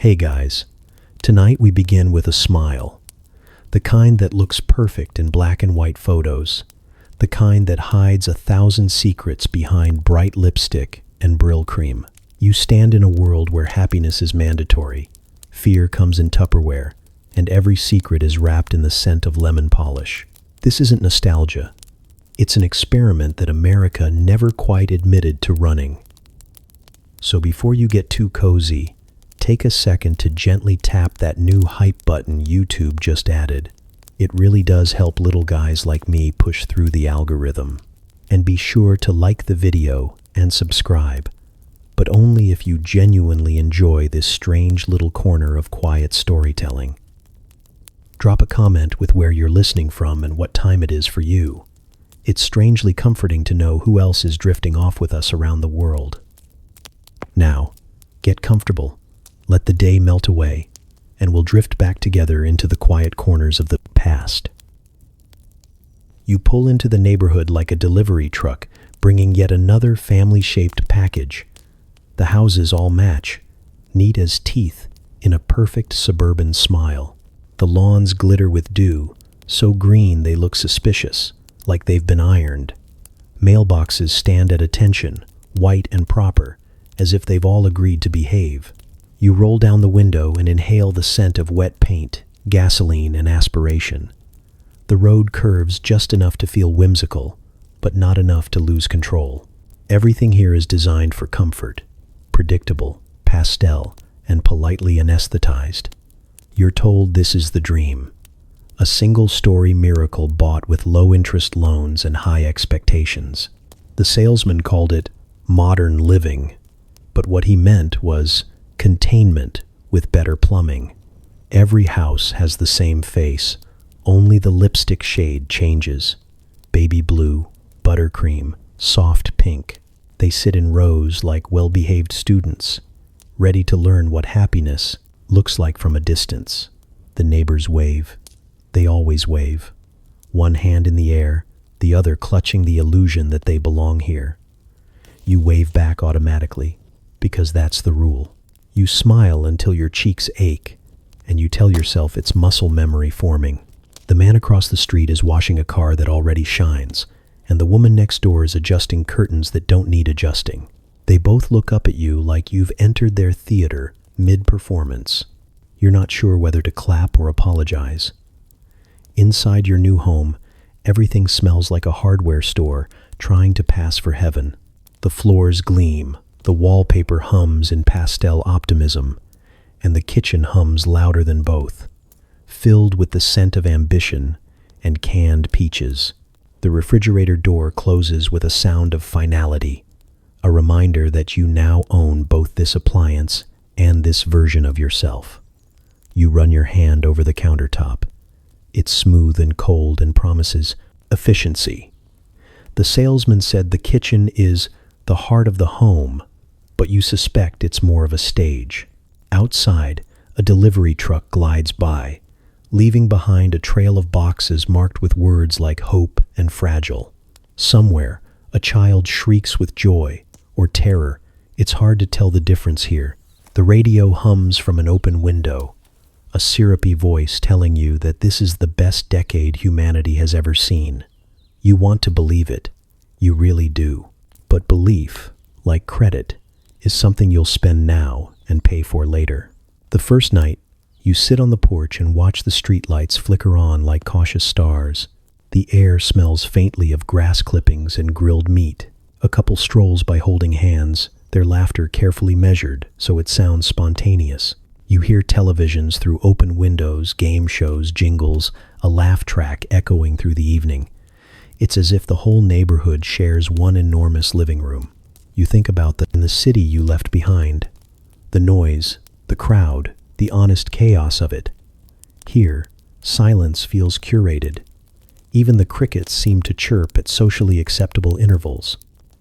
Hey guys, tonight we begin with a smile. The kind that looks perfect in black and white photos. The kind that hides 1,000 secrets behind bright lipstick and Brill cream. You stand in a world where happiness is mandatory, fear comes in Tupperware, and every secret is wrapped in the scent of lemon polish. This isn't nostalgia. It's an experiment that America never quite admitted to running. So before you get too cozy, take a second to gently tap that new hype button YouTube just added. It really does help little guys like me push through the algorithm. And be sure to like the video and subscribe, but only if you genuinely enjoy this strange little corner of quiet storytelling. Drop a comment with where you're listening from and what time it is for you. It's strangely comforting to know who else is drifting off with us around the world. Now, get comfortable. Let the day melt away, and we'll drift back together into the quiet corners of the past. You pull into the neighborhood like a delivery truck, bringing yet another family-shaped package. The houses all match, neat as teeth, in a perfect suburban smile. The lawns glitter with dew, so green they look suspicious, like they've been ironed. Mailboxes stand at attention, white and proper, as if they've all agreed to behave. You roll down the window and inhale the scent of wet paint, gasoline, and aspiration. The road curves just enough to feel whimsical, but not enough to lose control. Everything here is designed for comfort, predictable, pastel, and politely anesthetized. You're told this is the dream. A single-story miracle bought with low-interest loans and high expectations. The salesman called it modern living, but what he meant was containment with better plumbing. Every house has the same face, only the lipstick shade changes. Baby blue, buttercream, soft pink. They sit in rows like well-behaved students, ready to learn what happiness looks like from a distance. The neighbors wave. They always wave. One hand in the air, the other clutching the illusion that they belong here. You wave back automatically, because that's the rule. You smile until your cheeks ache, and you tell yourself it's muscle memory forming. The man across the street is washing a car that already shines, and the woman next door is adjusting curtains that don't need adjusting. They both look up at you like you've entered their theater mid-performance. You're not sure whether to clap or apologize. Inside your new home, everything smells like a hardware store trying to pass for heaven. The floors gleam. The wallpaper hums in pastel optimism, and the kitchen hums louder than both, filled with the scent of ambition and canned peaches. The refrigerator door closes with a sound of finality, a reminder that you now own both this appliance and this version of yourself. You run your hand over the countertop. It's smooth and cold and promises efficiency. The salesman said the kitchen is the heart of the home, but you suspect it's more of a stage. Outside, a delivery truck glides by, leaving behind a trail of boxes marked with words like hope and fragile. Somewhere, a child shrieks with joy or terror. It's hard to tell the difference here. The radio hums from an open window, a syrupy voice telling you that this is the best decade humanity has ever seen. You want to believe it. You really do. But belief, like credit, is something you'll spend now and pay for later. The first night, you sit on the porch and watch the streetlights flicker on like cautious stars. The air smells faintly of grass clippings and grilled meat. A couple strolls by holding hands, their laughter carefully measured so it sounds spontaneous. You hear televisions through open windows, game shows, jingles, a laugh track echoing through the evening. It's as if the whole neighborhood shares one enormous living room. You think about in the city you left behind. The noise, the crowd, the honest chaos of it. Here, silence feels curated. Even the crickets seem to chirp at socially acceptable intervals.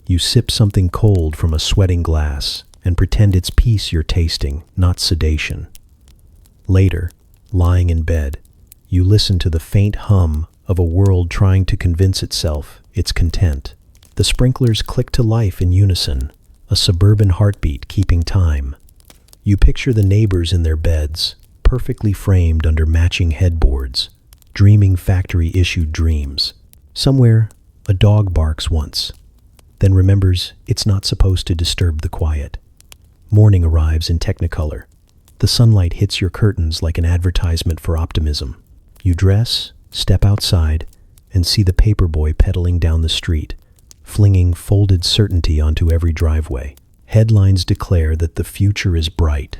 You sip something cold from a sweating glass and pretend it's peace you're tasting, not sedation. Later, lying in bed, you listen to the faint hum of a world trying to convince itself it's content. The sprinklers click to life in unison, a suburban heartbeat keeping time. You picture the neighbors in their beds, perfectly framed under matching headboards, dreaming factory-issued dreams. Somewhere, a dog barks once, then remembers it's not supposed to disturb the quiet. Morning arrives in Technicolor. The sunlight hits your curtains like an advertisement for optimism. You dress, step outside, and see the paperboy pedaling down the street, flinging folded certainty onto every driveway. Headlines declare that the future is bright,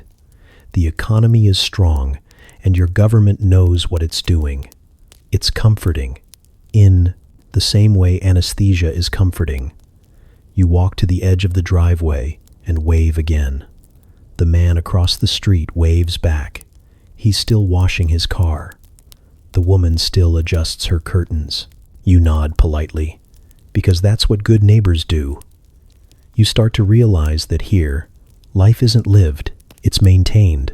the economy is strong, and your government knows what it's doing. It's comforting, in the same way anesthesia is comforting. You walk to the edge of the driveway and wave again. The man across the street waves back. He's still washing his car. The woman still adjusts her curtains. You nod politely, because that's what good neighbors do. You start to realize that here, life isn't lived, it's maintained,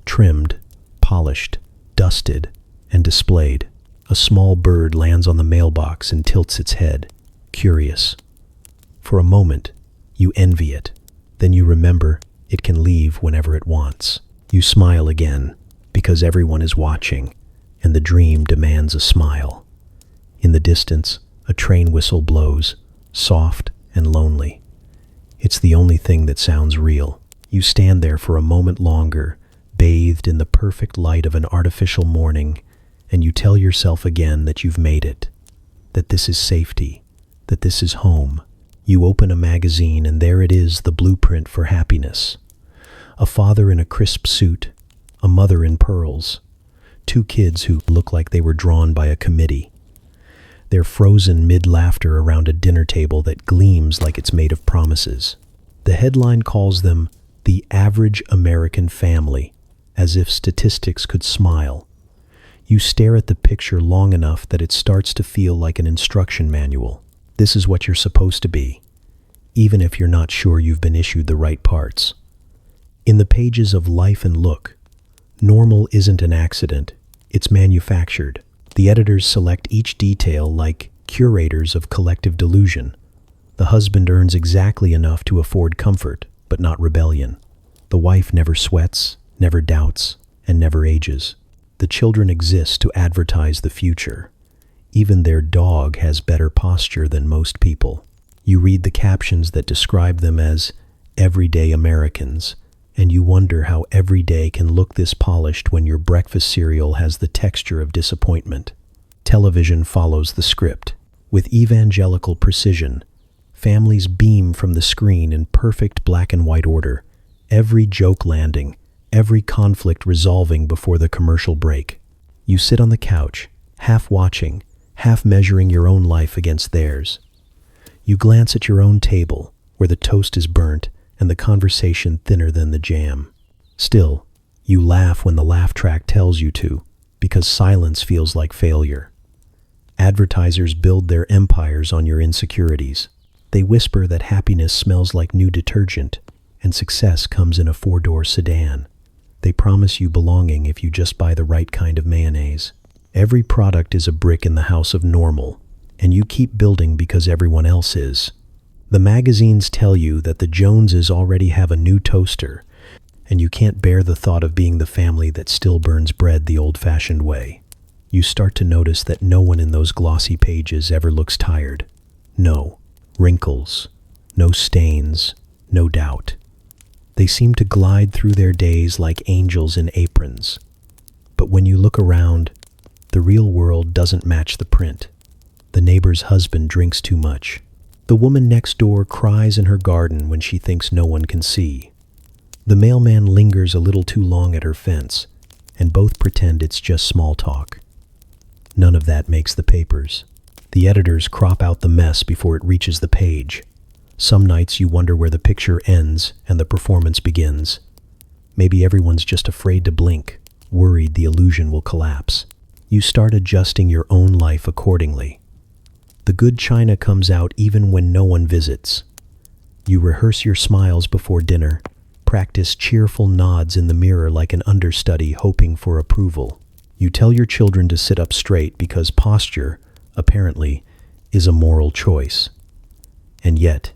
trimmed, polished, dusted, and displayed. A small bird lands on the mailbox and tilts its head, curious. For a moment, you envy it. Then you remember it can leave whenever it wants. You smile again, because everyone is watching, and the dream demands a smile. In the distance, a train whistle blows, soft and lonely. It's the only thing that sounds real. You stand there for a moment longer, bathed in the perfect light of an artificial morning, and you tell yourself again that you've made it, that this is safety, that this is home. You open a magazine and there it is, the blueprint for happiness. A father in a crisp suit, a mother in pearls, two kids who look like they were drawn by a committee. They're frozen mid-laughter around a dinner table that gleams like it's made of promises. The headline calls them the average American family, as if statistics could smile. You stare at the picture long enough that it starts to feel like an instruction manual. This is what you're supposed to be, even if you're not sure you've been issued the right parts. In the pages of Life and Look, normal isn't an accident, it's manufactured. The editors select each detail like curators of collective delusion. The husband earns exactly enough to afford comfort, but not rebellion. The wife never sweats, never doubts, and never ages. The children exist to advertise the future. Even their dog has better posture than most people. You read the captions that describe them as everyday Americans, and you wonder how every day can look this polished when your breakfast cereal has the texture of disappointment. Television follows the script. With evangelical precision, families beam from the screen in perfect black and white order, every joke landing, every conflict resolving before the commercial break. You sit on the couch, half watching, half measuring your own life against theirs. You glance at your own table, where the toast is burnt and the conversation thinner than the jam. Still, you laugh when the laugh track tells you to, because silence feels like failure. Advertisers build their empires on your insecurities. They whisper that happiness smells like new detergent, and success comes in a 4-door sedan. They promise you belonging if you just buy the right kind of mayonnaise. Every product is a brick in the house of normal, and you keep building because everyone else is. The magazines tell you that the Joneses already have a new toaster, and you can't bear the thought of being the family that still burns bread the old-fashioned way. You start to notice that no one in those glossy pages ever looks tired. No wrinkles, no stains, no doubt. They seem to glide through their days like angels in aprons. But when you look around, the real world doesn't match the print. The neighbor's husband drinks too much. The woman next door cries in her garden when she thinks no one can see. The mailman lingers a little too long at her fence, and both pretend it's just small talk. None of that makes the papers. The editors crop out the mess before it reaches the page. Some nights you wonder where the picture ends and the performance begins. Maybe everyone's just afraid to blink, worried the illusion will collapse. You start adjusting your own life accordingly. The good china comes out even when no one visits. You rehearse your smiles before dinner, practice cheerful nods in the mirror like an understudy hoping for approval. You tell your children to sit up straight because posture, apparently, is a moral choice. And yet,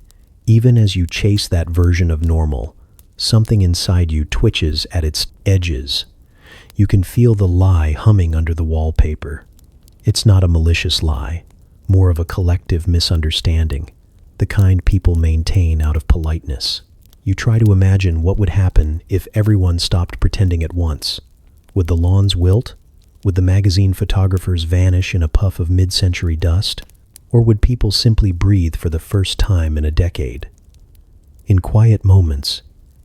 even as you chase that version of normal, Something inside you twitches at its edges. You can feel the lie humming under the wallpaper. It's not a malicious lie, more of a collective misunderstanding, the kind people maintain out of politeness. You try to imagine what would happen if everyone stopped pretending at once. Would the lawns wilt? Would the magazine photographers vanish in a puff of mid-century dust? Or would people simply breathe for the first time in a decade? In quiet moments,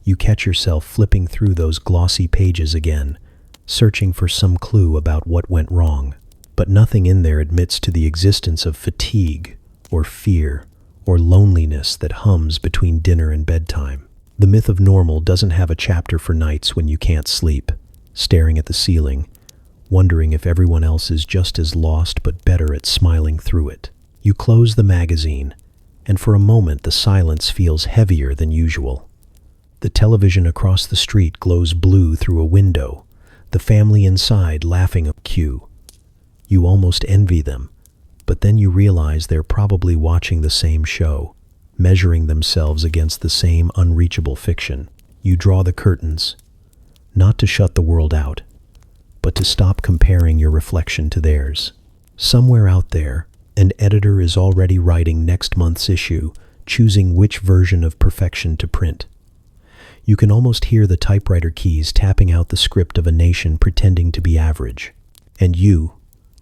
you catch yourself flipping through those glossy pages again, searching for some clue about what went wrong. But nothing in there admits to the existence of fatigue, or fear, or loneliness that hums between dinner and bedtime. The myth of normal doesn't have a chapter for nights when you can't sleep, staring at the ceiling, wondering if everyone else is just as lost but better at smiling through it. You close the magazine, and for a moment the silence feels heavier than usual. The television across the street glows blue through a window, the family inside laughing at you. You almost envy them, but then you realize they're probably watching the same show, measuring themselves against the same unreachable fiction. You draw the curtains, not to shut the world out, but to stop comparing your reflection to theirs. Somewhere out there, an editor is already writing next month's issue, choosing which version of perfection to print. You can almost hear the typewriter keys tapping out the script of a nation pretending to be average. And you,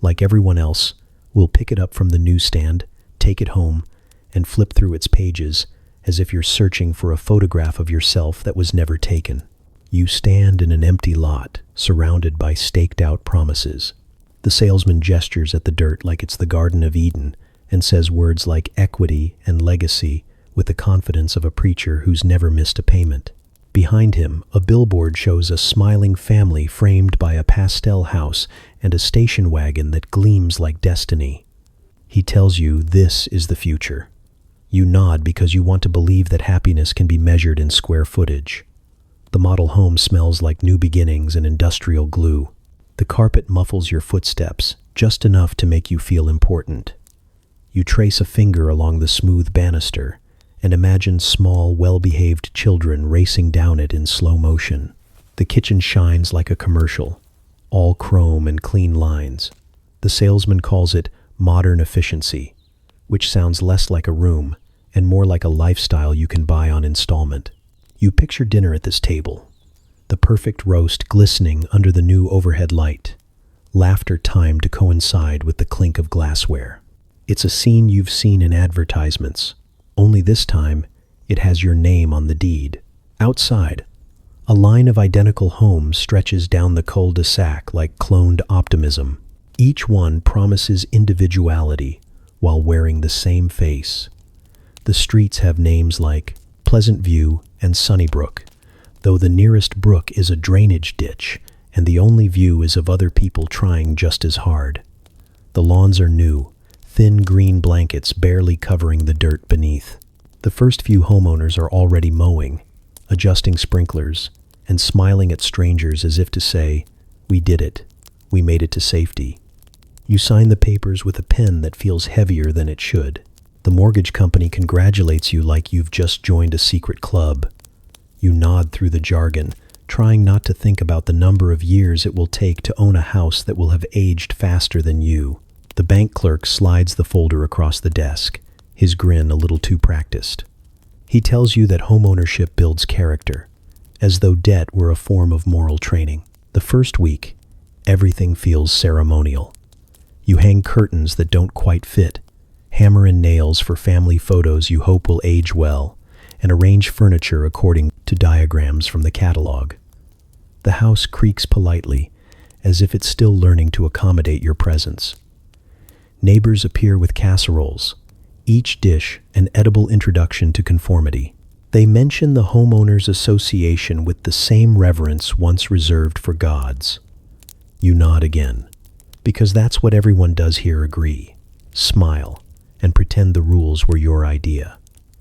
like everyone else, will pick it up from the newsstand, take it home, and flip through its pages as if you're searching for a photograph of yourself that was never taken. You stand in an empty lot, surrounded by staked-out promises. The salesman gestures at the dirt like it's the Garden of Eden and says words like equity and legacy with the confidence of a preacher who's never missed a payment. Behind him, a billboard shows a smiling family framed by a pastel house and a station wagon that gleams like destiny. He tells you this is the future. You nod because you want to believe that happiness can be measured in square footage. The model home smells like new beginnings and industrial glue. The carpet muffles your footsteps, just enough to make you feel important. You trace a finger along the smooth banister and imagine small, well-behaved children racing down it in slow motion. The kitchen shines like a commercial, all chrome and clean lines. The salesman calls it modern efficiency, which sounds less like a room and more like a lifestyle you can buy on installment. You picture dinner at this table, the perfect roast glistening under the new overhead light, laughter timed to coincide with the clink of glassware. It's a scene you've seen in advertisements, only this time it has your name on the deed. Outside, a line of identical homes stretches down the cul-de-sac like cloned optimism. Each one promises individuality while wearing the same face. The streets have names like Pleasant View and Sunnybrook, though the nearest brook is a drainage ditch and the only view is of other people trying just as hard. The lawns are new, thin green blankets barely covering the dirt beneath. The first few homeowners are already mowing, adjusting sprinklers, and smiling at strangers as if to say, "We did it. We made it to safety." You sign the papers with a pen that feels heavier than it should. The mortgage company congratulates you like you've just joined a secret club. You nod through the jargon, trying not to think about the number of years it will take to own a house that will have aged faster than you. The bank clerk slides the folder across the desk, his grin a little too practiced. He tells you that homeownership builds character, as though debt were a form of moral training. The first week, everything feels ceremonial. You hang curtains that don't quite fit, hammer in nails for family photos you hope will age well, and arrange furniture according to diagrams from the catalog. The house creaks politely, as if it's still learning to accommodate your presence. Neighbors appear with casseroles, each dish an edible introduction to conformity. They mention the homeowners' association with the same reverence once reserved for gods. You nod again, because that's what everyone does here. Agree, smile, and pretend the rules were your idea.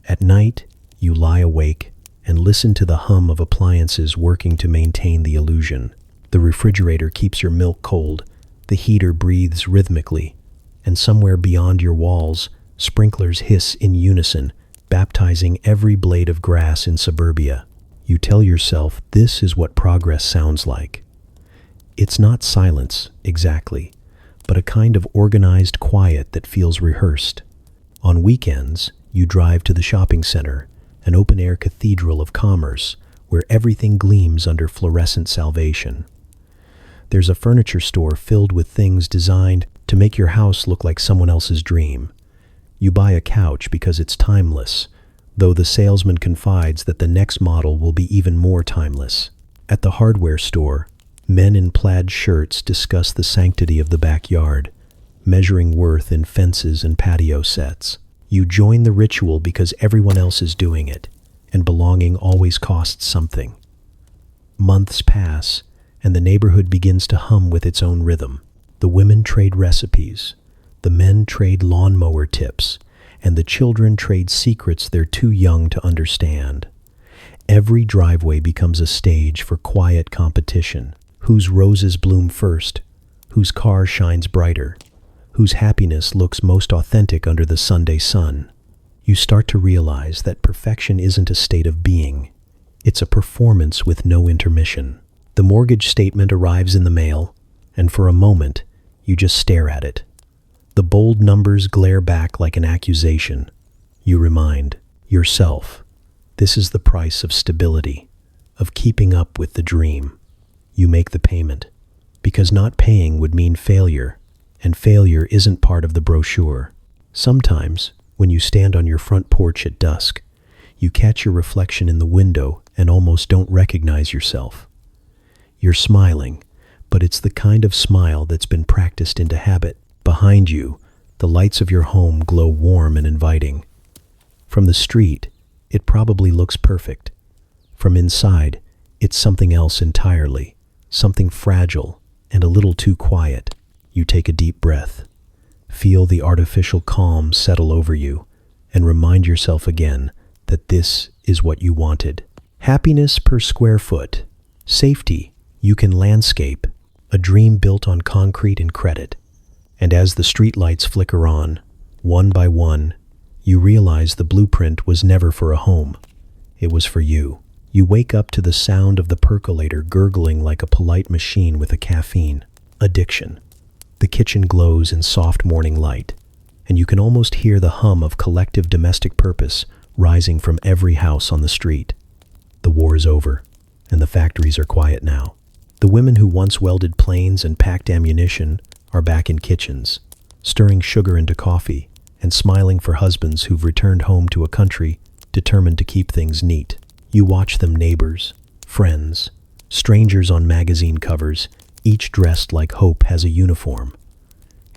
At night, you lie awake and listen to the hum of appliances working to maintain the illusion. The refrigerator keeps your milk cold, the heater breathes rhythmically, and somewhere beyond your walls, sprinklers hiss in unison, baptizing every blade of grass in suburbia. You tell yourself this is what progress sounds like. It's not silence, exactly, but a kind of organized quiet that feels rehearsed. On weekends, you drive to the shopping center, an open-air cathedral of commerce, where everything gleams under fluorescent salvation. There's a furniture store filled with things designed to make your house look like someone else's dream. You buy a couch because it's timeless, though the salesman confides that the next model will be even more timeless. At the hardware store, men in plaid shirts discuss the sanctity of the backyard, measuring worth in fences and patio sets. You join the ritual because everyone else is doing it, and belonging always costs something. Months pass, and the neighborhood begins to hum with its own rhythm. The women trade recipes, the men trade lawnmower tips, and the children trade secrets they're too young to understand. Every driveway becomes a stage for quiet competition. Whose roses bloom first, whose car shines brighter, whose happiness looks most authentic under the Sunday sun. You start to realize that perfection isn't a state of being. It's a performance with no intermission. The mortgage statement arrives in the mail, and for a moment, you just stare at it. The bold numbers glare back like an accusation. You remind yourself, this is the price of stability, of keeping up with the dream. You make the payment, because not paying would mean failure, and failure isn't part of the brochure. Sometimes, when you stand on your front porch at dusk, you catch your reflection in the window and almost don't recognize yourself. You're smiling, but it's the kind of smile that's been practiced into habit. Behind you, the lights of your home glow warm and inviting. From the street, it probably looks perfect. From inside, it's something else entirely, something fragile and a little too quiet. You take a deep breath, feel the artificial calm settle over you, and remind yourself again that this is what you wanted. Happiness per square foot, safety you can landscape, a dream built on concrete and credit. And as the streetlights flicker on, one by one, you realize the blueprint was never for a home. It was for you. You wake up to the sound of the percolator gurgling like a polite machine with a caffeine addiction. The kitchen glows in soft morning light, and you can almost hear the hum of collective domestic purpose rising from every house on the street. The war is over, and the factories are quiet now. The women who once welded planes and packed ammunition are back in kitchens, stirring sugar into coffee and smiling for husbands who've returned home to a country determined to keep things neat. You watch them, neighbors, friends, strangers on magazine covers, each dressed like hope has a uniform.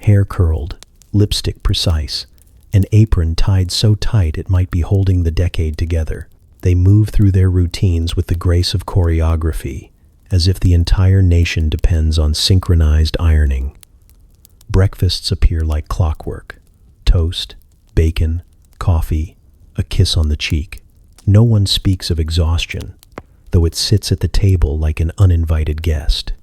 Hair curled, lipstick precise, an apron tied so tight it might be holding the decade together. They move through their routines with the grace of choreography, as if the entire nation depends on synchronized ironing. Breakfasts appear like clockwork. Toast, bacon, coffee, a kiss on the cheek. No one speaks of exhaustion, though it sits at the table like an uninvited guest.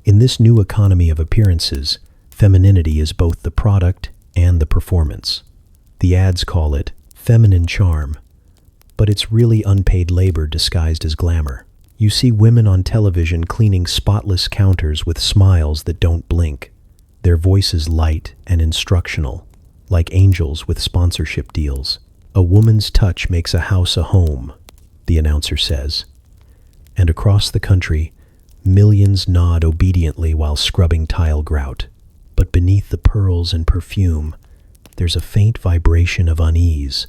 In this new economy of appearances, femininity is both the product and the performance. The ads call it feminine charm, but it's really unpaid labor disguised as glamour. You see women on television cleaning spotless counters with smiles that don't blink, their voices light and instructional, like angels with sponsorship deals. A woman's touch makes a house a home, the announcer says. And across the country, millions nod obediently while scrubbing tile grout. But beneath the pearls and perfume, there's a faint vibration of unease,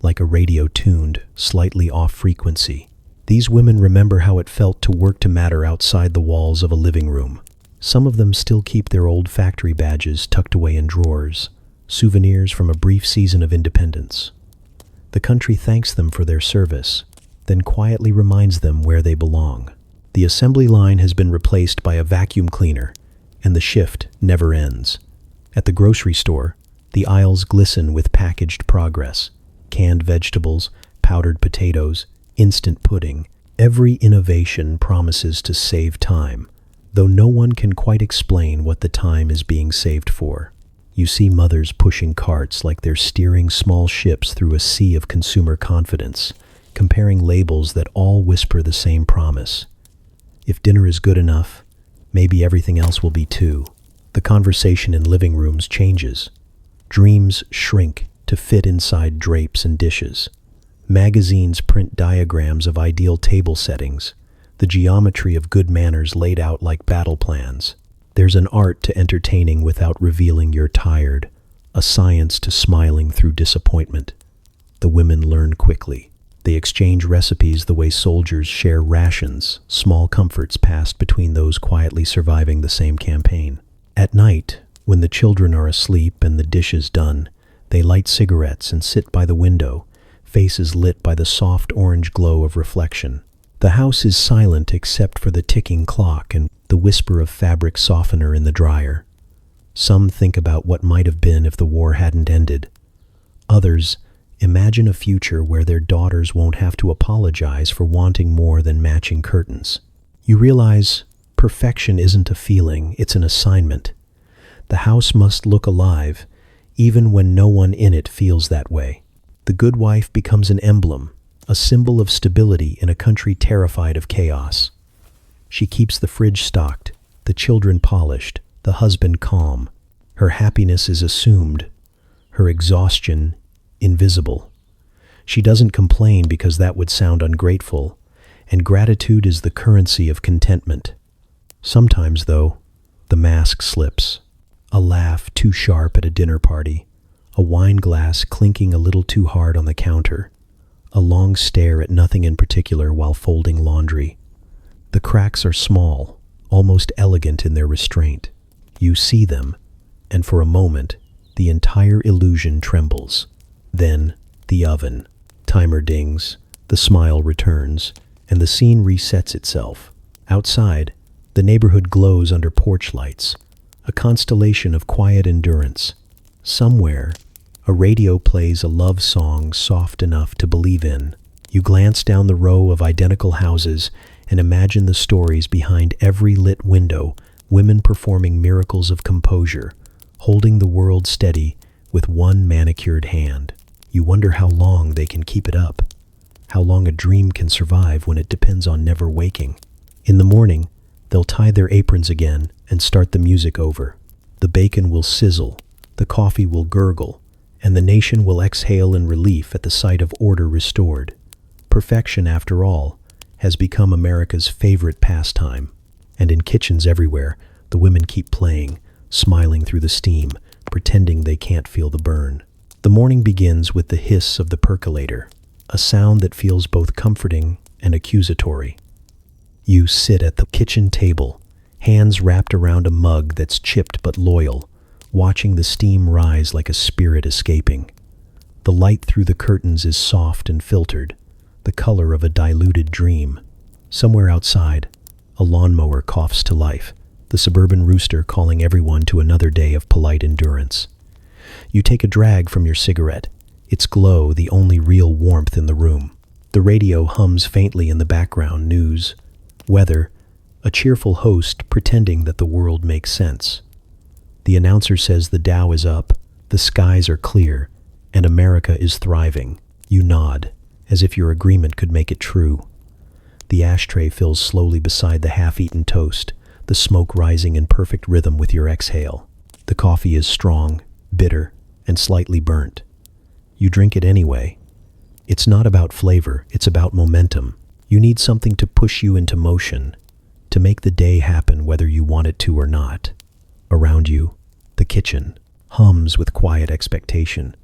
like a radio tuned, slightly off frequency. These women remember how it felt to work to matter outside the walls of a living room. Some of them still keep their old factory badges tucked away in drawers, souvenirs from a brief season of independence. The country thanks them for their service, then quietly reminds them where they belong. The assembly line has been replaced by a vacuum cleaner, and the shift never ends. At the grocery store, the aisles glisten with packaged progress. Canned vegetables, powdered potatoes, instant pudding. Every innovation promises to save time, though no one can quite explain what the time is being saved for. You see mothers pushing carts like they're steering small ships through a sea of consumer confidence, comparing labels that all whisper the same promise. If dinner is good enough, maybe everything else will be too. The conversation in living rooms changes. Dreams shrink to fit inside drapes and dishes. Magazines print diagrams of ideal table settings, the geometry of good manners laid out like battle plans. There's an art to entertaining without revealing you're tired, a science to smiling through disappointment. The women learn quickly. They exchange recipes the way soldiers share rations, small comforts passed between those quietly surviving the same campaign. At night, when the children are asleep and the dishes done, they light cigarettes and sit by the window, faces lit by the soft orange glow of reflection. The house is silent except for the ticking clock and the whisper of fabric softener in the dryer. Some think about what might have been if the war hadn't ended. Others imagine a future where their daughters won't have to apologize for wanting more than matching curtains. You realize perfection isn't a feeling, it's an assignment. The house must look alive, even when no one in it feels that way. The good wife becomes an emblem, a symbol of stability in a country terrified of chaos. She keeps the fridge stocked, the children polished, the husband calm. Her happiness is assumed, her exhaustion invisible. She doesn't complain because that would sound ungrateful, and gratitude is the currency of contentment. Sometimes, though, the mask slips. A laugh too sharp at a dinner party, a wine glass clinking a little too hard on the counter, a long stare at nothing in particular while folding laundry. The cracks are small, almost elegant in their restraint. You see them, and for a moment, the entire illusion trembles. Then, the oven. Timer dings, the smile returns, and the scene resets itself. Outside, the neighborhood glows under porch lights, a constellation of quiet endurance. Somewhere, a radio plays a love song soft enough to believe in. You glance down the row of identical houses and imagine the stories behind every lit window, women performing miracles of composure, holding the world steady with one manicured hand. You wonder how long they can keep it up, how long a dream can survive when it depends on never waking. In the morning, they'll tie their aprons again and start the music over. The bacon will sizzle, the coffee will gurgle, and the nation will exhale in relief at the sight of order restored. Perfection, after all, has become America's favorite pastime, and in kitchens everywhere, the women keep playing, smiling through the steam, pretending they can't feel the burn. The morning begins with the hiss of the percolator, a sound that feels both comforting and accusatory. You sit at the kitchen table, hands wrapped around a mug that's chipped but loyal, watching the steam rise like a spirit escaping. The light through the curtains is soft and filtered, the color of a diluted dream. Somewhere outside, a lawnmower coughs to life, the suburban rooster calling everyone to another day of polite endurance. You take a drag from your cigarette, its glow the only real warmth in the room. The radio hums faintly in the background, news, weather, a cheerful host pretending that the world makes sense. The announcer says the Dow is up, the skies are clear, and America is thriving. You nod, as if your agreement could make it true. The ashtray fills slowly beside the half-eaten toast, the smoke rising in perfect rhythm with your exhale. The coffee is strong, bitter, and slightly burnt. You drink it anyway. It's not about flavor, it's about momentum. You need something to push you into motion, to make the day happen whether you want it to or not. Around you, the kitchen hums with quiet expectation.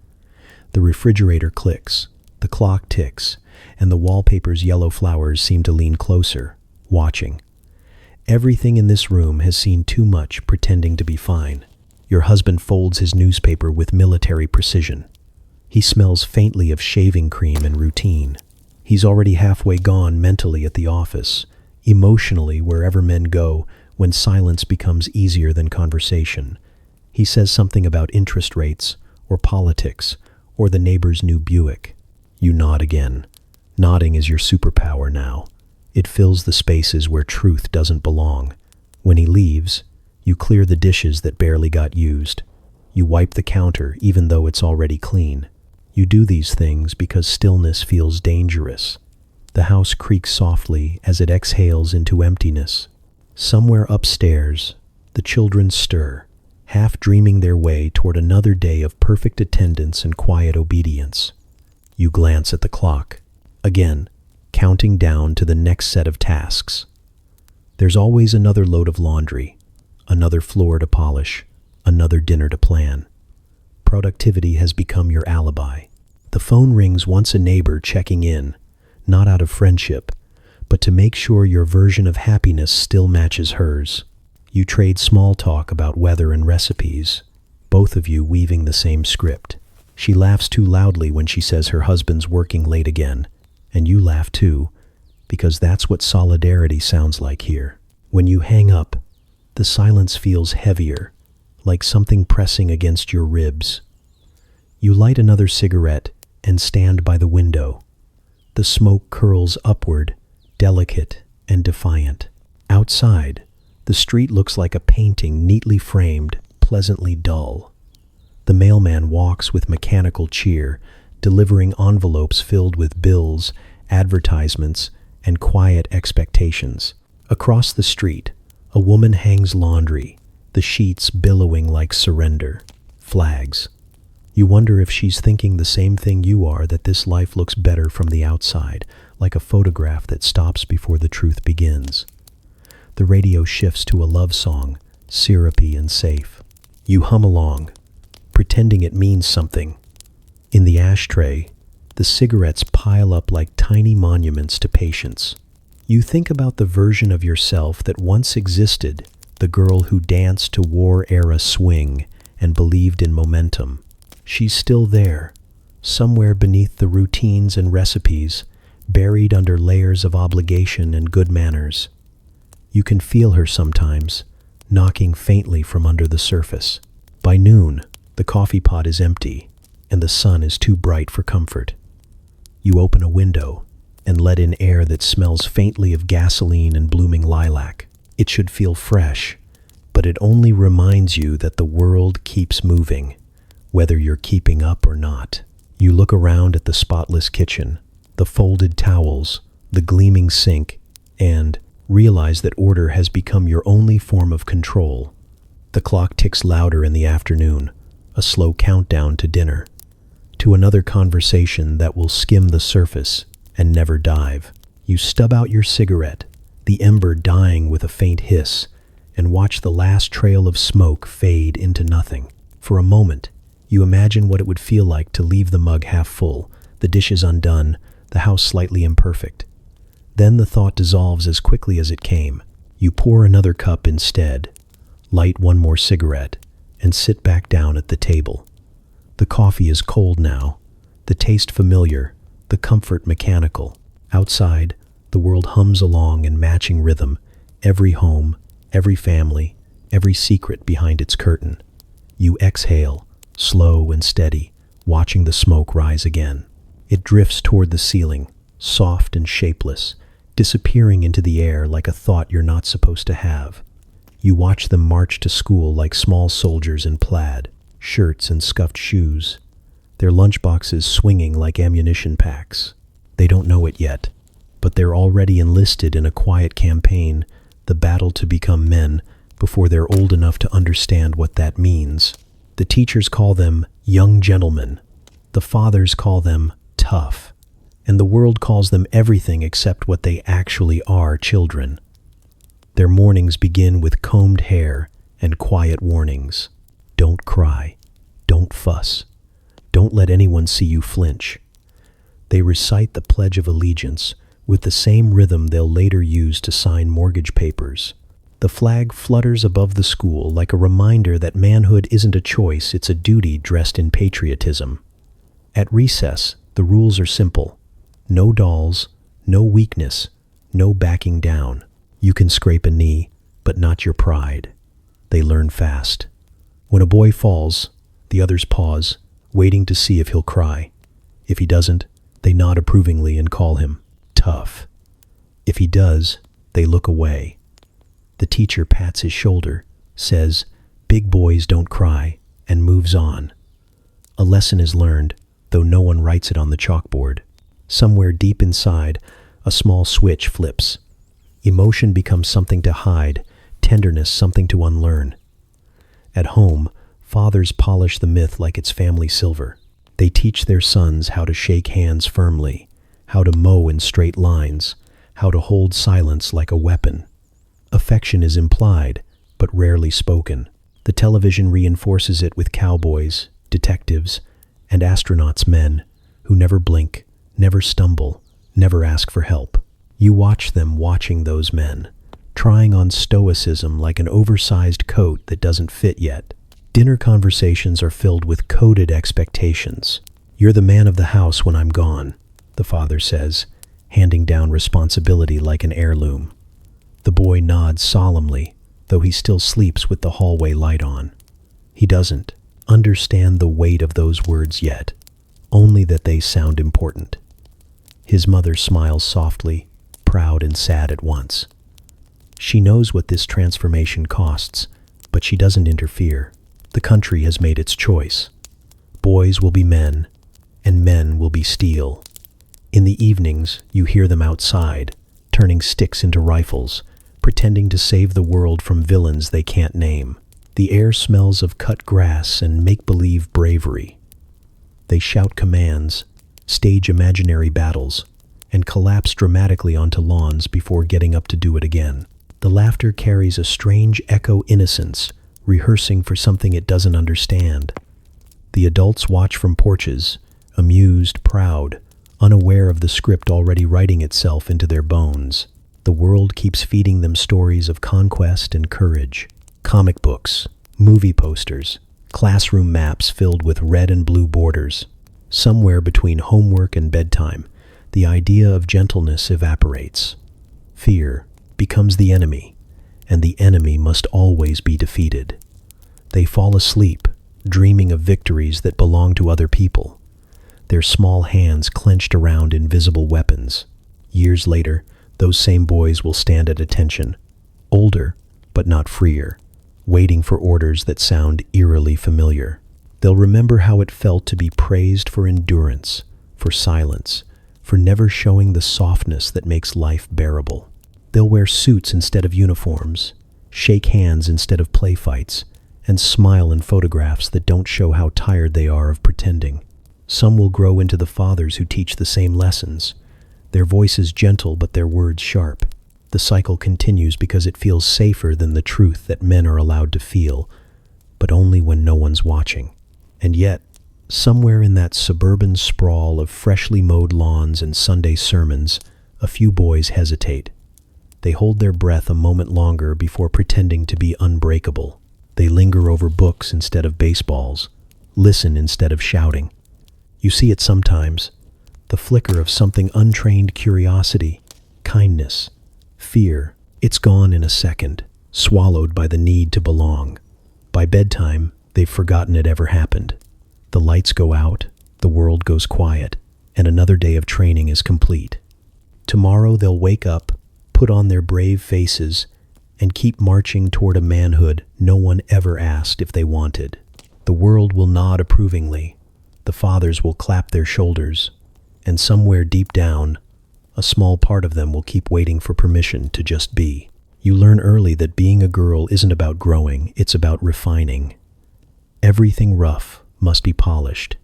The refrigerator clicks, the clock ticks, and the wallpaper's yellow flowers seem to lean closer, watching. Everything in this room has seen too much pretending to be fine. Your husband folds his newspaper with military precision. He smells faintly of shaving cream and routine. He's already halfway gone mentally at the office, emotionally wherever men go when silence becomes easier than conversation. He says something about interest rates, or politics, or the neighbor's new Buick. You nod again. Nodding is your superpower now. It fills the spaces where truth doesn't belong. When he leaves, you clear the dishes that barely got used. You wipe the counter even though it's already clean. You do these things because stillness feels dangerous. The house creaks softly as it exhales into emptiness. Somewhere upstairs, the children stir, half dreaming their way toward another day of perfect attendance and quiet obedience. You glance at the clock, again, counting down to the next set of tasks. There's always another load of laundry, another floor to polish, another dinner to plan. Productivity has become your alibi. The phone rings once, a neighbor checking in, not out of friendship, but to make sure your version of happiness still matches hers. You trade small talk about weather and recipes, both of you weaving the same script. She laughs too loudly when she says her husband's working late again, and you laugh too, because that's what solidarity sounds like here. When you hang up, the silence feels heavier, like something pressing against your ribs. You light another cigarette and stand by the window. The smoke curls upward, delicate and defiant. Outside, the street looks like a painting neatly framed, pleasantly dull. The mailman walks with mechanical cheer, delivering envelopes filled with bills, advertisements, and quiet expectations. Across the street, a woman hangs laundry, the sheets billowing like surrender. Flags. You wonder if she's thinking the same thing you are, that this life looks better from the outside, like a photograph that stops before the truth begins. The radio shifts to a love song, syrupy and safe. You hum along, pretending it means something. In the ashtray, the cigarettes pile up like tiny monuments to patience. You think about the version of yourself that once existed, the girl who danced to war-era swing and believed in momentum. She's still there, somewhere beneath the routines and recipes, buried under layers of obligation and good manners. You can feel her sometimes, knocking faintly from under the surface. By noon, the coffee pot is empty, and the sun is too bright for comfort. You open a window and let in air that smells faintly of gasoline and blooming lilac. It should feel fresh, but it only reminds you that the world keeps moving, whether you're keeping up or not. You look around at the spotless kitchen, the folded towels, the gleaming sink, and realize that order has become your only form of control. The clock ticks louder in the afternoon, a slow countdown to dinner, to another conversation that will skim the surface and never dive. You stub out your cigarette, the ember dying with a faint hiss, and watch the last trail of smoke fade into nothing. For a moment, you imagine what it would feel like to leave the mug half full, the dishes undone, the house slightly imperfect. Then the thought dissolves as quickly as it came. You pour another cup instead, light one more cigarette, and sit back down at the table. The coffee is cold now, the taste familiar, the comfort mechanical. Outside, the world hums along in matching rhythm, every home, every family, every secret behind its curtain. You exhale, slow and steady, watching the smoke rise again. It drifts toward the ceiling, soft and shapeless, disappearing into the air like a thought you're not supposed to have. You watch them march to school like small soldiers in plaid, shirts and scuffed shoes, their lunchboxes swinging like ammunition packs. They don't know it yet, but they're already enlisted in a quiet campaign, the battle to become men, before they're old enough to understand what that means. The teachers call them young gentlemen. The fathers call them tough. And the world calls them everything except what they actually are, children. Their mornings begin with combed hair and quiet warnings. Don't cry. Don't fuss. Don't let anyone see you flinch. They recite the Pledge of Allegiance with the same rhythm they'll later use to sign mortgage papers. The flag flutters above the school like a reminder that manhood isn't a choice, it's a duty dressed in patriotism. At recess, the rules are simple. No dolls, no weakness, no backing down. You can scrape a knee, but not your pride. They learn fast. When a boy falls, the others pause, waiting to see if he'll cry. If he doesn't, they nod approvingly and call him tough. If he does, they look away. The teacher pats his shoulder, says, "Big boys don't cry," and moves on. A lesson is learned, though no one writes it on the chalkboard. Somewhere deep inside, A small switch flips. Emotion becomes something to hide, tenderness something to unlearn. At home, fathers polish the myth like it's family silver. They teach their sons how to shake hands firmly, how to mow in straight lines, how to hold silence like a weapon. Affection is implied, but rarely spoken. The television reinforces it with cowboys, detectives, and astronauts men who never blink, never stumble, never ask for help. You watch them watching those men, trying on stoicism like an oversized coat that doesn't fit yet. Dinner conversations are filled with coded expectations. "You're the man of the house when I'm gone," the father says, handing down responsibility like an heirloom. The boy nods solemnly, though he still sleeps with the hallway light on. He doesn't understand the weight of those words yet, only that they sound important. His mother smiles softly, proud and sad at once. She knows what this transformation costs, but she doesn't interfere. The country has made its choice. Boys will be men, and men will be steel. In the evenings, you hear them outside, turning sticks into rifles, pretending to save the world from villains they can't name. The air smells of cut grass and make-believe bravery. They shout commands, stage imaginary battles, and collapse dramatically onto lawns before getting up to do it again. The laughter carries a strange echo innocence, rehearsing for something it doesn't understand. The adults watch from porches, amused, proud, unaware of the script already writing itself into their bones. The world keeps feeding them stories of conquest and courage. Comic books, movie posters, classroom maps filled with red and blue borders. Somewhere between homework and bedtime, the idea of gentleness evaporates. Fear becomes the enemy, and the enemy must always be defeated. They fall asleep, dreaming of victories that belong to other people, their small hands clenched around invisible weapons. Years later, those same boys will stand at attention, older but not freer, waiting for orders that sound eerily familiar. They'll remember how it felt to be praised for endurance, for silence, for never showing the softness that makes life bearable. They'll wear suits instead of uniforms, shake hands instead of play fights, and smile in photographs that don't show how tired they are of pretending. Some will grow into the fathers who teach the same lessons, their voices gentle but their words sharp. The cycle continues because it feels safer than the truth that men are allowed to feel, but only when no one's watching. And yet, somewhere in that suburban sprawl of freshly mowed lawns and Sunday sermons, a few boys hesitate. They hold their breath a moment longer before pretending to be unbreakable. They linger over books instead of baseballs, listen instead of shouting. You see it sometimes, the flicker of something untrained curiosity, kindness, fear. It's gone in a second, swallowed by the need to belong. By bedtime, they've forgotten it ever happened. The lights go out, the world goes quiet, and another day of training is complete. Tomorrow they'll wake up, put on their brave faces, and keep marching toward a manhood no one ever asked if they wanted. The world will nod approvingly, the fathers will clap their shoulders, and somewhere deep down, a small part of them will keep waiting for permission to just be. You learn early that being a girl isn't about growing, it's about refining. Everything rough must be polished,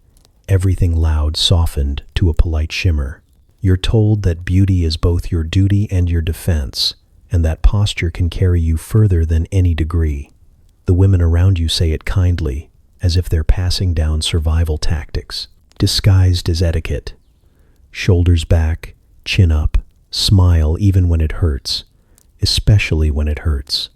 everything loud softened to a polite shimmer. You're told that beauty is both your duty and your defense, and that posture can carry you further than any degree. The women around you say it kindly, as if they're passing down survival tactics, disguised as etiquette. Shoulders back, chin up, smile even when it hurts, especially when it hurts.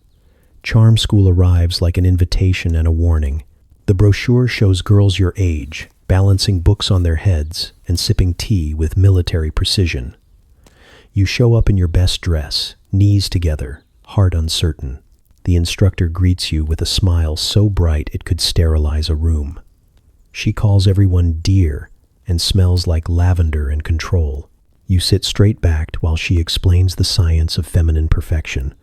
Charm school arrives like an invitation and a warning. The brochure shows girls your age, balancing books on their heads and sipping tea with military precision. You show up in your best dress, knees together, heart uncertain. The instructor greets you with a smile so bright it could sterilize a room. She calls everyone dear and smells like lavender and control. You sit straight-backed while she explains the science of feminine perfection.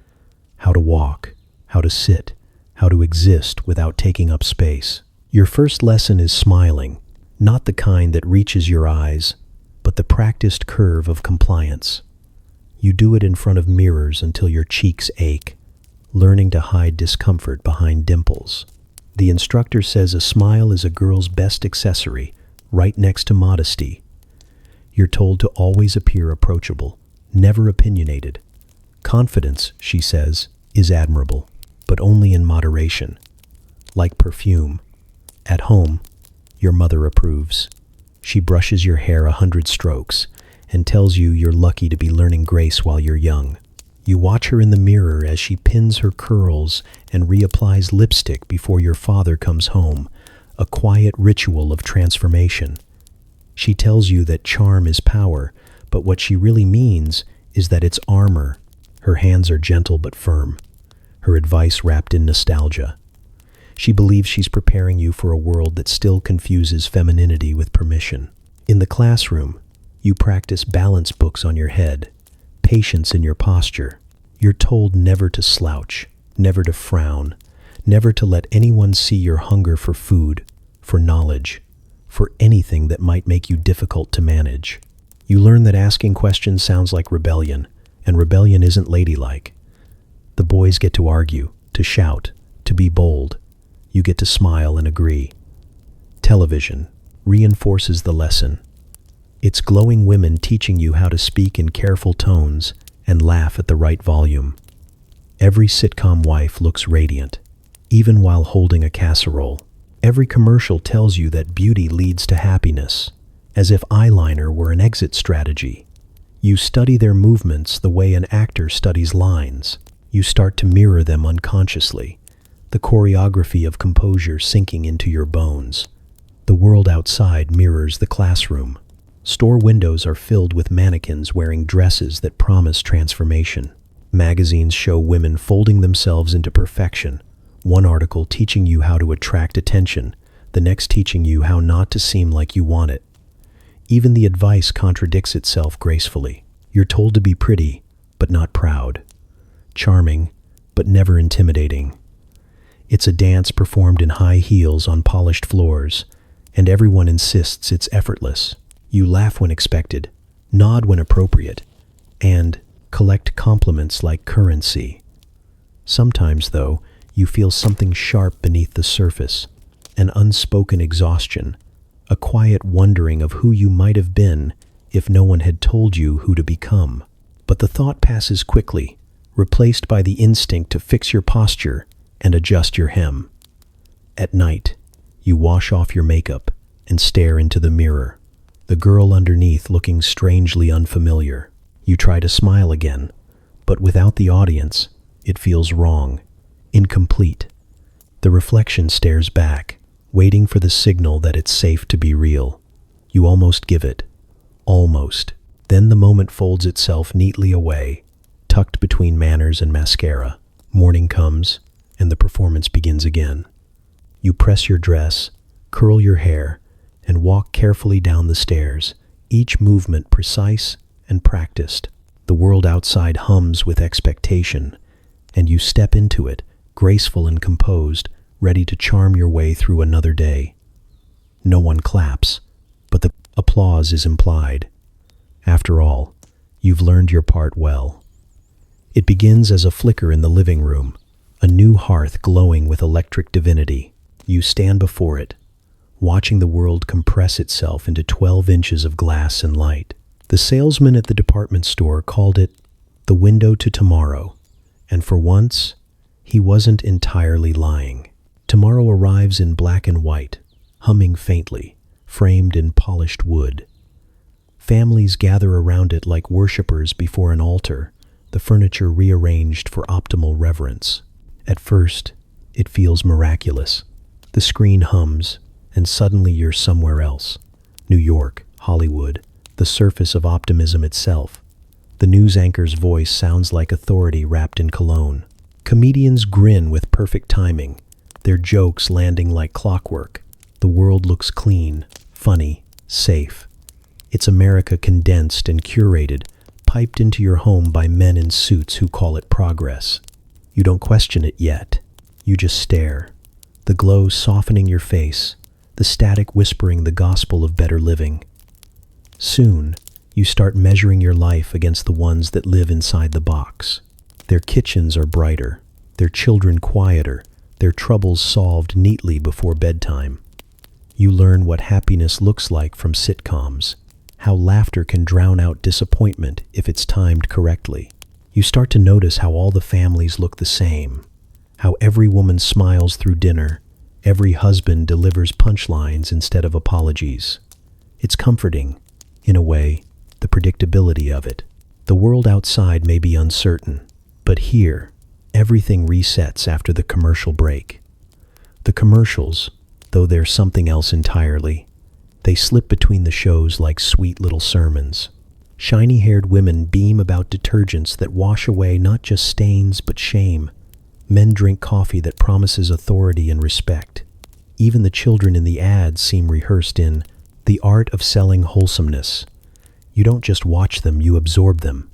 How to walk, how to sit, how to exist without taking up space. Your first lesson is smiling, not the kind that reaches your eyes, but the practiced curve of compliance. You do it in front of mirrors until your cheeks ache, learning to hide discomfort behind dimples. The instructor says a smile is a girl's best accessory, right next to modesty. You're told to always appear approachable, never opinionated. Confidence, she says, is admirable, but only in moderation. Like perfume. At home, your mother approves. She brushes your hair 100 strokes and tells you you're lucky to be learning grace while you're young. You watch her in the mirror as she pins her curls and reapplies lipstick before your father comes home, a quiet ritual of transformation. She tells you that charm is power, but what she really means is that it's armor. Her hands are gentle but firm, her advice wrapped in nostalgia. She believes she's preparing you for a world that still confuses femininity with permission. In the classroom, you practice balance books on your head, patience in your posture. You're told never to slouch, never to frown, never to let anyone see your hunger for food, for knowledge, for anything that might make you difficult to manage. You learn that asking questions sounds like rebellion, and rebellion isn't ladylike. The boys get to argue, to shout, to be bold. You get to smile and agree. Television reinforces the lesson. It's glowing women teaching you how to speak in careful tones and laugh at the right volume. Every sitcom wife looks radiant, even while holding a casserole. Every commercial tells you that beauty leads to happiness, as if eyeliner were an exit strategy. You study their movements the way an actor studies lines. You start to mirror them unconsciously, the choreography of composure sinking into your bones. The world outside mirrors the classroom. Store windows are filled with mannequins wearing dresses that promise transformation. Magazines show women folding themselves into perfection. One article teaching you how to attract attention, the next teaching you how not to seem like you want it. Even the advice contradicts itself gracefully. You're told to be pretty, but not proud. Charming, but never intimidating. It's a dance performed in high heels on polished floors, and everyone insists it's effortless. You laugh when expected, nod when appropriate, and collect compliments like currency. Sometimes, though, you feel something sharp beneath the surface, an unspoken exhaustion, a quiet wondering of who you might have been if no one had told you who to become. But the thought passes quickly, replaced by the instinct to fix your posture and adjust your hem. At night, you wash off your makeup and stare into the mirror, the girl underneath looking strangely unfamiliar. You try to smile again, but without the audience, it feels wrong, incomplete. The reflection stares back, waiting for the signal that it's safe to be real. You almost give it. Almost. Then the moment folds itself neatly away, tucked between manners and mascara. Morning comes, and the performance begins again. You press your dress, curl your hair, and walk carefully down the stairs, each movement precise and practiced. The world outside hums with expectation, and you step into it, graceful and composed, ready to charm your way through another day. No one claps, but the applause is implied. After all, you've learned your part well. It begins as a flicker in the living room, a new hearth glowing with electric divinity. You stand before it, watching the world compress itself into 12 inches of glass and light. The salesman at the department store called it the window to tomorrow, and for once, he wasn't entirely lying. Tomorrow arrives in black and white, humming faintly, framed in polished wood. Families gather around it like worshippers before an altar, the furniture rearranged for optimal reverence. At first, it feels miraculous. The screen hums, and suddenly you're somewhere else. New York, Hollywood, the surface of optimism itself. The news anchor's voice sounds like authority wrapped in cologne. Comedians grin with perfect timing, their jokes landing like clockwork. The world looks clean, funny, safe. It's America condensed and curated, piped into your home by men in suits who call it progress. You don't question it yet. You just stare, the glow softening your face, the static whispering the gospel of better living. Soon, You start measuring your life against the ones that live inside the box. Their kitchens are brighter, their children quieter, their troubles solved neatly before bedtime. You learn what happiness looks like from sitcoms, how laughter can drown out disappointment if it's timed correctly. You start to notice how all the families look the same, how every woman smiles through dinner, every husband delivers punchlines instead of apologies. It's comforting, in a way, the predictability of it. The world outside may be uncertain, but here, everything resets after the commercial break. The commercials, though they're something else entirely, they slip between the shows like sweet little sermons. Shiny-haired women beam about detergents that wash away not just stains but shame. Men drink coffee that promises authority and respect. Even the children in the ads seem rehearsed in the art of selling wholesomeness. You don't just watch them, you absorb them.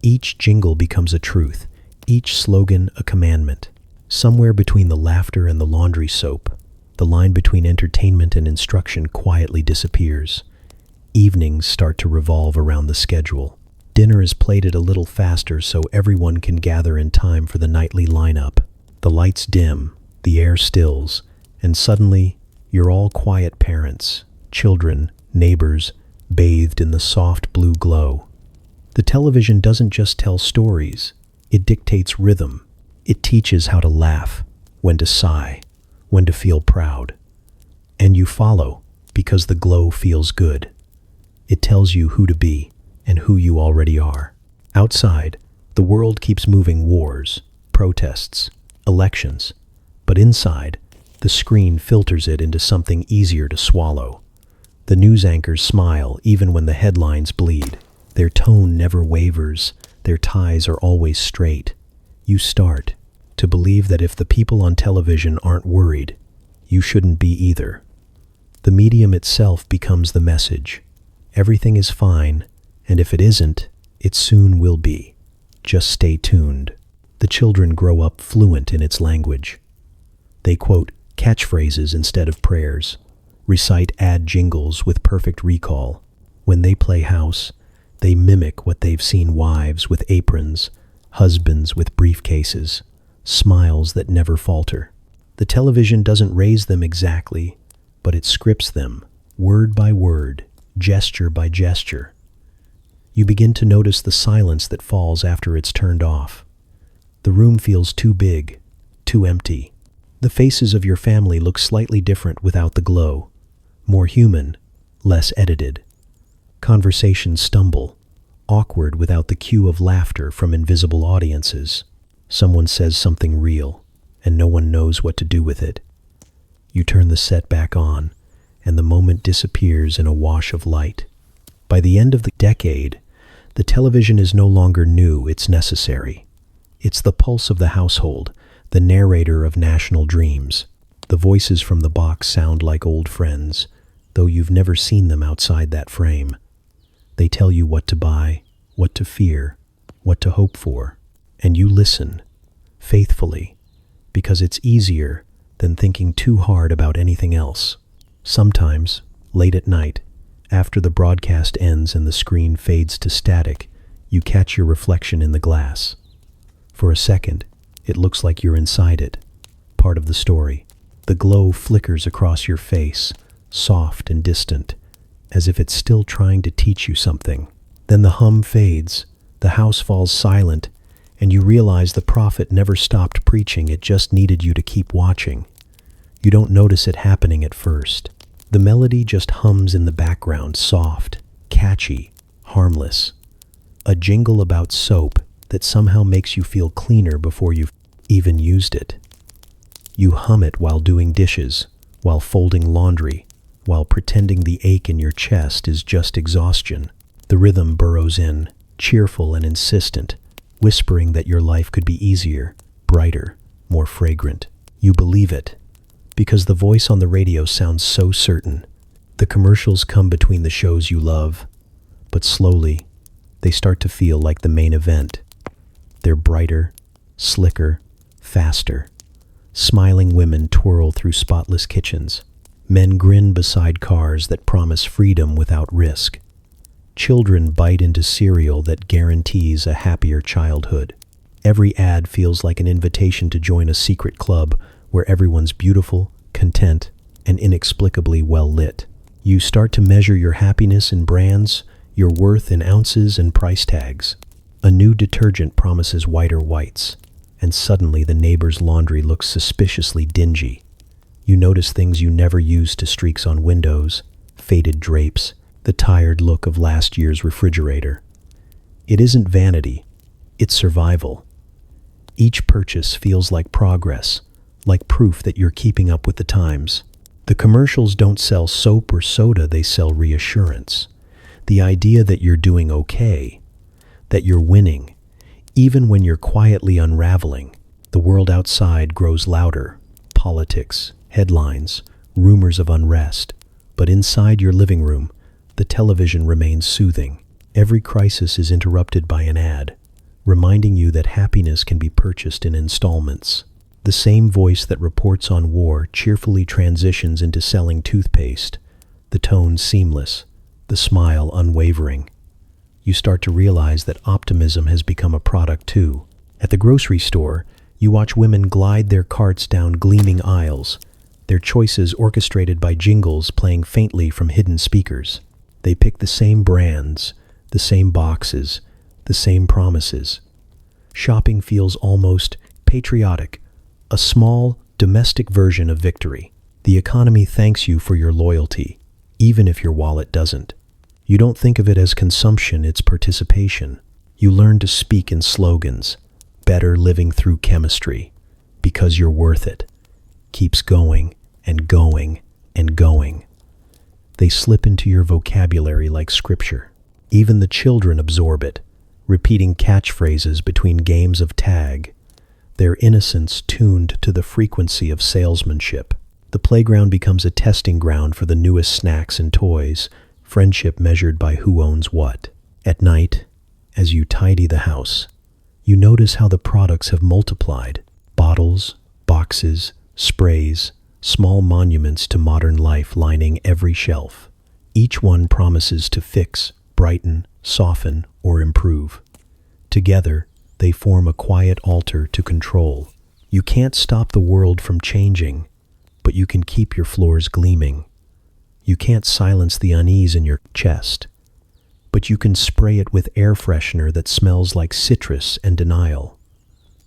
Each jingle becomes a truth, each slogan a commandment. Somewhere between the laughter and the laundry soap, the line between entertainment and instruction quietly disappears. Evenings start to revolve around the schedule. Dinner is plated a little faster so everyone can gather in time for the nightly lineup. The lights dim, the air stills, and suddenly you're all quiet parents, children, neighbors, bathed in the soft blue glow. The television doesn't just tell stories, it dictates rhythm. It teaches how to laugh, when to sigh, when to feel proud. And you follow because the glow feels good. It tells you who to be and who you already are. Outside, the world keeps moving: wars, protests, elections. But inside, the screen filters it into something easier to swallow. The news anchors smile even when the headlines bleed. Their tone never wavers, their ties are always straight. You start to believe that if the people on television aren't worried, you shouldn't be either. The medium itself becomes the message. Everything is fine, and if it isn't, it soon will be. Just stay tuned. The children grow up fluent in its language. They quote catchphrases instead of prayers, recite ad jingles with perfect recall. When they play house, they mimic what they've seen: wives with aprons, husbands with briefcases, smiles that never falter. The television doesn't raise them exactly, but it scripts them, word by word, gesture by gesture. You begin to notice the silence that falls after it's turned off. The room feels too big, too empty. The faces of your family look slightly different without the glow, more human, less edited. Conversations stumble, awkward without the cue of laughter from invisible audiences. Someone says something real, and no one knows what to do with it. You turn the set back on, and the moment disappears in a wash of light. By the end of the decade, the television is no longer new, it's necessary. It's the pulse of the household, the narrator of national dreams. The voices from the box sound like old friends, though you've never seen them outside that frame. They tell you what to buy, what to fear, what to hope for, and you listen, faithfully, because it's easier than thinking too hard about anything else. Sometimes, late at night, after the broadcast ends and the screen fades to static, you catch your reflection in the glass. For a second, it looks like you're inside it, part of the story. The glow flickers across your face, soft and distant, as if it's still trying to teach you something. Then the hum fades, the house falls silent, and you realize the prophet never stopped preaching, it just needed you to keep watching. You don't notice it happening at first. The melody just hums in the background, soft, catchy, harmless. A jingle about soap that somehow makes you feel cleaner before you've even used it. You hum it while doing dishes, while folding laundry, while pretending the ache in your chest is just exhaustion. The rhythm burrows in, cheerful and insistent, whispering that your life could be easier, brighter, more fragrant. You believe it, because the voice on the radio sounds so certain. The commercials come between the shows you love, but slowly, they start to feel like the main event. They're brighter, slicker, faster. Smiling women twirl through spotless kitchens. Men grin beside cars that promise freedom without risk. Children bite into cereal that guarantees a happier childhood. Every ad feels like an invitation to join a secret club where everyone's beautiful, content, and inexplicably well lit. You start to measure your happiness in brands, your worth in ounces and price tags. A new detergent promises whiter whites, and suddenly the neighbor's laundry looks suspiciously dingy. You notice things you never used to: streaks on windows, faded drapes, the tired look of last year's refrigerator. It isn't vanity, it's survival. Each purchase feels like progress, like proof that you're keeping up with the times. The commercials don't sell soap or soda, they sell reassurance. The idea that you're doing okay, that you're winning, even when you're quietly unraveling. The world outside grows louder: politics, headlines, rumors of unrest. But inside your living room, the television remains soothing. Every crisis is interrupted by an ad, reminding you that happiness can be purchased in installments. The same voice that reports on war cheerfully transitions into selling toothpaste, the tone seamless, the smile unwavering. You start to realize that optimism has become a product too. At the grocery store, you watch women glide their carts down gleaming aisles, their choices orchestrated by jingles playing faintly from hidden speakers. They pick the same brands, the same boxes, the same promises. Shopping feels almost patriotic, a small, domestic version of victory. The economy thanks you for your loyalty, even if your wallet doesn't. You don't think of it as consumption, it's participation. You learn to speak in slogans: better living through chemistry, because you're worth it. Keeps going and going and going. They slip into your vocabulary like scripture. Even the children absorb it, repeating catchphrases between games of tag, their innocence tuned to the frequency of salesmanship. The playground becomes a testing ground for the newest snacks and toys, friendship measured by who owns what. At night, as you tidy the house, you notice how the products have multiplied: bottles, boxes, sprays, small monuments to modern life lining every shelf. Each one promises to fix, brighten, soften, or improve. Together, they form a quiet altar to control. You can't stop the world from changing, but you can keep your floors gleaming. You can't silence the unease in your chest, but you can spray it with air freshener that smells like citrus and denial.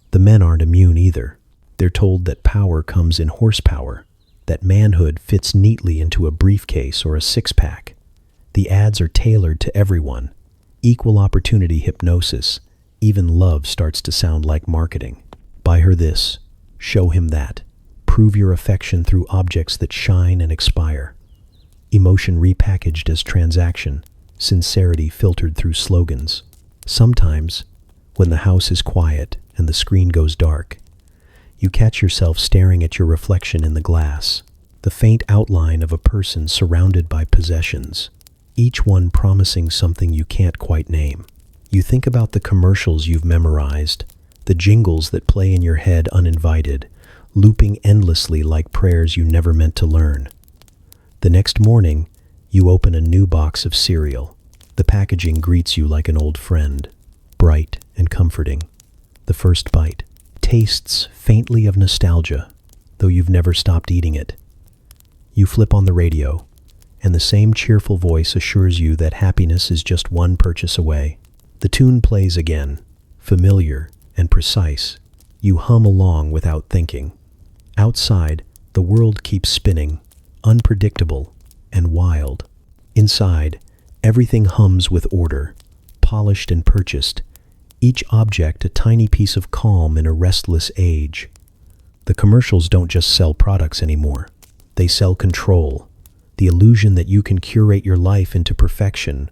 The men aren't immune either. They're told that power comes in horsepower, that manhood fits neatly into a briefcase or a six-pack. The ads are tailored to everyone. Equal opportunity hypnosis. Even love starts to sound like marketing. Buy her this, show him that. Prove your affection through objects that shine and expire. Emotion repackaged as transaction, sincerity filtered through slogans. Sometimes, when the house is quiet and the screen goes dark, you catch yourself staring at your reflection in the glass, the faint outline of a person surrounded by possessions, each one promising something you can't quite name. You think about the commercials you've memorized, the jingles that play in your head uninvited, looping endlessly like prayers you never meant to learn. The next morning, you open a new box of cereal. The packaging greets you like an old friend, bright and comforting. The first bite tastes faintly of nostalgia, though you've never stopped eating it. You flip on the radio, and the same cheerful voice assures you that happiness is just one purchase away. The tune plays again, familiar and precise. You hum along without thinking. Outside, the world keeps spinning, unpredictable and wild. Inside, everything hums with order, polished and purchased, each object a tiny piece of calm in a restless age. The commercials don't just sell products anymore. They sell control, the illusion that you can curate your life into perfection,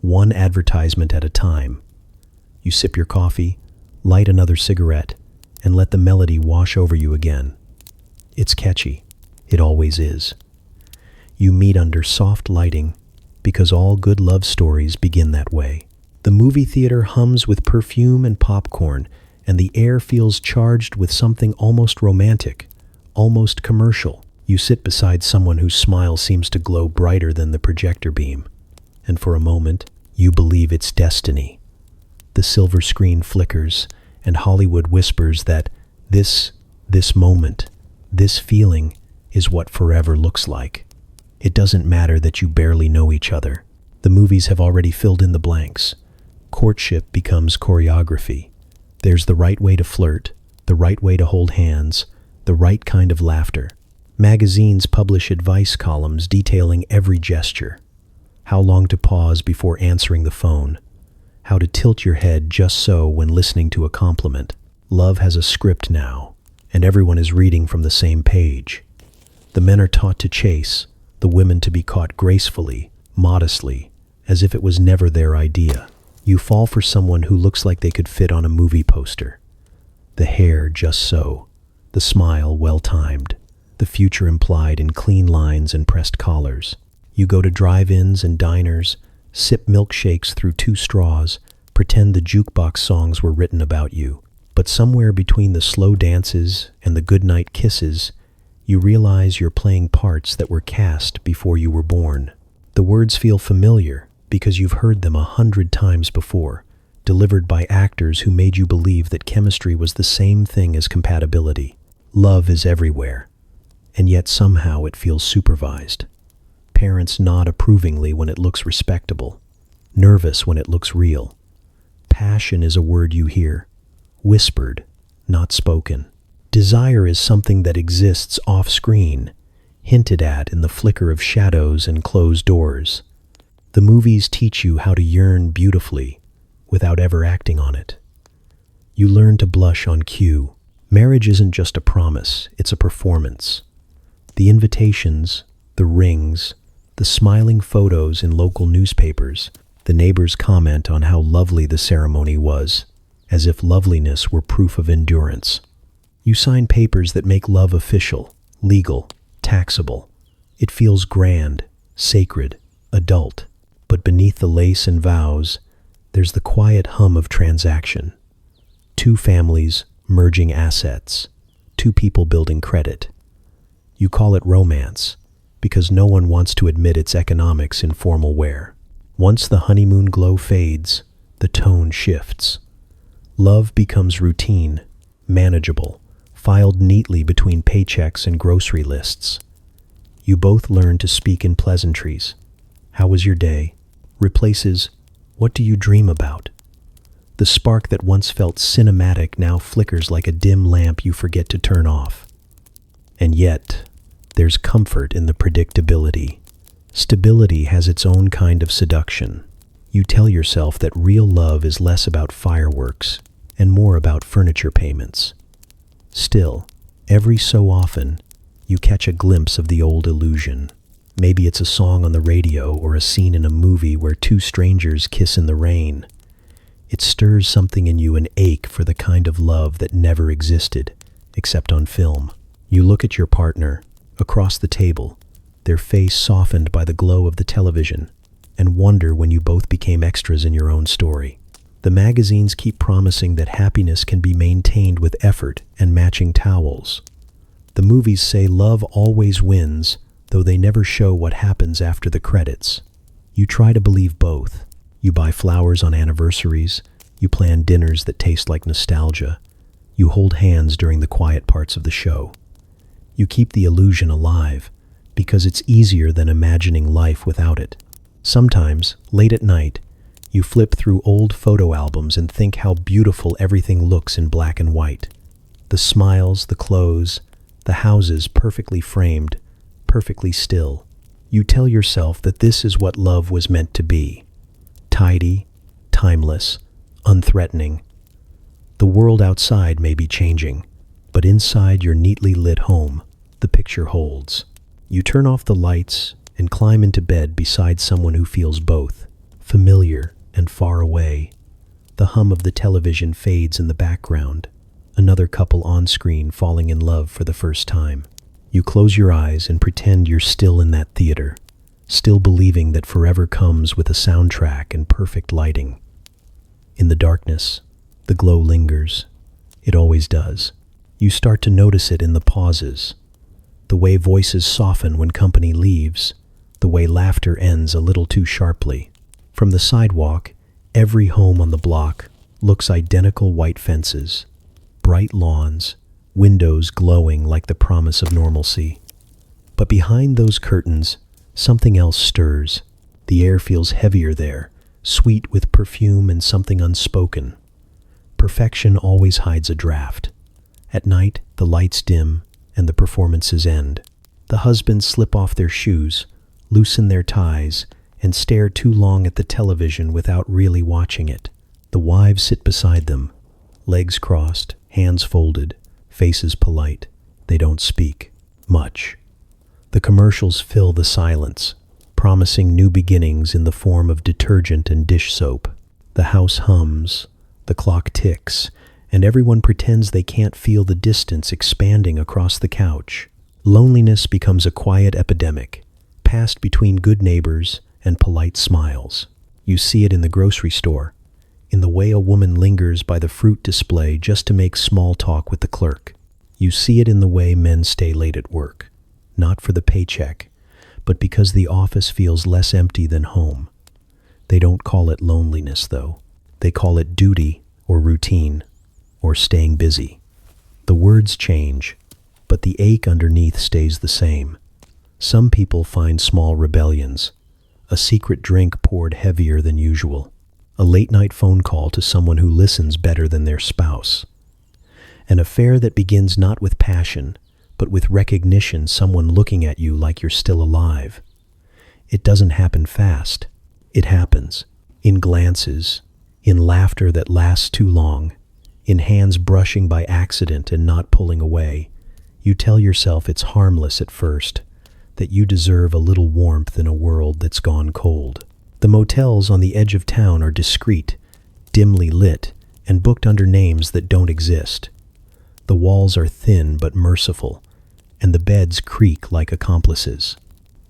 one advertisement at a time. You sip your coffee, light another cigarette, and let the melody wash over you again. It's catchy. It always is. You meet under soft lighting, because all good love stories begin that way. The movie theater hums with perfume and popcorn, and the air feels charged with something almost romantic, almost commercial. You sit beside someone whose smile seems to glow brighter than the projector beam, and for a moment, You believe it's destiny. The silver screen flickers, and Hollywood whispers that this moment, this feeling, is what forever looks like. It doesn't matter that you barely know each other. The movies have already filled in the blanks. Courtship becomes choreography. There's the right way to flirt, the right way to hold hands, the right kind of laughter. Magazines publish advice columns detailing every gesture. How long to pause before answering the phone. How to tilt your head just so when listening to a compliment. Love has a script now, and everyone is reading from the same page. The men are taught to chase, the women to be caught gracefully, modestly, as if it was never their idea. You fall for someone who looks like they could fit on a movie poster. The hair just so, the smile well-timed, the future implied in clean lines and pressed collars. You go to drive-ins and diners, sip milkshakes through 2 straws, pretend the jukebox songs were written about you. But somewhere between the slow dances and the goodnight kisses, you realize you're playing parts that were cast before you were born. The words feel familiar because you've heard them 100 times before, delivered by actors who made you believe that chemistry was the same thing as compatibility. Love is everywhere, and yet somehow it feels supervised. Parents nod approvingly when it looks respectable, nervous when it looks real. Passion is a word you hear, whispered, not spoken. Desire is something that exists off-screen, hinted at in the flicker of shadows and closed doors. The movies teach you how to yearn beautifully without ever acting on it. You learn to blush on cue. Marriage isn't just a promise, it's a performance. The invitations, the rings, the smiling photos in local newspapers, the neighbors' comment on how lovely the ceremony was, as if loveliness were proof of endurance. You sign papers that make love official, legal, taxable. It feels grand, sacred, adult. But beneath the lace and vows, there's the quiet hum of transaction. 2 families merging assets, 2 people building credit. You call it romance because no one wants to admit its economics in formal wear. Once the honeymoon glow fades, the tone shifts. Love becomes routine, manageable, filed neatly between paychecks and grocery lists. You both learn to speak in pleasantries. How was your day? Replaces, what do you dream about? The spark that once felt cinematic now flickers like a dim lamp you forget to turn off. And yet, there's comfort in the predictability. Stability has its own kind of seduction. You tell yourself that real love is less about fireworks and more about furniture payments. Still, every so often, you catch a glimpse of the old illusion. Maybe it's a song on the radio or a scene in a movie where 2 strangers kiss in the rain. It stirs something in you, an ache for the kind of love that never existed, except on film. You look at your partner, across the table, their face softened by the glow of the television, and wonder when you both became extras in your own story. The magazines keep promising that happiness can be maintained with effort and matching towels. The movies say love always wins, though they never show what happens after the credits. You try to believe both. You buy flowers on anniversaries. You plan dinners that taste like nostalgia. You hold hands during the quiet parts of the show. You keep the illusion alive because it's easier than imagining life without it. Sometimes, late at night, you flip through old photo albums and think how beautiful everything looks in black and white. The smiles, the clothes, the houses perfectly framed, perfectly still. You tell yourself that this is what love was meant to be. Tidy, timeless, unthreatening. The world outside may be changing, but inside your neatly lit home, the picture holds. You turn off the lights and climb into bed beside someone who feels both, familiar and far away. The hum of the television fades in the background, another couple on screen falling in love for the first time. You close your eyes and pretend you're still in that theater, still believing that forever comes with a soundtrack and perfect lighting. In the darkness, the glow lingers. It always does. You start to notice it in the pauses, the way voices soften when company leaves, the way laughter ends a little too sharply. From the sidewalk, every home on the block looks identical: white fences, bright lawns, windows glowing like the promise of normalcy. But behind those curtains, something else stirs. The air feels heavier there, sweet with perfume and something unspoken. Perfection always hides a draft. At night, the lights dim and the performances end. The husbands slip off their shoes, loosen their ties, and stare too long at the television without really watching it. The wives sit beside them, legs crossed, hands folded, faces polite. They don't speak much. The commercials fill the silence, promising new beginnings in the form of detergent and dish soap. The house hums, the clock ticks, and everyone pretends they can't feel the distance expanding across the couch. Loneliness becomes a quiet epidemic, passed between good neighbors and polite smiles. You see it in the grocery store, in the way a woman lingers by the fruit display just to make small talk with the clerk. You see it in the way men stay late at work, not for the paycheck, but because the office feels less empty than home. They don't call it loneliness, though. They call it duty or routine or staying busy. The words change, but the ache underneath stays the same. Some people find small rebellions: a secret drink poured heavier than usual, a late-night phone call to someone who listens better than their spouse, an affair that begins not with passion, but with recognition, someone looking at you like you're still alive. It doesn't happen fast. It happens in glances, in laughter that lasts too long, in hands brushing by accident and not pulling away. You tell yourself it's harmless at first, that you deserve a little warmth in a world that's gone cold. The motels on the edge of town are discreet, dimly lit, and booked under names that don't exist. The walls are thin but merciful, and the beds creak like accomplices.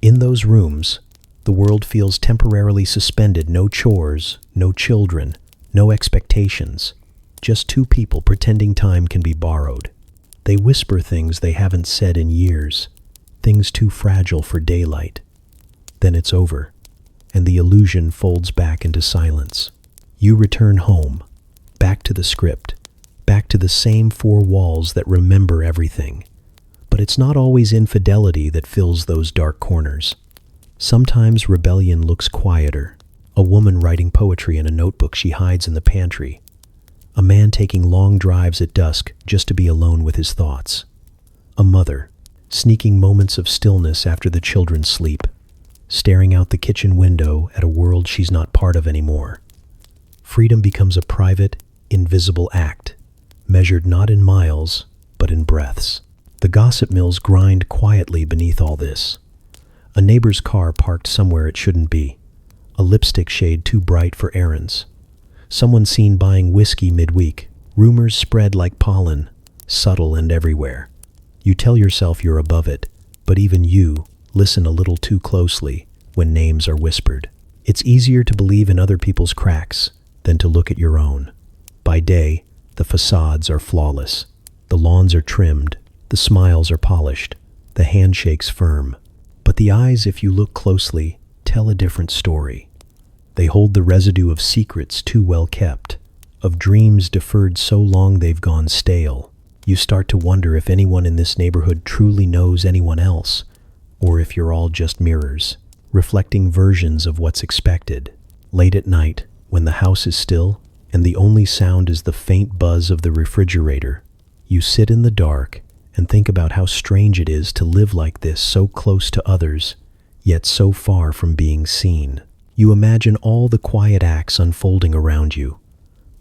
In those rooms, the world feels temporarily suspended. No chores, no children, no expectations. Just two people pretending time can be borrowed. They whisper things they haven't said in years, things too fragile for daylight. Then it's over, and the illusion folds back into silence. You return home, back to the script, back to the same four walls that remember everything. But it's not always infidelity that fills those dark corners. Sometimes rebellion looks quieter. A woman writing poetry in a notebook she hides in the pantry. A man taking long drives at dusk just to be alone with his thoughts. A mother sneaking moments of stillness after the children sleep, staring out the kitchen window at a world she's not part of anymore. Freedom becomes a private, invisible act, measured not in miles, but in breaths. The gossip mills grind quietly beneath all this. A neighbor's car parked somewhere it shouldn't be. A lipstick shade too bright for errands. Someone seen buying whiskey midweek. Rumors spread like pollen, subtle and everywhere. You tell yourself you're above it, but even you listen a little too closely when names are whispered. It's easier to believe in other people's cracks than to look at your own. By day, the facades are flawless. The lawns are trimmed, the smiles are polished, the handshakes firm. But the eyes, if you look closely, tell a different story. They hold the residue of secrets too well kept, of dreams deferred so long they've gone stale. You start to wonder if anyone in this neighborhood truly knows anyone else, or if you're all just mirrors, reflecting versions of what's expected. Late at night, when the house is still, and the only sound is the faint buzz of the refrigerator, you sit in the dark and think about how strange it is to live like this, so close to others, yet so far from being seen. You imagine all the quiet acts unfolding around you.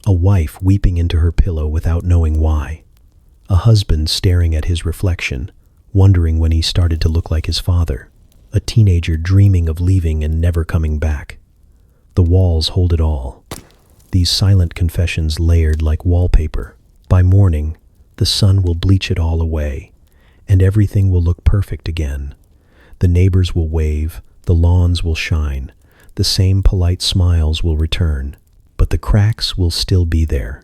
A wife weeping into her pillow without knowing why. A husband staring at his reflection, wondering when he started to look like his father. A teenager dreaming of leaving and never coming back. The walls hold it all. These silent confessions layered like wallpaper. By morning, the sun will bleach it all away, and everything will look perfect again. The neighbors will wave, the lawns will shine, the same polite smiles will return, but the cracks will still be there,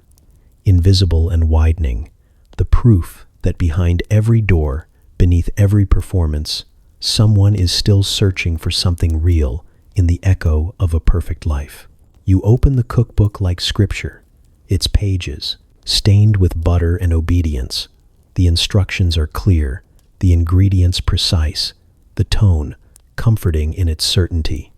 invisible and widening, the proof that behind every door, beneath every performance, someone is still searching for something real in the echo of a perfect life. You open the cookbook like scripture, its pages stained with butter and obedience. The instructions are clear, the ingredients precise, the tone comforting in its certainty.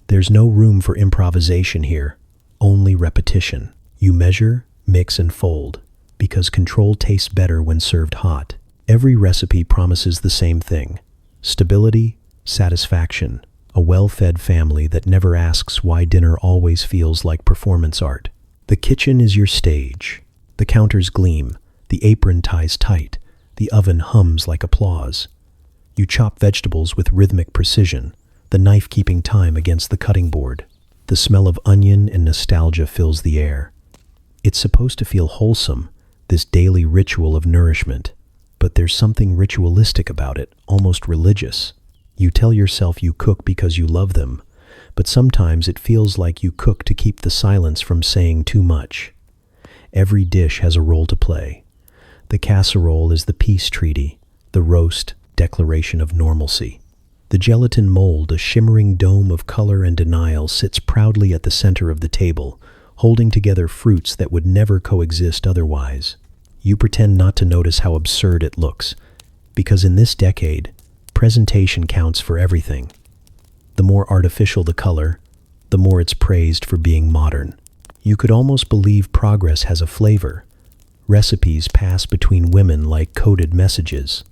There's no room for improvisation here, only repetition. You measure, mix, and fold, because control tastes better when served hot. Every recipe promises the same thing: stability, satisfaction, a well-fed family that never asks why dinner always feels like performance art. The kitchen is your stage. The counters gleam, the apron ties tight, the oven hums like applause. You chop vegetables with rhythmic precision, the knife keeping time against the cutting board. The smell of onion and nostalgia fills the air. It's supposed to feel wholesome, this daily ritual of nourishment, but there's something ritualistic about it, almost religious. You tell yourself you cook because you love them, but sometimes it feels like you cook to keep the silence from saying too much. Every dish has a role to play. The casserole is the peace treaty, the roast, declaration of normalcy. The gelatin mold, a shimmering dome of color and denial, sits proudly at the center of the table, holding together fruits that would never coexist otherwise. You pretend not to notice how absurd it looks, because in this decade, presentation counts for everything. The more artificial the color, the more it's praised for being modern. You could almost believe progress has a flavor. Recipes pass between women like coded messages.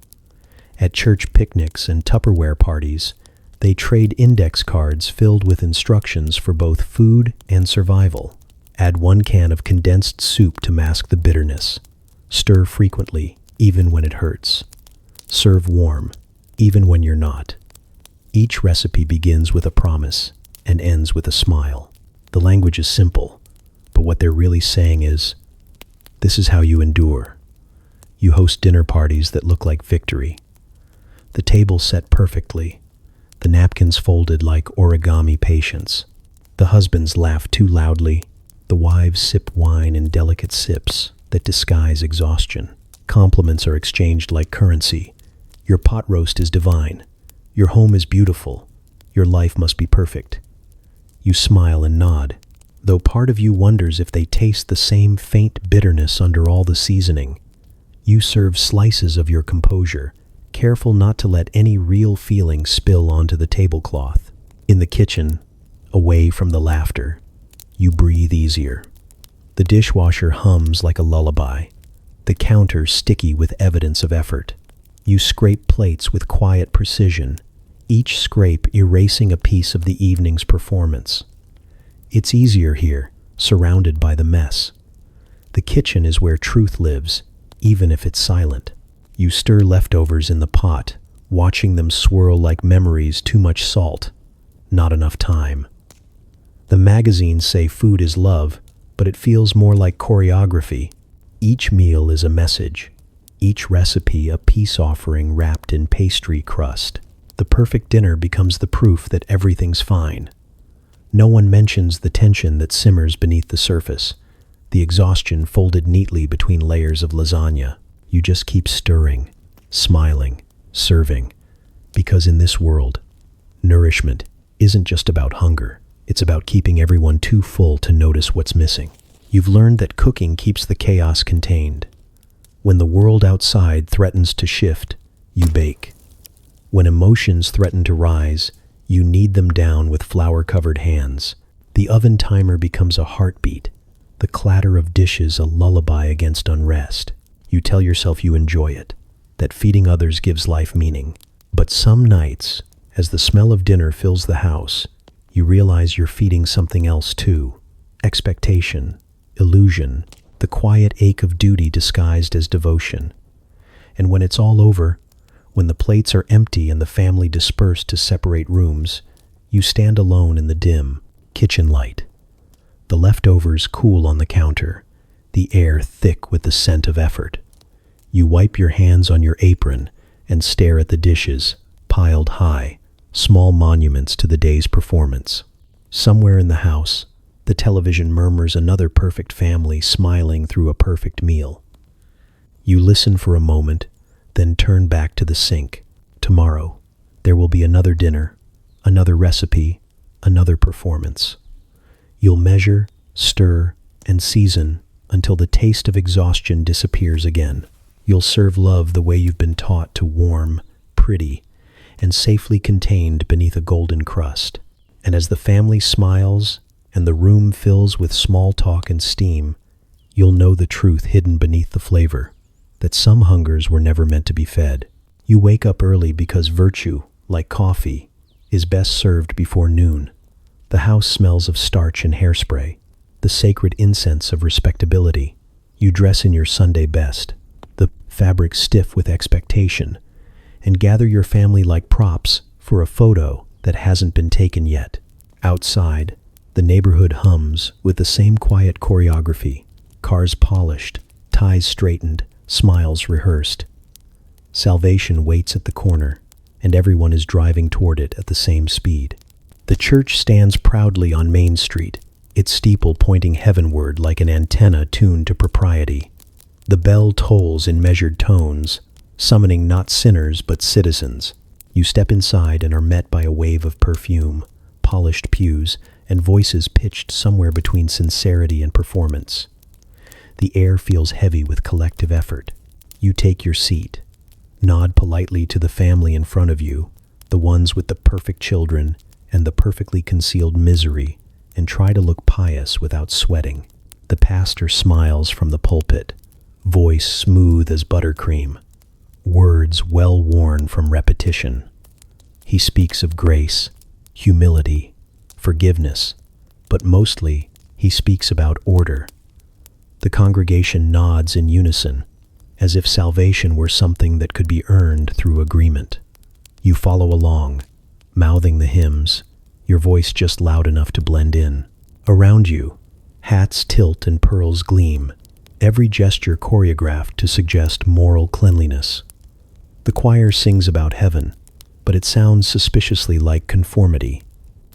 At church picnics and Tupperware parties, they trade index cards filled with instructions for both food and survival. Add 1 can of condensed soup to mask the bitterness. Stir frequently, even when it hurts. Serve warm, even when you're not. Each recipe begins with a promise and ends with a smile. The language is simple, but what they're really saying is, this is how you endure. You host dinner parties that look like victory. The table set perfectly, the napkins folded like origami patience. The husbands laugh too loudly, the wives sip wine in delicate sips that disguise exhaustion. Compliments are exchanged like currency. Your pot roast is divine. Your home is beautiful. Your life must be perfect. You smile and nod, though part of you wonders if they taste the same faint bitterness under all the seasoning. You serve slices of your composure, careful not to let any real feeling spill onto the tablecloth. In the kitchen, away from the laughter, you breathe easier. The dishwasher hums like a lullaby, the counter sticky with evidence of effort. You scrape plates with quiet precision, each scrape erasing a piece of the evening's performance. It's easier here, surrounded by the mess. The kitchen is where truth lives, even if it's silent. You stir leftovers in the pot, watching them swirl like memories. Too much salt, not enough time. The magazines say food is love, but it feels more like choreography. Each meal is a message, each recipe a peace offering wrapped in pastry crust. The perfect dinner becomes the proof that everything's fine. No one mentions the tension that simmers beneath the surface, the exhaustion folded neatly between layers of lasagna. You just keep stirring, smiling, serving, because in this world, nourishment isn't just about hunger. It's about keeping everyone too full to notice what's missing. You've learned that cooking keeps the chaos contained. When the world outside threatens to shift, you bake. When emotions threaten to rise, you knead them down with flour-covered hands. The oven timer becomes a heartbeat, the clatter of dishes a lullaby against unrest. You tell yourself you enjoy it, that feeding others gives life meaning. But some nights, as the smell of dinner fills the house, you realize you're feeding something else too. Expectation, illusion, the quiet ache of duty disguised as devotion. And when it's all over, when the plates are empty and the family dispersed to separate rooms, you stand alone in the dim kitchen light. The leftovers cool on the counter, the air thick with the scent of effort. You wipe your hands on your apron and stare at the dishes, piled high, small monuments to the day's performance. Somewhere in the house, the television murmurs another perfect family smiling through a perfect meal. You listen for a moment, then turn back to the sink. Tomorrow, there will be another dinner, another recipe, another performance. You'll measure, stir, and season until the taste of exhaustion disappears again. You'll serve love the way you've been taught to, warm, pretty, and safely contained beneath a golden crust. And as the family smiles and the room fills with small talk and steam, you'll know the truth hidden beneath the flavor, that some hungers were never meant to be fed. You wake up early because virtue, like coffee, is best served before noon. The house smells of starch and hairspray, the sacred incense of respectability. You dress in your Sunday best, the fabric stiff with expectation, and gather your family like props for a photo that hasn't been taken yet. Outside, the neighborhood hums with the same quiet choreography, cars polished, ties straightened, smiles rehearsed. Salvation waits at the corner, and everyone is driving toward it at the same speed. The church stands proudly on Main Street, its steeple pointing heavenward like an antenna tuned to propriety. The bell tolls in measured tones, summoning not sinners but citizens. You step inside and are met by a wave of perfume, polished pews, and voices pitched somewhere between sincerity and performance. The air feels heavy with collective effort. You take your seat, nod politely to the family in front of you, the ones with the perfect children and the perfectly concealed misery, and try to look pious without sweating. The pastor smiles from the pulpit, voice smooth as buttercream, words well worn from repetition. He speaks of grace, humility, forgiveness, but mostly he speaks about order. The congregation nods in unison, as if salvation were something that could be earned through agreement. You follow along, mouthing the hymns, your voice just loud enough to blend in. Around you, hats tilt and pearls gleam, every gesture choreographed to suggest moral cleanliness. The choir sings about heaven, but it sounds suspiciously like conformity.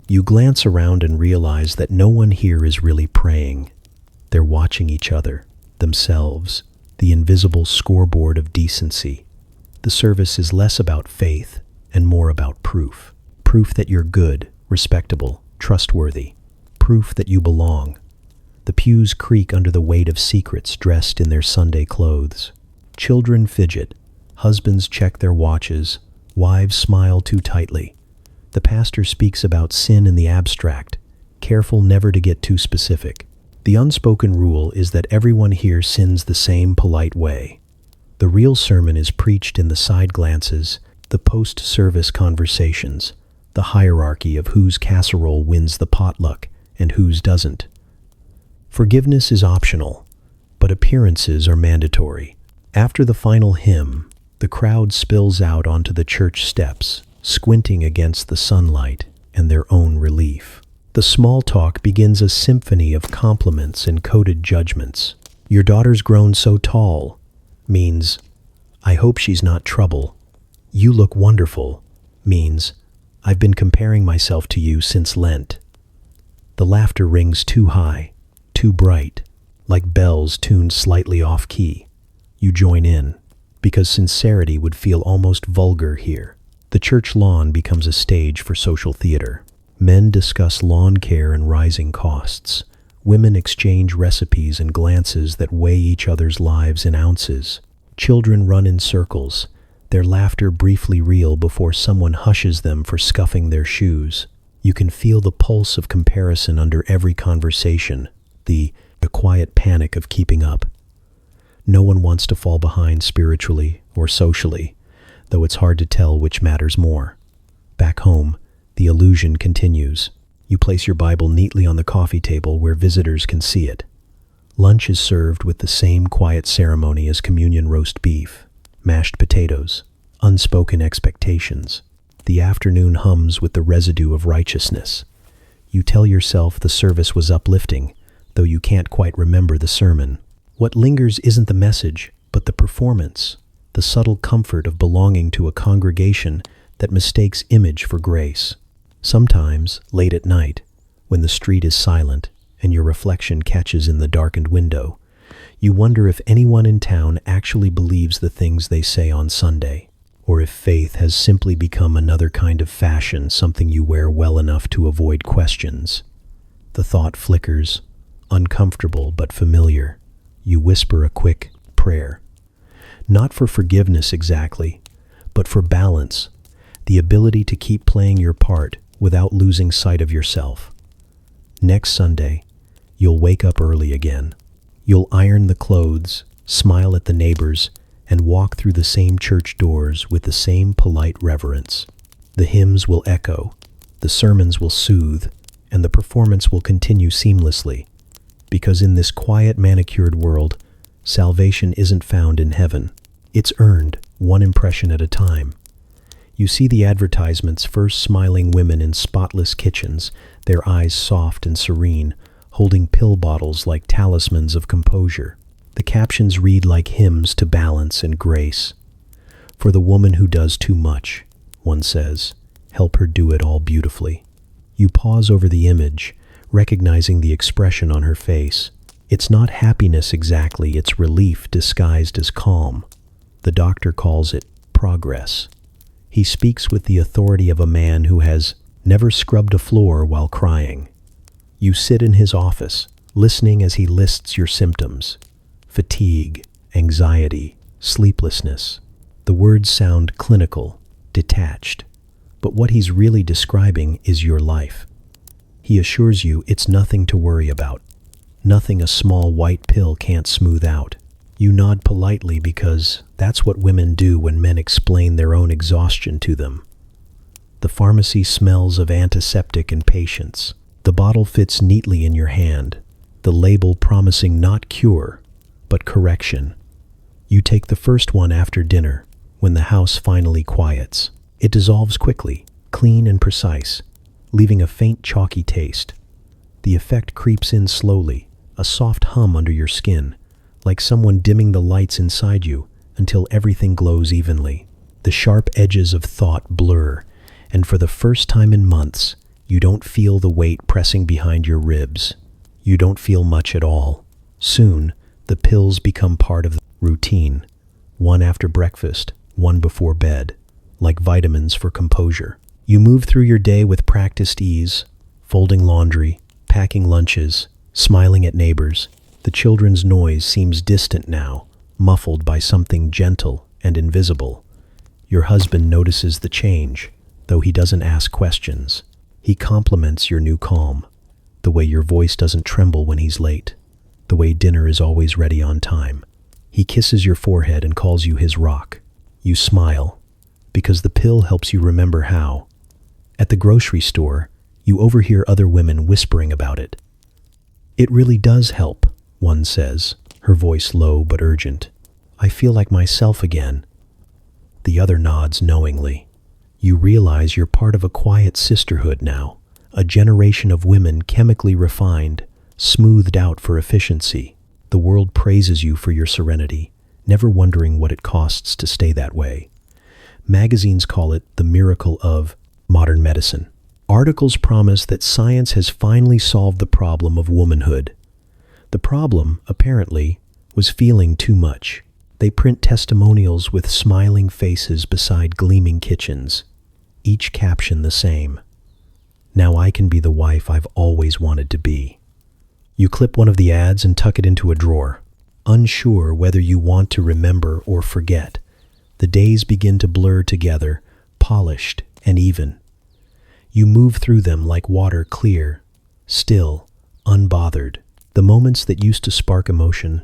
You glance around and realize that no one here is really praying. They're watching each other, themselves, the invisible scoreboard of decency. The service is less about faith and more about proof. Proof that you're good, respectable, trustworthy. Proof that you belong. The pews creak under the weight of secrets dressed in their Sunday clothes. Children fidget. Husbands check their watches. Wives smile too tightly. The pastor speaks about sin in the abstract, careful never to get too specific. The unspoken rule is that everyone here sins the same polite way. The real sermon is preached in the side glances, the post-service conversations, the hierarchy of whose casserole wins the potluck and whose doesn't. Forgiveness is optional, but appearances are mandatory. After the final hymn, the crowd spills out onto the church steps, squinting against the sunlight and their own relief. The small talk begins a symphony of compliments and coded judgments. Your daughter's grown so tall means, I hope she's not trouble. You look wonderful means, I've been comparing myself to you since Lent. The laughter rings too high, too bright, like bells tuned slightly off key. You join in, because sincerity would feel almost vulgar here. The church lawn becomes a stage for social theater. Men discuss lawn care and rising costs. Women exchange recipes and glances that weigh each other's lives in ounces. Children run in circles, their laughter briefly real before someone hushes them for scuffing their shoes. You can feel the pulse of comparison under every conversation, the quiet panic of keeping up. No one wants to fall behind spiritually or socially, though it's hard to tell which matters more. Back home, the illusion continues. You place your Bible neatly on the coffee table where visitors can see it. Lunch is served with the same quiet ceremony as communion roast beef, mashed potatoes, unspoken expectations. The afternoon hums with the residue of righteousness. You tell yourself the service was uplifting, though you can't quite remember the sermon. What lingers isn't the message, but the performance, the subtle comfort of belonging to a congregation that mistakes image for grace. Sometimes, late at night, when the street is silent and your reflection catches in the darkened window, you wonder if anyone in town actually believes the things they say on Sunday. or if faith has simply become another kind of fashion, something you wear well enough to avoid questions. The thought flickers, uncomfortable but familiar. You whisper a quick prayer. Not for forgiveness exactly, but for balance, the ability to keep playing your part without losing sight of yourself. Next Sunday, you'll wake up early again. You'll iron the clothes, smile at the neighbors, and walk through the same church doors with the same polite reverence. The hymns will echo, the sermons will soothe, and the performance will continue seamlessly. Because in this quiet, manicured world, salvation isn't found in heaven. It's earned, one impression at a time. You see the advertisements, first smiling women in spotless kitchens, their eyes soft and serene, holding pill bottles like talismans of composure. The captions read like hymns to balance and grace. For the woman who does too much, one says, help her do it all beautifully. You pause over the image, recognizing the expression on her face. It's not happiness exactly, it's relief disguised as calm. The doctor calls it progress. He speaks with the authority of a man who has never scrubbed a floor while crying. You sit in his office, listening as he lists your symptoms: fatigue, anxiety, sleeplessness. The words sound clinical, detached, but what he's really describing is your life. He assures you it's nothing to worry about, nothing a small white pill can't smooth out. You nod politely because that's what women do when men explain their own exhaustion to them. The pharmacy smells of antiseptic and patience. The bottle fits neatly in your hand, the label promising not cure, but correction. You take the first one after dinner, when the house finally quiets. It dissolves quickly, clean and precise, leaving a faint chalky taste. The effect creeps in slowly, a soft hum under your skin, like someone dimming the lights inside you until everything glows evenly. The sharp edges of thought blur, and for the first time in months, you don't feel the weight pressing behind your ribs. You don't feel much at all. Soon, the pills become part of the routine, one after breakfast, one before bed, like vitamins for composure. You move through your day with practiced ease, folding laundry, packing lunches, smiling at neighbors. The children's noise seems distant now, muffled by something gentle and invisible. Your husband notices the change, though he doesn't ask questions. He compliments your new calm, the way your voice doesn't tremble when he's late, the way dinner is always ready on time. He kisses your forehead and calls you his rock. You smile, because the pill helps you remember how. At the grocery store, you overhear other women whispering about it. It really does help, one says, her voice low but urgent. I feel like myself again. The other nods knowingly. You realize you're part of a quiet sisterhood now, a generation of women chemically refined, smoothed out for efficiency. The world praises you for your serenity, never wondering what it costs to stay that way. Magazines call it the miracle of modern medicine. Articles promise that science has finally solved the problem of womanhood. The problem, apparently, was feeling too much. They print testimonials with smiling faces beside gleaming kitchens, each caption the same: now I can be the wife I've always wanted to be. You clip one of the ads and tuck it into a drawer, unsure whether you want to remember or forget. The days begin to blur together, polished and even. You move through them like water, clear, still, unbothered. The moments that used to spark emotion,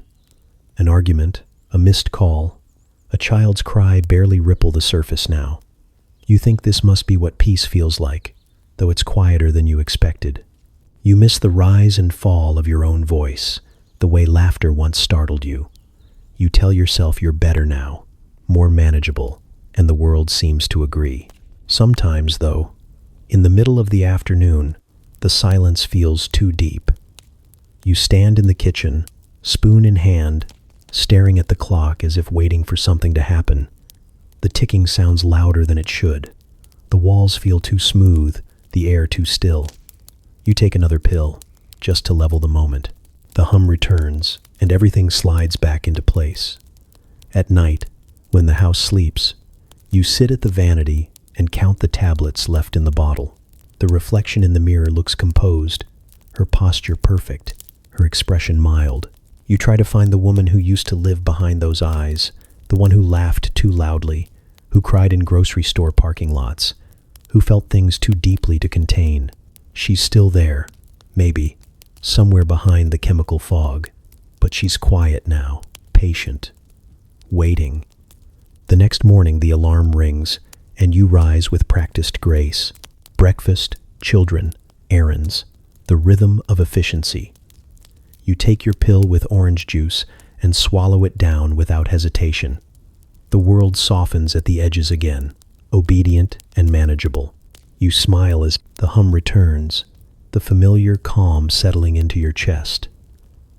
an argument, a missed call, a child's cry, barely ripple the surface now. You think this must be what peace feels like, though it's quieter than you expected. You miss the rise and fall of your own voice, the way laughter once startled you. You tell yourself you're better now, more manageable, and the world seems to agree. Sometimes, though, in the middle of the afternoon, the silence feels too deep. You stand in the kitchen, spoon in hand, staring at the clock as if waiting for something to happen. The ticking sounds louder than it should. The walls feel too smooth, the air too still. You take another pill, just to level the moment. The hum returns, and everything slides back into place. At night, when the house sleeps, You sit at the vanity and count the tablets left in the bottle. The reflection in the mirror looks composed, her posture perfect, her expression mild. You try to find the woman who used to live behind those eyes, the one who laughed too loudly, who cried in grocery store parking lots, who felt things too deeply to contain. She's still there, maybe, somewhere behind the chemical fog, but she's quiet now, patient, waiting. The next morning the alarm rings, and you rise with practiced grace. Breakfast, children, errands, the rhythm of efficiency. You take your pill with orange juice and swallow it down without hesitation. The world softens at the edges again, obedient and manageable. You smile as the hum returns, the familiar calm settling into your chest.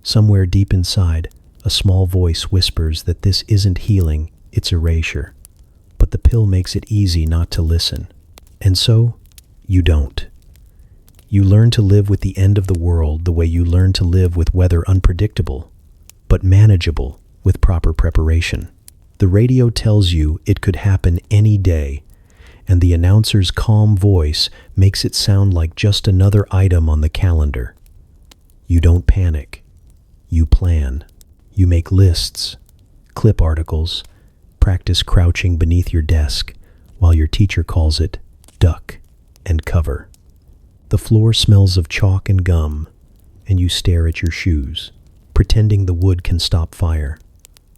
Somewhere deep inside, a small voice whispers that this isn't healing, it's erasure. But the pill makes it easy not to listen. And so, you don't. You learn to live with the end of the world the way you learn to live with weather unpredictable, but manageable with proper preparation. The radio tells you it could happen any day, and the announcer's calm voice makes it sound like just another item on the calendar. You don't panic. You plan. You make lists, clip articles, practice crouching beneath your desk while your teacher calls it duck and cover. The floor smells of chalk and gum, and you stare at your shoes, pretending the wood can stop fire.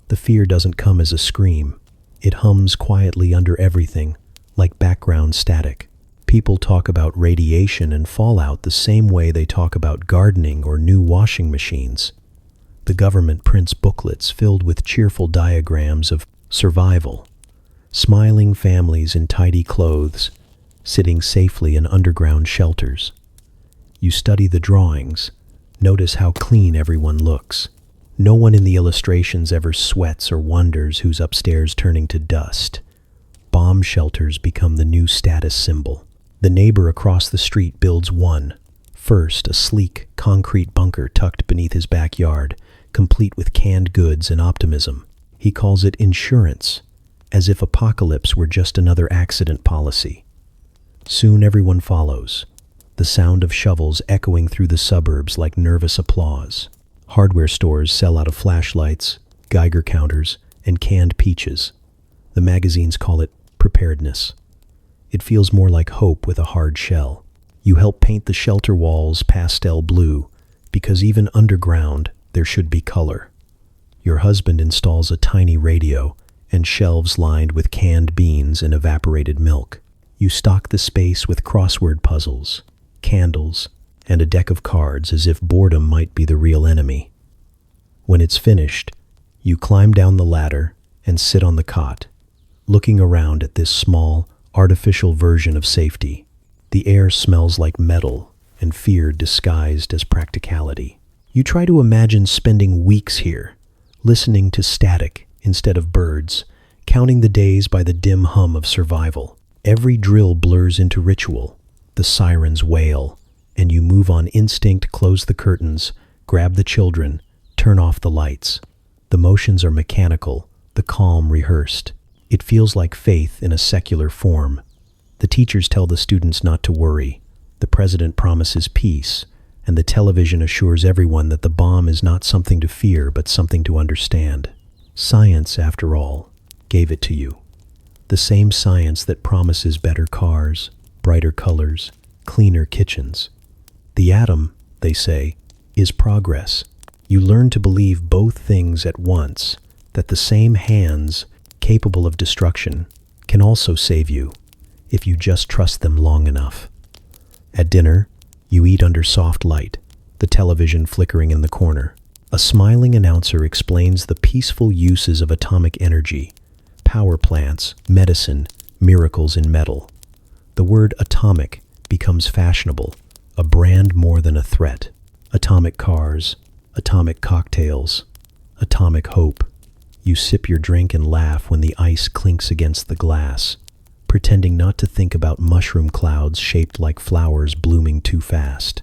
The fear doesn't come as a scream. It hums quietly under everything, like background static. People talk about radiation and fallout the same way they talk about gardening or new washing machines. The government prints booklets filled with cheerful diagrams of survival, smiling families in tidy clothes, sitting safely in underground shelters. You study the drawings, notice how clean everyone looks. No one in the illustrations ever sweats or wonders who's upstairs turning to dust. Bomb shelters become the new status symbol. The neighbor across the street builds one. First, a sleek, concrete bunker tucked beneath his backyard, complete with canned goods and optimism. He calls it insurance, as if apocalypse were just another accident policy. Soon everyone follows, the sound of shovels echoing through the suburbs like nervous applause. Hardware stores sell out of flashlights, Geiger counters, and canned peaches. The magazines call it preparedness. It feels more like hope with a hard shell. You help paint the shelter walls pastel blue, because even underground there should be color. Your husband installs a tiny radio and shelves lined with canned beans and evaporated milk. You stock the space with crossword puzzles, candles, and a deck of cards as if boredom might be the real enemy. When it's finished, you climb down the ladder and sit on the cot, looking around at this small, artificial version of safety. The air smells like metal and fear disguised as practicality. You try to imagine spending weeks here, listening to static instead of birds, counting the days by the dim hum of survival. Every drill blurs into ritual. The sirens wail, and you move on instinct, close the curtains, grab the children, turn off the lights. The motions are mechanical, the calm rehearsed. It feels like faith in a secular form. The teachers tell the students not to worry. The president promises peace, and the television assures everyone that the bomb is not something to fear, but something to understand. Science, after all, gave it to you. The same science that promises better cars, brighter colors, cleaner kitchens. The atom, they say, is progress. You learn to believe both things at once, that the same hands, capable of destruction, can also save you, if you just trust them long enough. At dinner, you eat under soft light, the television flickering in the corner. A smiling announcer explains the peaceful uses of atomic energy, power plants, medicine, miracles in metal. The word atomic becomes fashionable, a brand more than a threat. Atomic cars, atomic cocktails, atomic hope. You sip your drink and laugh when the ice clinks against the glass, pretending not to think about mushroom clouds shaped like flowers blooming too fast.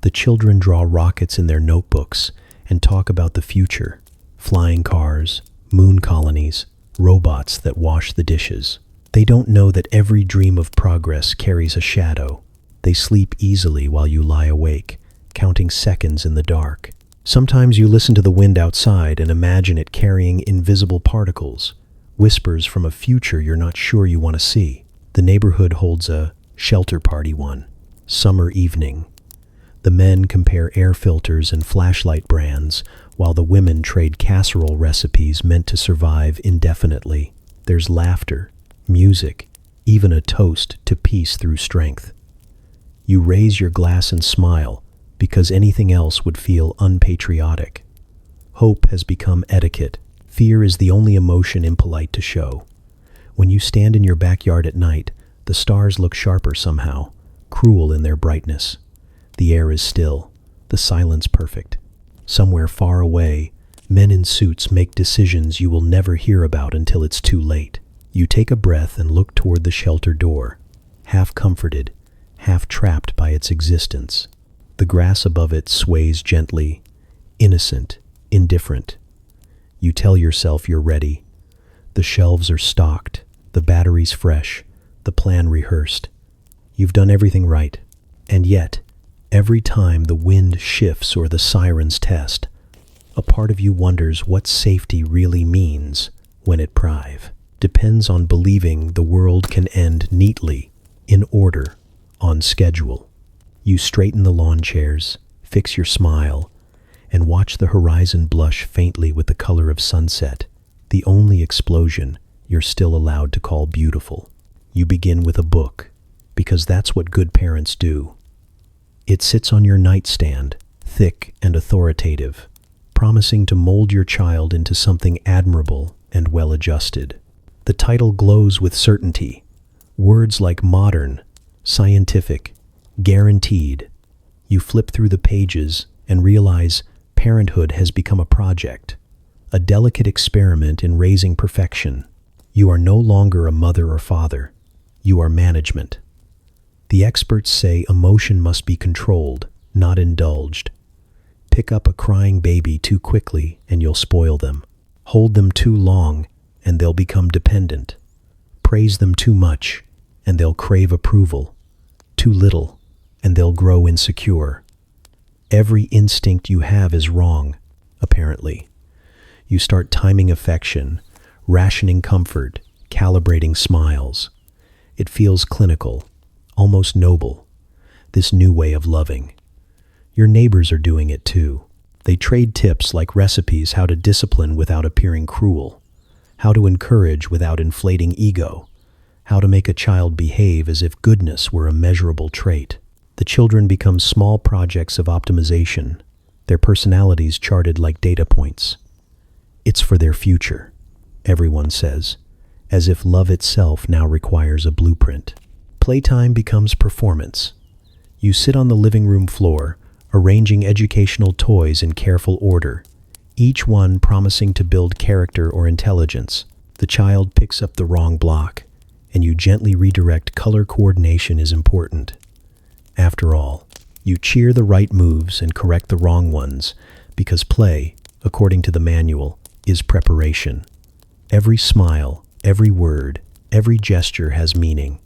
The children draw rockets in their notebooks and talk about the future, flying cars, moon colonies, robots that wash the dishes. They don't know that every dream of progress carries a shadow. They sleep easily while you lie awake, counting seconds in the dark. Sometimes you listen to the wind outside and imagine it carrying invisible particles, whispers from a future you're not sure you want to see. The neighborhood holds a shelter party one summer evening. The men compare air filters and flashlight brands, while the women trade casserole recipes meant to survive indefinitely. There's laughter, music, even a toast to peace through strength. You raise your glass and smile, because anything else would feel unpatriotic. Hope has become etiquette. Fear is the only emotion impolite to show. When you stand in your backyard at night, the stars look sharper somehow, cruel in their brightness. The air is still, the silence perfect. Somewhere far away, men in suits make decisions you will never hear about until it's too late. You take a breath and look toward the shelter door, half comforted, half trapped by its existence. The grass above it sways gently, innocent, indifferent. You tell yourself you're ready. The shelves are stocked, the batteries fresh, the plan rehearsed. You've done everything right. And yet, every time the wind shifts or the sirens test, a part of you wonders what safety really means when it depends on believing the world can end neatly, in order, on schedule. You straighten the lawn chairs, fix your smile, and watch the horizon blush faintly with the color of sunset, the only explosion you're still allowed to call beautiful. You begin with a book, because that's what good parents do. It sits on your nightstand, thick and authoritative, promising to mold your child into something admirable and well-adjusted. The title glows with certainty. Words like modern, scientific, guaranteed. You flip through the pages and realize parenthood has become a project, a delicate experiment in raising perfection. You are no longer a mother or father. You are management. The experts say emotion must be controlled, not indulged. Pick up a crying baby too quickly and you'll spoil them. Hold them too long and they'll become dependent. Praise them too much and they'll crave approval. Too little and they'll grow insecure. Every instinct you have is wrong, apparently. You start timing affection, rationing comfort, calibrating smiles. It feels clinical, almost noble, this new way of loving. Your neighbors are doing it too. They trade tips like recipes how to discipline without appearing cruel, how to encourage without inflating ego, how to make a child behave as if goodness were a measurable trait. The children become small projects of optimization, their personalities charted like data points. It's for their future, everyone says, as if love itself now requires a blueprint. Playtime becomes performance. You sit on the living room floor, arranging educational toys in careful order, each one promising to build character or intelligence. The child picks up the wrong block, and you gently redirect. Color coordination is important. After all, you cheer the right moves and correct the wrong ones, because play, according to the manual, is preparation. Every smile, every word, every gesture has meaning.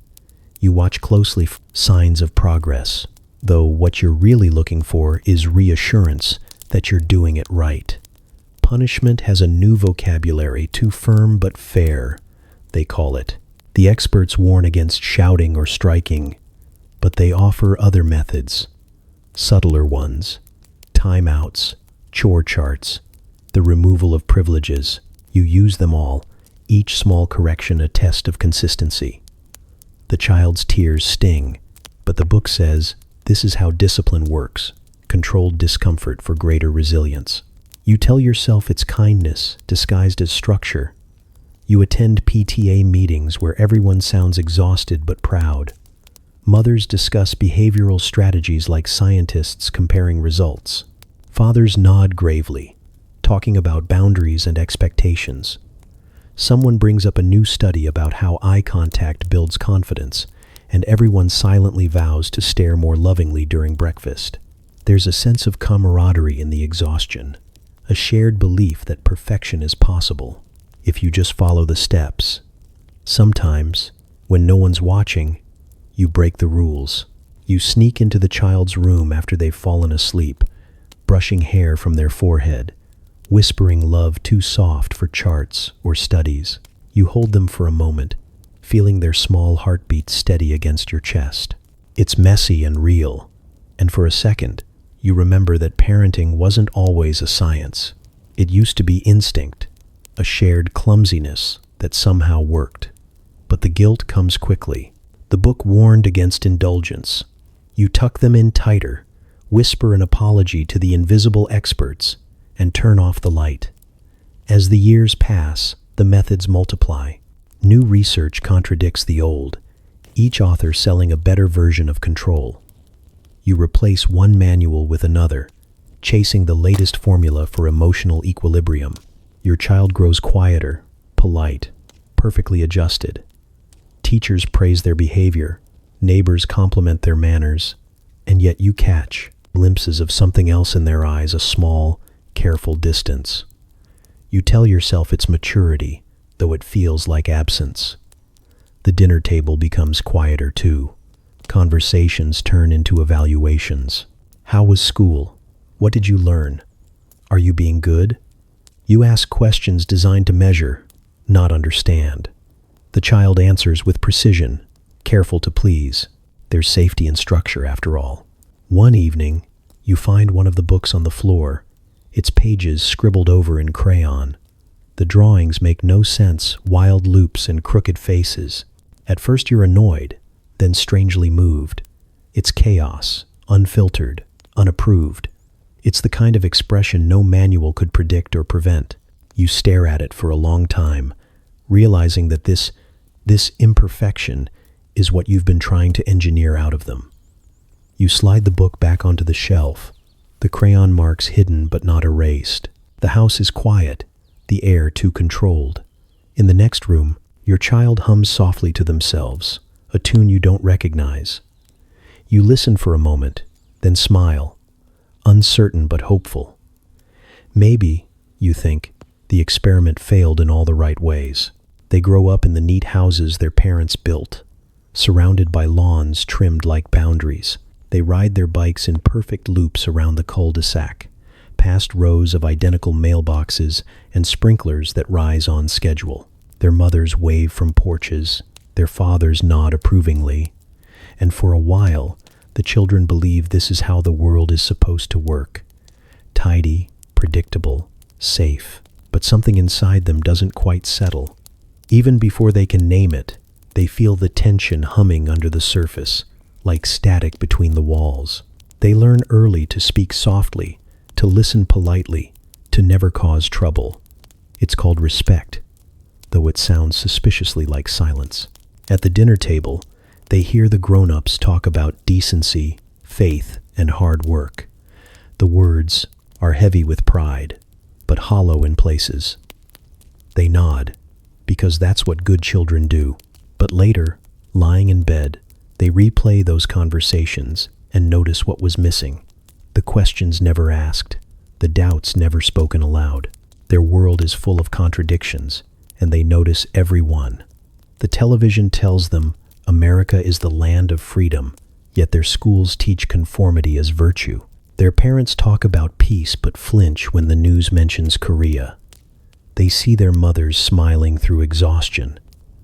You watch closely for signs of progress, though what you're really looking for is reassurance that you're doing it right. Punishment has a new vocabulary, too firm but fair, they call it. The experts warn against shouting or striking, but they offer other methods, subtler ones, timeouts, chore charts, the removal of privileges. You use them all, each small correction a test of consistency. The child's tears sting, but the book says this is how discipline works, controlled discomfort for greater resilience. You tell yourself it's kindness disguised as structure. You attend PTA meetings where everyone sounds exhausted but proud. Mothers discuss behavioral strategies like scientists comparing results. Fathers nod gravely, talking about boundaries and expectations. Someone brings up a new study about how eye contact builds confidence, and everyone silently vows to stare more lovingly during breakfast. There's a sense of camaraderie in the exhaustion, a shared belief that perfection is possible if you just follow the steps. Sometimes, When no one's watching, you break the rules. You sneak into the child's room after they've fallen asleep, brushing hair from their forehead, whispering love too soft for charts or studies. You hold them for a moment, feeling their small heartbeat steady against your chest. It's messy and real, and for a second, you remember that parenting wasn't always a science. It used to be instinct, a shared clumsiness that somehow worked. But the guilt comes quickly. The book warned against indulgence. You tuck them in tighter, whisper an apology to the invisible experts, and turn off the light. As the years pass, the methods multiply. New research contradicts the old, each author selling a better version of control. You replace one manual with another, chasing the latest formula for emotional equilibrium. Your child grows quieter, polite, perfectly adjusted. Teachers praise their behavior, neighbors compliment their manners, and yet you catch glimpses of something else in their eyes, a small, careful distance. You tell yourself it's maturity, though it feels like absence. The dinner table becomes quieter too. Conversations turn into evaluations. How was school? What did you learn? Are you being good? You ask questions designed to measure, not understand. The child answers with precision, careful to please. There's safety and structure after all. One evening, you find one of the books on the floor, its pages scribbled over in crayon. The drawings make no sense, wild loops and crooked faces. At first you're annoyed, then strangely moved. It's chaos, unfiltered, unapproved. It's the kind of expression no manual could predict or prevent. You stare at it for a long time, realizing that this imperfection is what you've been trying to engineer out of them. You slide the book back onto the shelf, the crayon marks hidden but not erased. The house is quiet, the air too controlled. In the next room, your child hums softly to themselves, a tune you don't recognize. You listen for a moment, then smile, uncertain but hopeful. Maybe, you think, the experiment failed in all the right ways. They grow up in the neat houses their parents built, surrounded by lawns trimmed like boundaries. They ride their bikes in perfect loops around the cul-de-sac, past rows of identical mailboxes and sprinklers that rise on schedule. Their mothers wave from porches, their fathers nod approvingly, and for a while, the children believe this is how the world is supposed to work. Tidy, predictable, safe. But something inside them doesn't quite settle. Even before they can name it, they feel the tension humming under the surface, like static between the walls. They learn early to speak softly, to listen politely, to never cause trouble. It's called respect, though it sounds suspiciously like silence. At the dinner table, they hear the grown-ups talk about decency, faith, and hard work. The words are heavy with pride, but hollow in places. They nod, because that's what good children do. But later, lying in bed, they replay those conversations and notice what was missing. The questions never asked, the doubts never spoken aloud. Their world is full of contradictions, and they notice every one. The television tells them America is the land of freedom, yet their schools teach conformity as virtue. Their parents talk about peace but flinch when the news mentions Korea. They see their mothers smiling through exhaustion,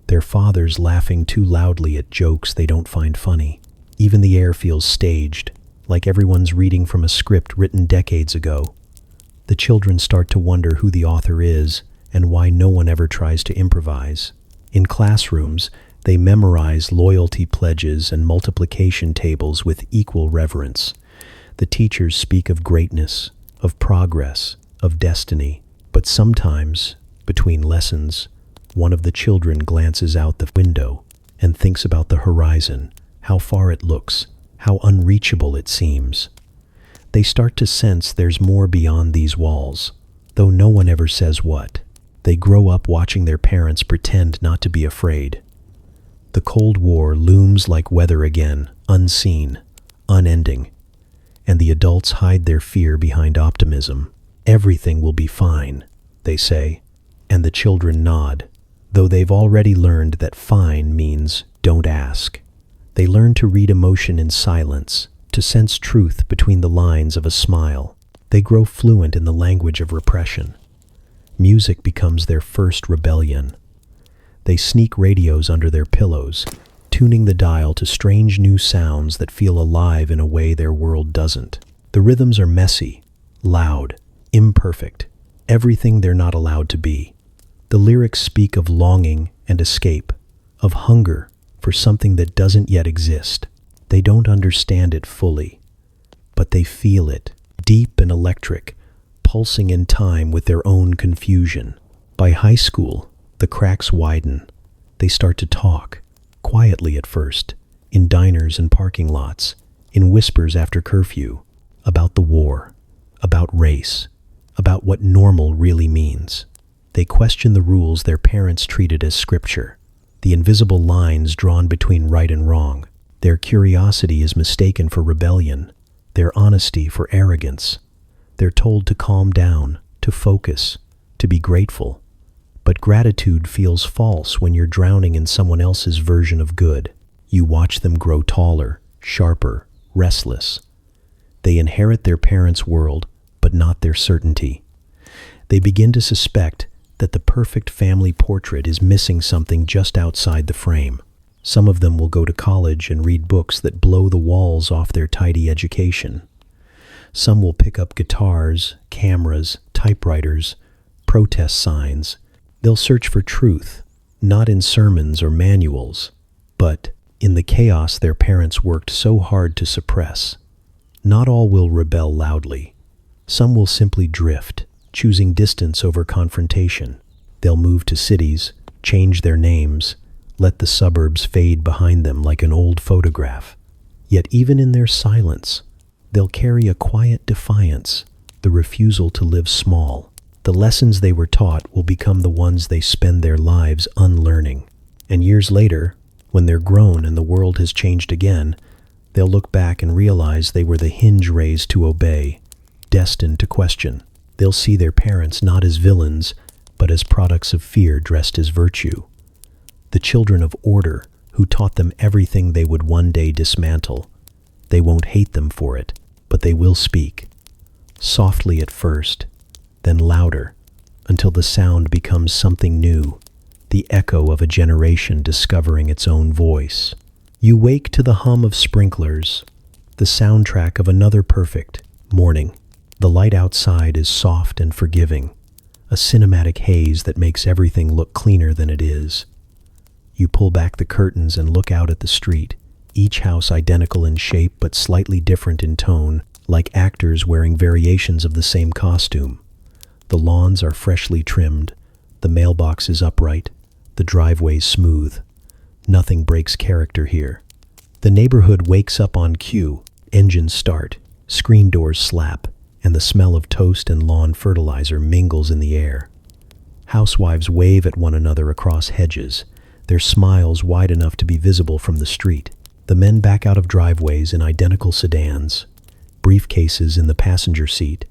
their fathers laughing too loudly at jokes they don't find funny. Even the air feels staged, like everyone's reading from a script written decades ago. The children start to wonder who the author is and why no one ever tries to improvise. In classrooms, they memorize loyalty pledges and multiplication tables with equal reverence. The teachers speak of greatness, of progress, of destiny. But sometimes, between lessons, one of the children glances out the window and thinks about the horizon, how far it looks, how unreachable it seems. They start to sense there's more beyond these walls, though no one ever says what. They grow up watching their parents pretend not to be afraid. The Cold War looms like weather again, unseen, unending, and the adults hide their fear behind optimism. Everything will be fine, they say, and the children nod, though they've already learned that fine means don't ask. They learn to read emotion in silence, to sense truth between the lines of a smile. They grow fluent in the language of repression. Music becomes their first rebellion. They sneak radios under their pillows, tuning the dial to strange new sounds that feel alive in a way their world doesn't. The rhythms are messy, loud, imperfect, everything they're not allowed to be. The lyrics speak of longing and escape, of hunger for something that doesn't yet exist. They don't understand it fully, but they feel it, deep and electric, pulsing in time with their own confusion. By high school, the cracks widen. They start to talk, quietly at first, in diners and parking lots, in whispers after curfew, about the war, about race, about what normal really means. They question the rules their parents treated as scripture, the invisible lines drawn between right and wrong. Their curiosity is mistaken for rebellion, their honesty for arrogance. They're told to calm down, to focus, to be grateful. But gratitude feels false when you're drowning in someone else's version of good. You watch them grow taller, sharper, restless. They inherit their parents' world, but not their certainty. They begin to suspect that the perfect family portrait is missing something just outside the frame. Some of them will go to college and read books that blow the walls off their tidy education. Some will pick up guitars, cameras, typewriters, protest signs. They'll search for truth, not in sermons or manuals, but in the chaos their parents worked so hard to suppress. Not all will rebel loudly. Some will simply drift, choosing distance over confrontation. They'll move to cities, change their names, let the suburbs fade behind them like an old photograph. Yet even in their silence, they'll carry a quiet defiance, the refusal to live small. The lessons they were taught will become the ones they spend their lives unlearning. And years later, when they're grown and the world has changed again, they'll look back and realize they were the hinge raised to obey, destined to question. They'll see their parents not as villains, but as products of fear dressed as virtue. The children of order who taught them everything they would one day dismantle. They won't hate them for it, but they will speak. Softly at first, then louder, until the sound becomes something new, the echo of a generation discovering its own voice. You wake to the hum of sprinklers, the soundtrack of another perfect morning. The light outside is soft and forgiving, a cinematic haze that makes everything look cleaner than it is. You pull back the curtains and look out at the street, each house identical in shape but slightly different in tone, like actors wearing variations of the same costume. The lawns are freshly trimmed, the mailbox is upright, the driveway smooth. Nothing breaks character here. The neighborhood wakes up on cue, engines start, screen doors slap, and the smell of toast and lawn fertilizer mingles in the air. Housewives wave at one another across hedges, their smiles wide enough to be visible from the street. The men back out of driveways in identical sedans, briefcases in the passenger seat,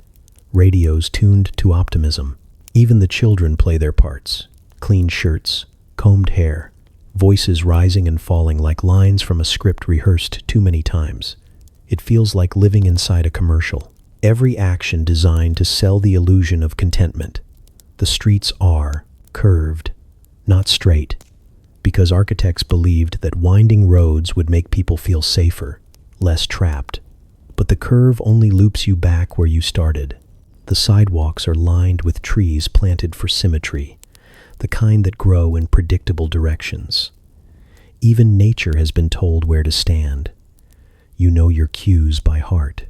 radios tuned to optimism. Even the children play their parts. Clean shirts, combed hair, voices rising and falling like lines from a script rehearsed too many times. It feels like living inside a commercial. Every action designed to sell the illusion of contentment. The streets are curved, not straight, because architects believed that winding roads would make people feel safer, less trapped. But the curve only loops you back where you started. The sidewalks are lined with trees planted for symmetry, the kind that grow in predictable directions. Even nature has been told where to stand. You know your cues by heart.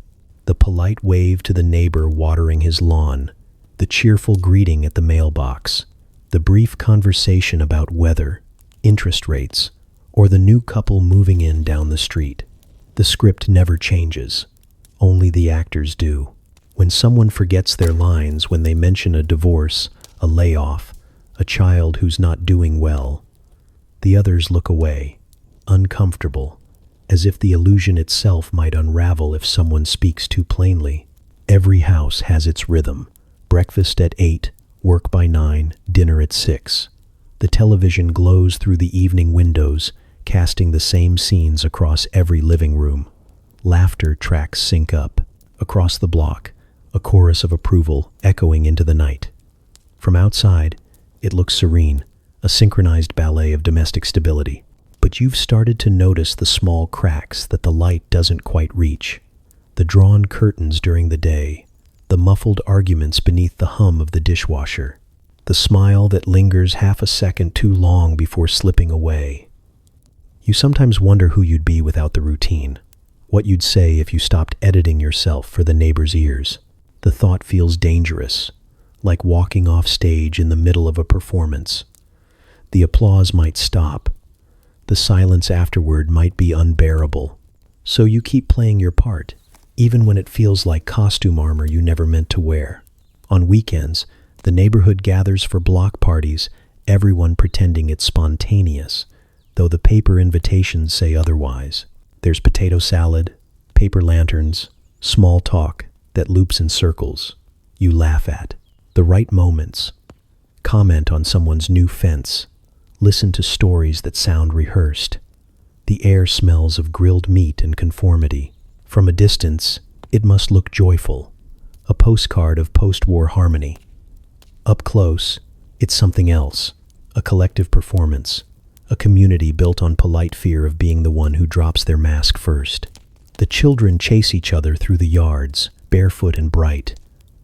The polite wave to the neighbor watering his lawn, the cheerful greeting at the mailbox, the brief conversation about weather, interest rates, or the new couple moving in down the street. The script never changes. Only the actors do. When someone forgets their lines, when they mention a divorce, a layoff, a child who's not doing well, the others look away, uncomfortable, as if the illusion itself might unravel if someone speaks too plainly. Every house has its rhythm. Breakfast at 8, work by 9, dinner at 6. The television glows through the evening windows, casting the same scenes across every living room. Laughter tracks sync up. Across the block, a chorus of approval echoing into the night. From outside, it looks serene, a synchronized ballet of domestic stability. But you've started to notice the small cracks that the light doesn't quite reach. The drawn curtains during the day, the muffled arguments beneath the hum of the dishwasher, the smile that lingers half a second too long before slipping away. You sometimes wonder who you'd be without the routine, what you'd say if you stopped editing yourself for the neighbor's ears. The thought feels dangerous, like walking off stage in the middle of a performance. The applause might stop. The silence afterward might be unbearable. So you keep playing your part, even when it feels like costume armor you never meant to wear. On weekends, the neighborhood gathers for block parties, everyone pretending it's spontaneous, though the paper invitations say otherwise. There's potato salad, paper lanterns, small talk that loops in circles. You laugh at the right moments, comment on someone's new fence, listen to stories that sound rehearsed. The air smells of grilled meat and conformity. From a distance, it must look joyful, a postcard of post-war harmony. Up close, it's something else, a collective performance, a community built on polite fear of being the one who drops their mask first. The children chase each other through the yards, barefoot and bright,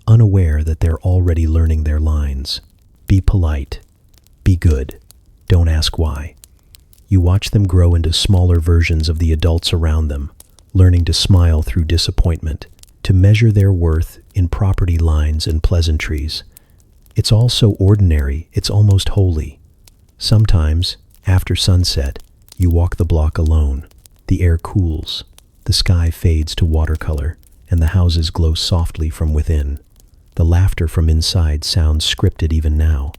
unaware that they're already learning their lines. Be polite. Be good. Don't ask why. You watch them grow into smaller versions of the adults around them, learning to smile through disappointment, to measure their worth in property lines and pleasantries. It's all so ordinary, it's almost holy. Sometimes, after sunset, you walk the block alone. The air cools, the sky fades to watercolor, and the houses glow softly from within. The laughter from inside sounds scripted even now.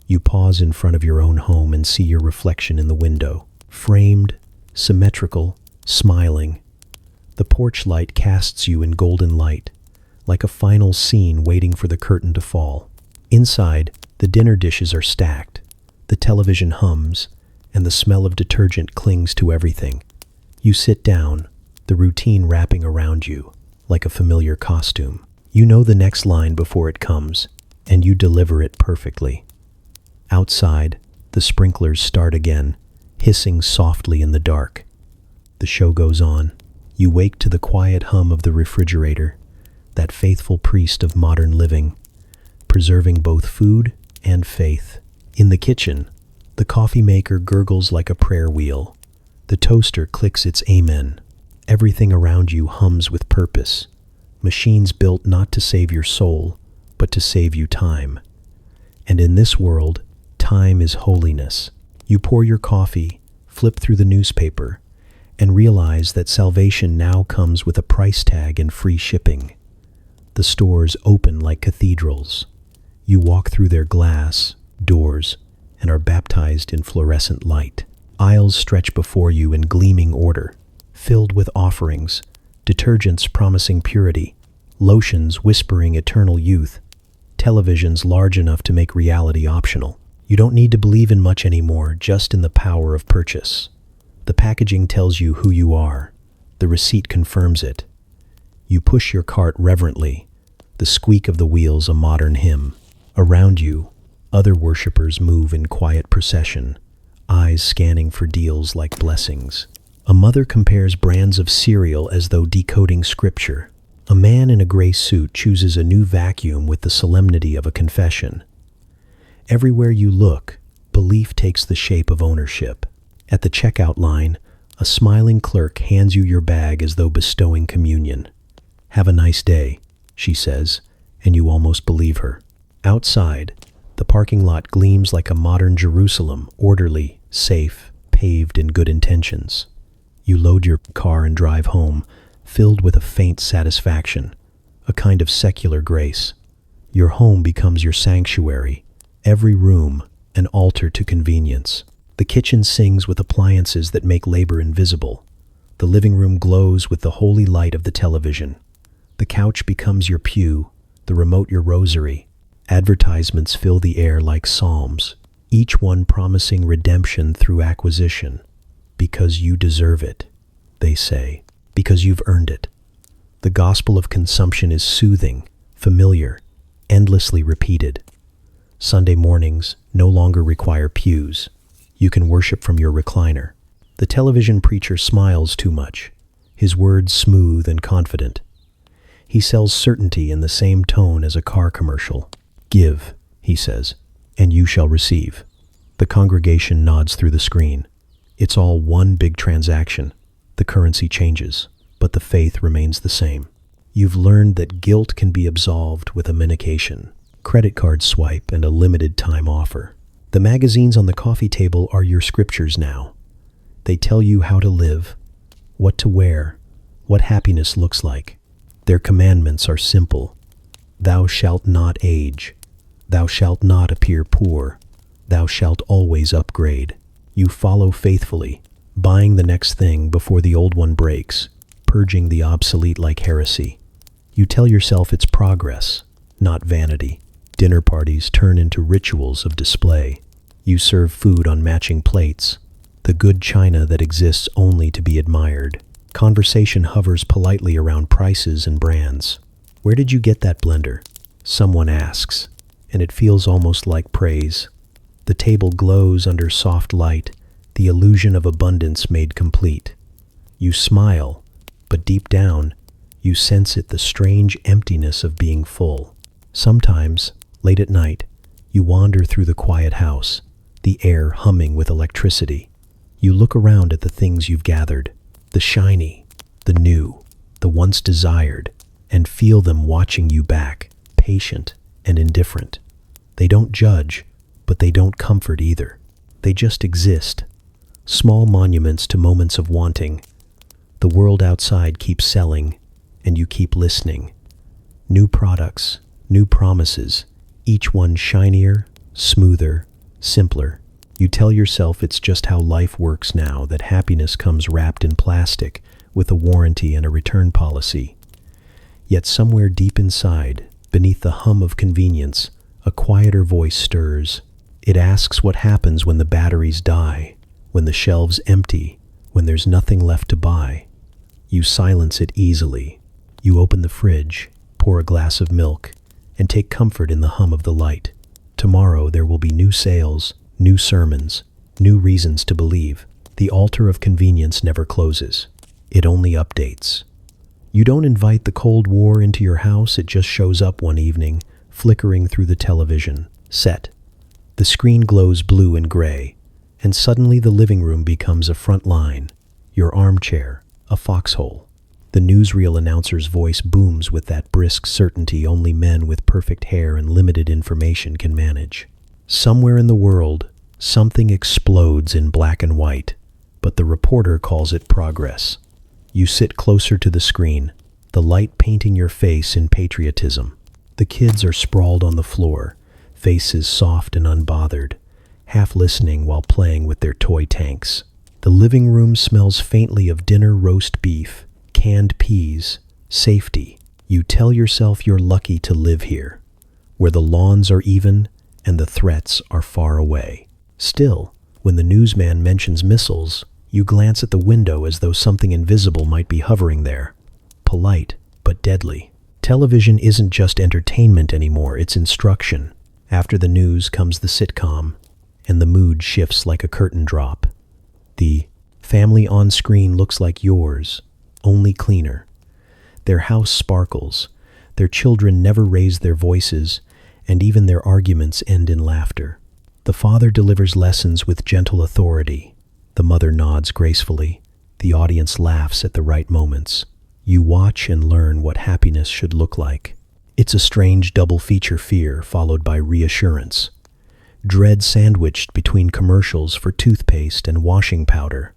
You pause in front of your own home and see your reflection in the window, framed, symmetrical, smiling. The porch light casts you in golden light, like a final scene waiting for the curtain to fall. Inside, the dinner dishes are stacked, the television hums, and the smell of detergent clings to everything. You sit down, the routine wrapping around you, like a familiar costume. You know the next line before it comes, and you deliver it perfectly. Outside, the sprinklers start again, hissing softly in the dark. The show goes on. You wake to the quiet hum of the refrigerator, that faithful priest of modern living, preserving both food and faith. In the kitchen, the coffee maker gurgles like a prayer wheel. The toaster clicks its amen. Everything around you hums with purpose. Machines built not to save your soul, but to save you time. And in this world, time is holiness. You pour your coffee, flip through the newspaper, and realize that salvation now comes with a price tag and free shipping. The stores open like cathedrals. You walk through their glass doors and are baptized in fluorescent light. Aisles stretch before you in gleaming order, filled with offerings, detergents promising purity, lotions whispering eternal youth, televisions large enough to make reality optional. You don't need to believe in much anymore, just in the power of purchase. The packaging tells you who you are. The receipt confirms it. You push your cart reverently, the squeak of the wheels a modern hymn. Around you, other worshippers move in quiet procession, eyes scanning for deals like blessings. A mother compares brands of cereal as though decoding scripture. A man in a gray suit chooses a new vacuum with the solemnity of a confession. Everywhere you look, belief takes the shape of ownership. At the checkout line, a smiling clerk hands you your bag as though bestowing communion. "Have a nice day," she says, and you almost believe her. Outside, the parking lot gleams like a modern Jerusalem, orderly, safe, paved in good intentions. You load your car and drive home, filled with a faint satisfaction, a kind of secular grace. Your home becomes your sanctuary, every room an altar to convenience. The kitchen sings with appliances that make labor invisible. The living room glows with the holy light of the television. The couch becomes your pew, the remote your rosary. Advertisements fill the air like psalms. each one promising redemption through acquisition. Because you deserve it, they say, because you've earned it. The gospel of consumption is soothing, familiar, endlessly repeated. Sunday mornings no longer require pews. You can worship from your recliner. The television preacher smiles too much, his words smooth and confident. He sells certainty in the same tone as a car commercial. Give, he says, and you shall receive. The congregation nods through the screen. It's all one big transaction. The currency changes, but the faith remains the same. You've learned that guilt can be absolved with a medication, credit card swipe, and a limited time offer. The magazines on the coffee table are your scriptures now. They tell you how to live, what to wear, what happiness looks like. Their commandments are simple. Thou shalt not age. Thou shalt not appear poor. Thou shalt always upgrade. You follow faithfully, buying the next thing before the old one breaks, purging the obsolete like heresy. You tell yourself it's progress, not vanity. Dinner parties turn into rituals of display. You serve food on matching plates, the good china that exists only to be admired. Conversation hovers politely around prices and brands. Where did you get that blender? Someone asks, and it feels almost like praise. The table glows under soft light, the illusion of abundance made complete. You smile, but deep down, you sense the strange emptiness of being full. Sometimes, late at night, you wander through the quiet house, the air humming with electricity. You look around at the things you've gathered, the shiny, the new, the once desired, and feel them watching you back, patient and indifferent. They don't judge, but they don't comfort either. They just exist, small monuments to moments of wanting. The world outside keeps selling, and you keep listening. New products, new promises, each one shinier, smoother, simpler. You tell yourself it's just how life works now, that happiness comes wrapped in plastic with a warranty and a return policy. Yet somewhere deep inside, beneath the hum of convenience, a quieter voice stirs. It asks what happens when the batteries die, when the shelves empty, when there's nothing left to buy. You silence it easily. You open the fridge, pour a glass of milk, and take comfort in the hum of the light. Tomorrow there will be new sales, new sermons, new reasons to believe. The altar of convenience never closes. It only updates. You don't invite the Cold War into your house, it just shows up one evening, flickering through the television set. The screen glows blue and gray, and suddenly the living room becomes a front line, your armchair, a foxhole. The newsreel announcer's voice booms with that brisk certainty only men with perfect hair and limited information can manage. Somewhere in the world, something explodes in black and white, but the reporter calls it progress. You sit closer to the screen, the light painting your face in patriotism. The kids are sprawled on the floor, faces soft and unbothered, half listening while playing with their toy tanks. The living room smells faintly of dinner roast beef, canned peas, safety. You tell yourself you're lucky to live here, where the lawns are even and the threats are far away. Still, when the newsman mentions missiles, you glance at the window as though something invisible might be hovering there. Polite, but deadly. Television isn't just entertainment anymore, it's instruction. After the news comes the sitcom, and the mood shifts like a curtain drop. The family on screen looks like yours, only cleaner. Their house sparkles, their children never raise their voices, and even their arguments end in laughter. The father delivers lessons with gentle authority. The mother nods gracefully. The audience laughs at the right moments. You watch and learn what happiness should look like. It's a strange double feature: fear followed by reassurance. Dread sandwiched between commercials for toothpaste and washing powder.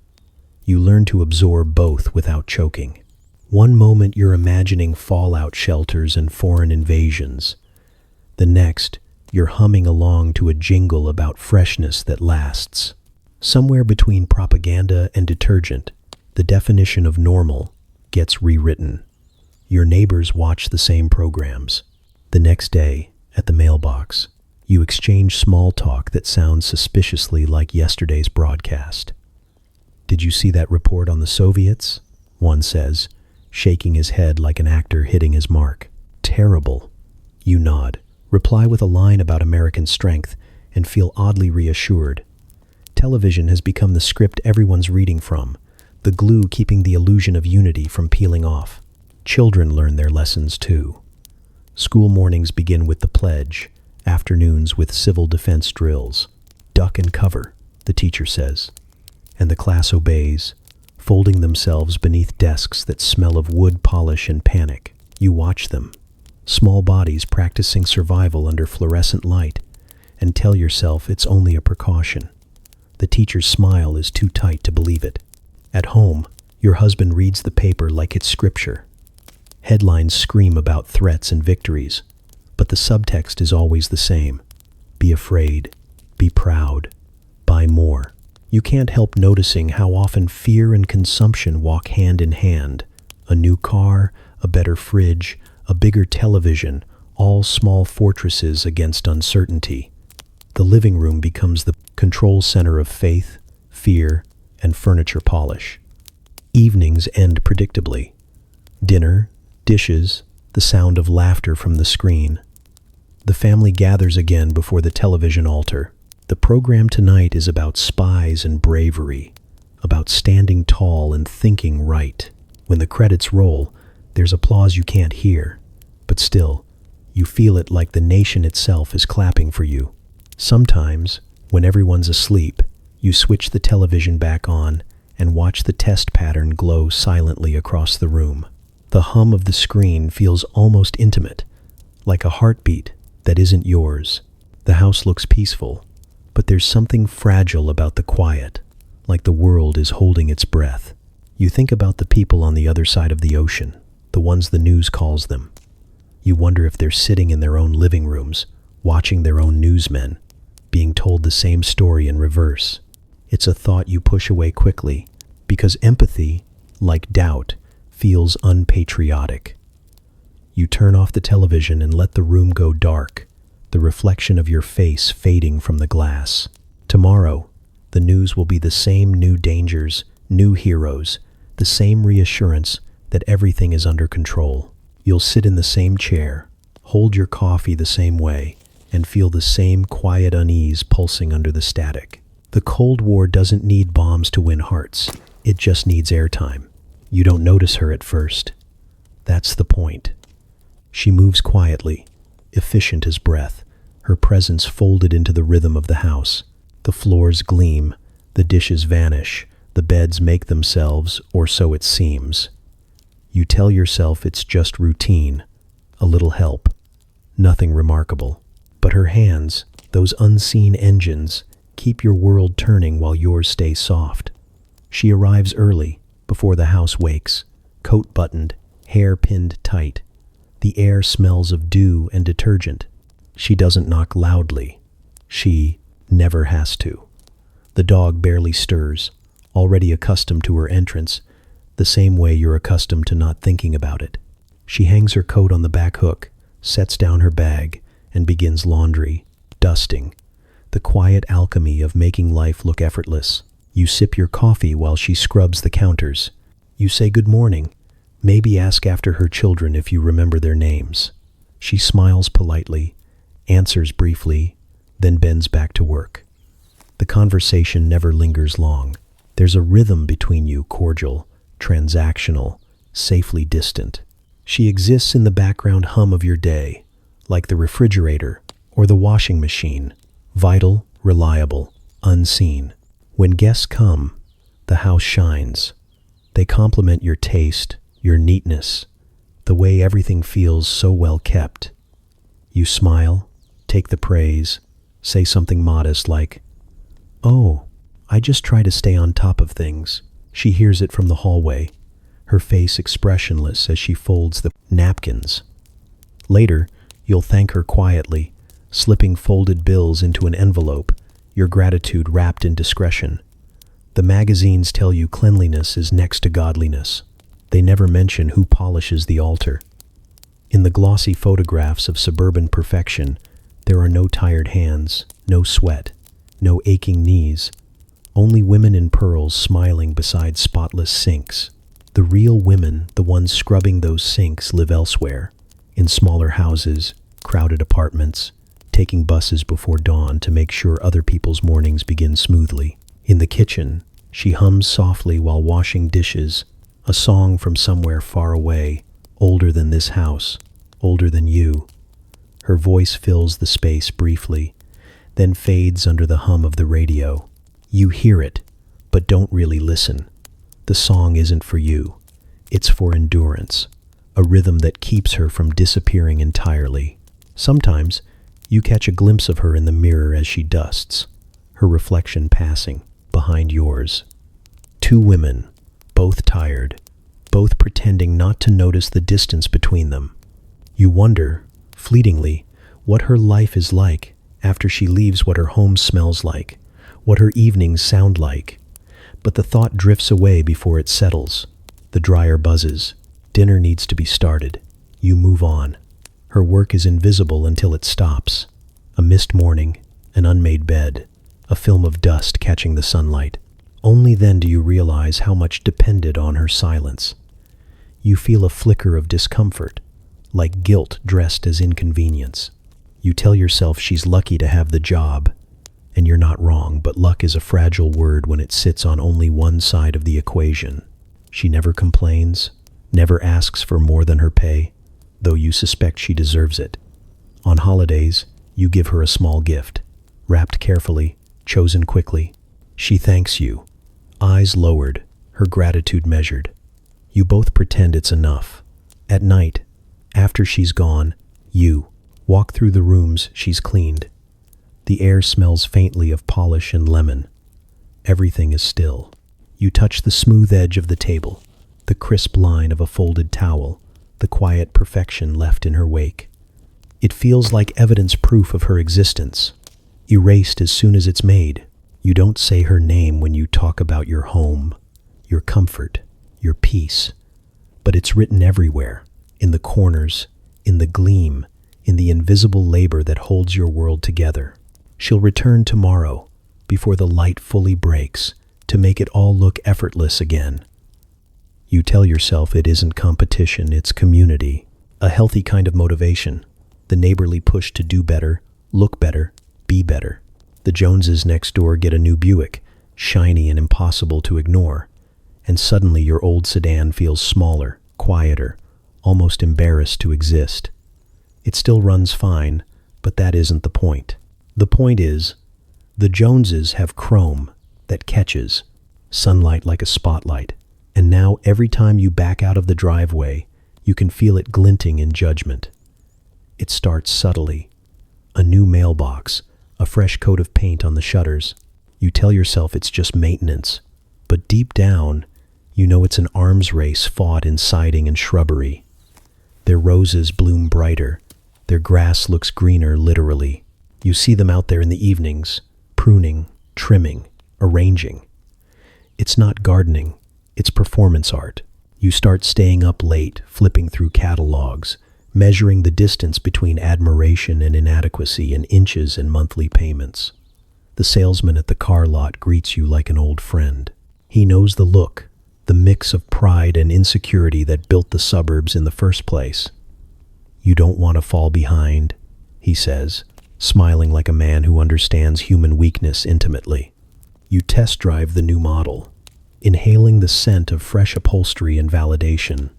You learn to absorb both without choking. One moment you're imagining fallout shelters and foreign invasions. The next, you're humming along to a jingle about freshness that lasts. Somewhere between propaganda and detergent, the definition of normal gets rewritten. Your neighbors watch the same programs. The next day, at the mailbox, You exchange small talk that sounds suspiciously like yesterday's broadcast. "Did you see that report on the Soviets?" one says, shaking his head like an actor hitting his mark. "Terrible." You nod, reply with a line about American strength, and feel oddly reassured. Television has become the script everyone's reading from, the glue keeping the illusion of unity from peeling off. Children learn their lessons too. School mornings begin with the pledge, afternoons with civil defense drills. "Duck and cover," the teacher says, and the class obeys, folding themselves beneath desks that smell of wood polish and panic. You watch them, small bodies practicing survival under fluorescent light, and tell yourself it's only a precaution. The teacher's smile is too tight to believe it. At home, your husband reads the paper like it's scripture. Headlines scream about threats and victories, but the subtext is always the same. Be afraid, be proud, buy more. You can't help noticing how often fear and consumption walk hand in hand. A new car, a better fridge, a bigger television, all small fortresses against uncertainty. The living room becomes the control center of faith, fear, and furniture polish. Evenings end predictably. Dinner, dishes, the sound of laughter from the screen. The family gathers again before the television altar. The program tonight is about spies and bravery, about standing tall and thinking right. When the credits roll, there's applause you can't hear, but still, you feel it like the nation itself is clapping for you. Sometimes, when everyone's asleep, you switch the television back on and watch the test pattern glow silently across the room. The hum of the screen feels almost intimate, like a heartbeat that isn't yours. The house looks peaceful, but there's something fragile about the quiet, like the world is holding its breath. You think about the people on the other side of the ocean, the ones the news calls them. You wonder if they're sitting in their own living rooms, watching their own newsmen, being told the same story in reverse. It's a thought you push away quickly, because empathy, like doubt, feels unpatriotic. You turn off the television and let the room go dark, the reflection of your face fading from the glass. Tomorrow, the news will be the same new dangers, new heroes, the same reassurance that everything is under control. You'll sit in the same chair, hold your coffee the same way, and feel the same quiet unease pulsing under the static. The Cold War doesn't need bombs to win hearts. It just needs airtime. You don't notice her at first. That's the point. She moves quietly, efficient as breath, her presence folded into the rhythm of the house. The floors gleam, the dishes vanish, the beds make themselves, or so it seems. You tell yourself it's just routine, a little help, nothing remarkable. But her hands, those unseen engines, keep your world turning while yours stays soft. She arrives early, before the house wakes, coat buttoned, hair pinned tight. The air smells of dew and detergent. She doesn't knock loudly. She never has to. The dog barely stirs, already accustomed to her entrance, the same way you're accustomed to not thinking about it. She hangs her coat on the back hook, sets down her bag, and begins laundry, dusting, the quiet alchemy of making life look effortless. You sip your coffee while she scrubs the counters. You say good morning, maybe ask after her children if you remember their names. She smiles politely, answers briefly, then bends back to work. The conversation never lingers long. There's a rhythm between you, cordial, transactional, safely distant. She exists in the background hum of your day, like the refrigerator or the washing machine, vital, reliable, unseen. When guests come, the house shines. They compliment your taste, your neatness, the way everything feels so well kept. You smile, take the praise, say something modest like, "Oh, I just try to stay on top of things." She hears it from the hallway, her face expressionless as she folds the napkins. Later, you'll thank her quietly, slipping folded bills into an envelope, your gratitude wrapped in discretion. The magazines tell you cleanliness is next to godliness. They never mention who polishes the altar. In the glossy photographs of suburban perfection, There are no tired hands, no sweat, no aching knees, only women in pearls smiling beside spotless sinks. The real women, the ones scrubbing those sinks, live elsewhere, in smaller houses, crowded apartments, taking buses before dawn to make sure other people's mornings begin smoothly. In the kitchen, she hums softly while washing dishes, a song from somewhere far away, older than this house, older than you. Her voice fills the space briefly, then fades under the hum of the radio. You hear it, but don't really listen. The song isn't for you. It's for endurance, a rhythm that keeps her from disappearing entirely. Sometimes, you catch a glimpse of her in the mirror as she dusts, her reflection passing behind yours. Two women, both tired, both pretending not to notice the distance between them. You wonder, fleetingly, what her life is like after she leaves, what her home smells like, what her evenings sound like. But the thought drifts away before it settles. The dryer buzzes. Dinner needs to be started. You move on. Her work is invisible until it stops. A missed morning, an unmade bed, a film of dust catching the sunlight. Only then do you realize how much depended on her silence. You feel a flicker of discomfort, like guilt dressed as inconvenience. You tell yourself she's lucky to have the job, and you're not wrong, but luck is a fragile word when it sits on only one side of the equation. She never complains, never asks for more than her pay, though you suspect she deserves it. On holidays, you give her a small gift, wrapped carefully, chosen quickly. She thanks you, eyes lowered, her gratitude measured. You both pretend it's enough. At night, after she's gone, you walk through the rooms she's cleaned. The air smells faintly of polish and lemon. Everything is still. You touch the smooth edge of the table, the crisp line of a folded towel, the quiet perfection left in her wake. It feels like evidence proof of her existence, erased as soon as it's made. You don't say her name when you talk about your home, your comfort, your peace, but it's written everywhere, in the corners, in the gleam, in the invisible labor that holds your world together. She'll return tomorrow, before the light fully breaks, to make it all look effortless again. You tell yourself it isn't competition, it's community, a healthy kind of motivation, the neighborly push to do better, look better, be better. The Joneses next door get a new Buick, shiny and impossible to ignore, and suddenly your old sedan feels smaller, quieter, almost embarrassed to exist. It still runs fine, but that isn't the point. The point is, the Joneses have chrome that catches, sunlight like a spotlight, and now every time you back out of the driveway, you can feel it glinting in judgment. It starts subtly. A new mailbox, a fresh coat of paint on the shutters. You tell yourself it's just maintenance, but deep down, you know it's an arms race fought in siding and shrubbery. Their roses bloom brighter. Their grass looks greener, literally. You see them out there in the evenings, pruning, trimming, arranging. It's not gardening, it's performance art. You start staying up late, flipping through catalogs, measuring the distance between admiration and inadequacy in inches and monthly payments. The salesman at the car lot greets you like an old friend. He knows the look, the mix of pride and insecurity that built the suburbs in the first place. You don't want to fall behind, he says, smiling like a man who understands human weakness intimately. You test drive the new model, inhaling the scent of fresh upholstery and validation.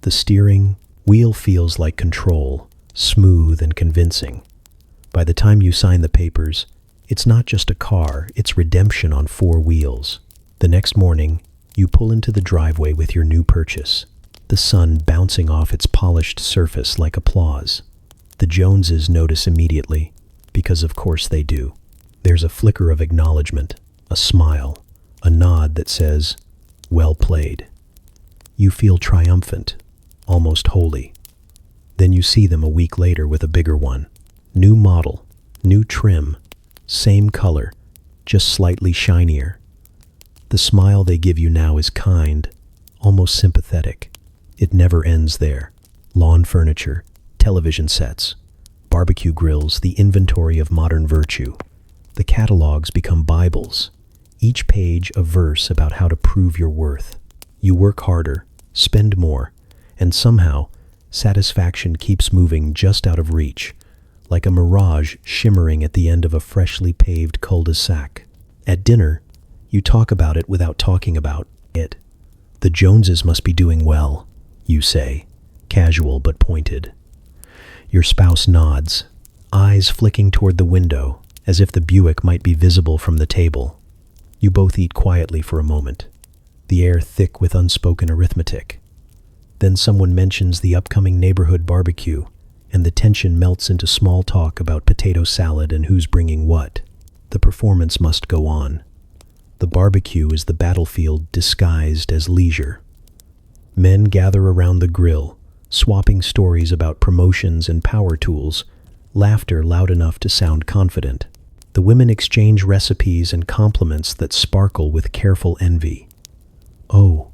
The steering wheel feels like control, smooth and convincing. By the time you sign the papers, it's not just a car, it's redemption on 4 wheels. The next morning, you pull into the driveway with your new purchase, the sun bouncing off its polished surface like applause. The Joneses notice immediately, because of course they do. There's a flicker of acknowledgement, a smile, a nod that says, "Well played." You feel triumphant, almost holy. Then you see them a week later with a bigger one. New model, new trim, same color, just slightly shinier. The smile they give you now is kind, almost sympathetic. It never ends there. Lawn furniture, television sets, barbecue grills, the inventory of modern virtue. The catalogs become Bibles, each page a verse about how to prove your worth. You work harder, spend more, and somehow, satisfaction keeps moving just out of reach, like a mirage shimmering at the end of a freshly paved cul-de-sac. At dinner, you talk about it without talking about it. The Joneses must be doing well, you say, casual but pointed. Your spouse nods, eyes flicking toward the window, as if the Buick might be visible from the table. You both eat quietly for a moment, the air thick with unspoken arithmetic. Then someone mentions the upcoming neighborhood barbecue, and the tension melts into small talk about potato salad and who's bringing what. The performance must go on. The barbecue is the battlefield disguised as leisure. Men gather around the grill, swapping stories about promotions and power tools, laughter loud enough to sound confident. The women exchange recipes and compliments that sparkle with careful envy. "Oh,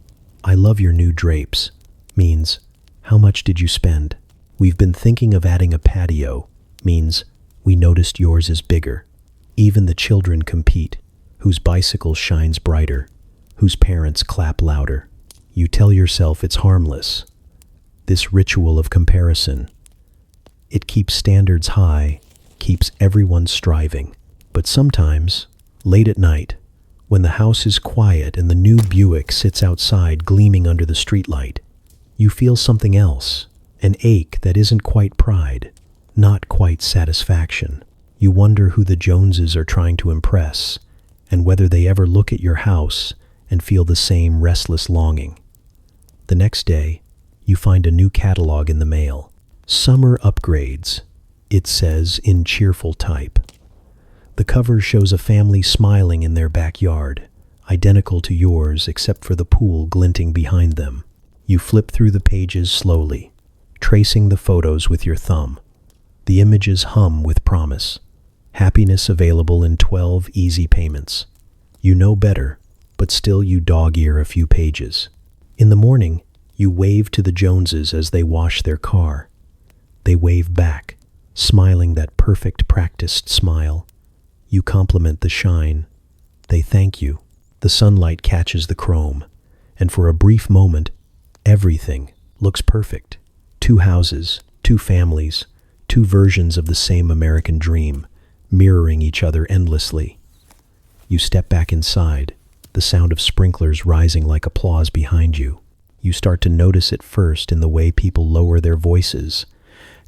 I love your new drapes," means, "How much did you spend?" "We've been thinking of adding a patio," means, "We noticed yours is bigger." Even the children compete, whose bicycle shines brighter, whose parents clap louder. You tell yourself it's harmless. This ritual of comparison, it keeps standards high, keeps everyone striving. But sometimes, late at night, when the house is quiet and the new Buick sits outside gleaming under the streetlight, you feel something else, an ache that isn't quite pride, not quite satisfaction. You wonder who the Joneses are trying to impress, and whether they ever look at your house and feel the same restless longing. The next day, you find a new catalog in the mail. "Summer upgrades," it says in cheerful type. The cover shows a family smiling in their backyard, identical to yours except for the pool glinting behind them. You flip through the pages slowly, tracing the photos with your thumb. The images hum with promise. Happiness available in 12 easy payments. You know better, but still you dog-ear a few pages. In the morning, you wave to the Joneses as they wash their car. They wave back, smiling that perfect practiced smile. You compliment the shine. They thank you. The sunlight catches the chrome, and for a brief moment, everything looks perfect. 2 houses, 2 families, 2 versions of the same American dream, mirroring each other endlessly. You step back inside, the sound of sprinklers rising like applause behind you. You start to notice it first in the way people lower their voices.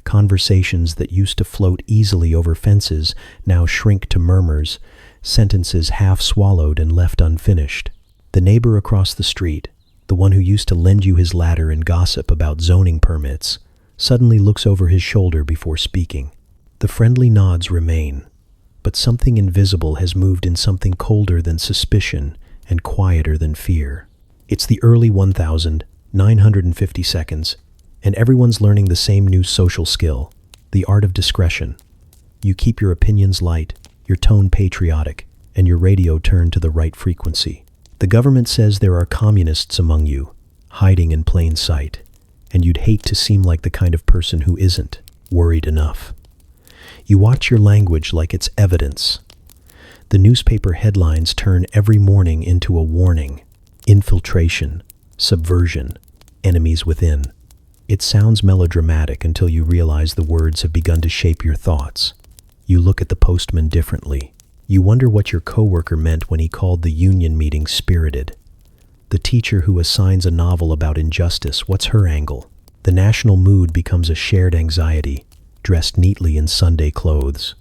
Conversations that used to float easily over fences now shrink to murmurs, sentences half swallowed and left unfinished. The neighbor across the street, the one who used to lend you his ladder and gossip about zoning permits, suddenly looks over his shoulder before speaking. The friendly nods remain, but something invisible has moved in something colder than suspicion and quieter than fear. It's the early 1950 seconds, and everyone's learning the same new social skill, the art of discretion. You keep your opinions light, your tone patriotic, and your radio turned to the right frequency. The government says there are communists among you, hiding in plain sight, and you'd hate to seem like the kind of person who isn't worried enough. You watch your language like it's evidence. The newspaper headlines turn every morning into a warning. Infiltration, subversion, enemies within. It sounds melodramatic until you realize the words have begun to shape your thoughts. You look at the postman differently. You wonder what your coworker meant when he called the union meeting spirited. The teacher who assigns a novel about injustice, what's her angle? The national mood becomes a shared anxiety, dressed neatly in Sunday clothes.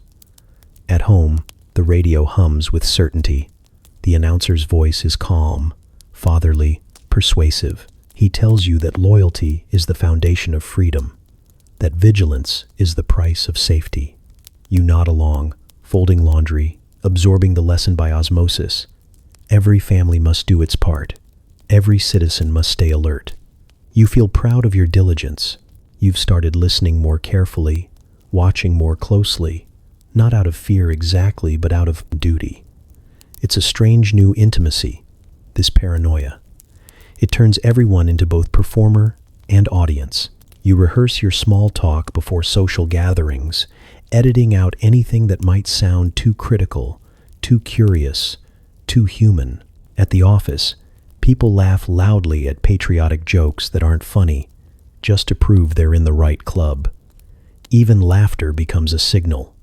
At home, the radio hums with certainty. The announcer's voice is calm, fatherly, persuasive. He tells you that loyalty is the foundation of freedom, that vigilance is the price of safety. You nod along, folding laundry, absorbing the lesson by osmosis. Every family must do its part. Every citizen must stay alert. You feel proud of your diligence. You've started listening more carefully, watching more closely, not out of fear exactly, but out of duty. It's a strange new intimacy, this paranoia. It turns everyone into both performer and audience. You rehearse your small talk before social gatherings, editing out anything that might sound too critical, too curious, too human. At the office, people laugh loudly at patriotic jokes that aren't funny, just to prove they're in the right club. Even laughter becomes a signal.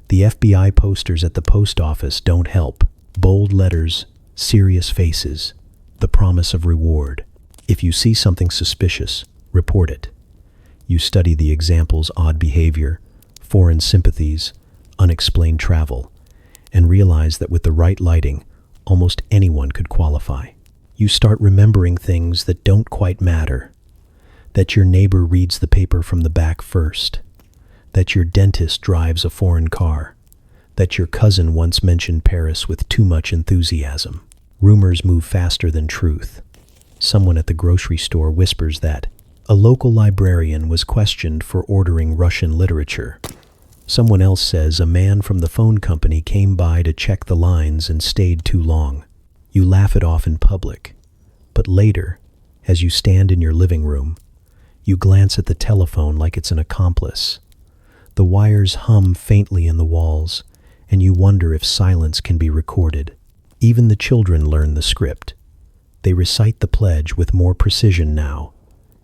The FBI posters at the post office don't help. Bold letters, serious faces, the promise of reward. If you see something suspicious, report it. You study the examples: odd behavior, foreign sympathies, unexplained travel, and realize that with the right lighting, almost anyone could qualify. You start remembering things that don't quite matter. That your neighbor reads the paper from the back first. That your dentist drives a foreign car. That your cousin once mentioned Paris with too much enthusiasm. Rumors move faster than truth. Someone at the grocery store whispers that a local librarian was questioned for ordering Russian literature. Someone else says a man from the phone company came by to check the lines and stayed too long. You laugh it off in public, but later, as you stand in your living room, you glance at the telephone like it's an accomplice. The wires hum faintly in the walls, and you wonder if silence can be recorded. Even the children learn the script. They recite the pledge with more precision now.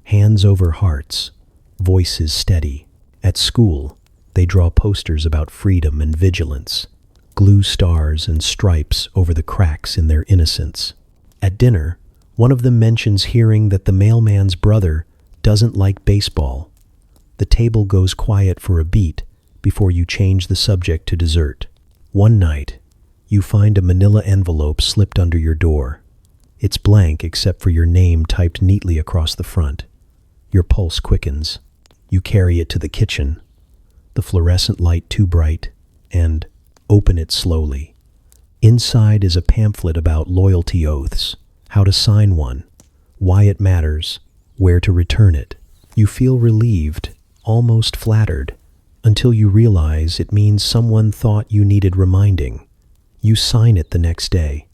Hands over hearts, voices steady. At school, they draw posters about freedom and vigilance, glue stars and stripes over the cracks in their innocence. At dinner, one of them mentions hearing that the mailman's brother doesn't like baseball. The table goes quiet for a beat before you change the subject to dessert. One night, you find a manila envelope slipped under your door. It's blank except for your name typed neatly across the front. Your pulse quickens. You carry it to the kitchen, the fluorescent light too bright, and open it slowly. Inside is a pamphlet about loyalty oaths, how to sign one, why it matters, where to return it. You feel relieved, almost flattered, until you realize it means someone thought you needed reminding. You sign it the next day.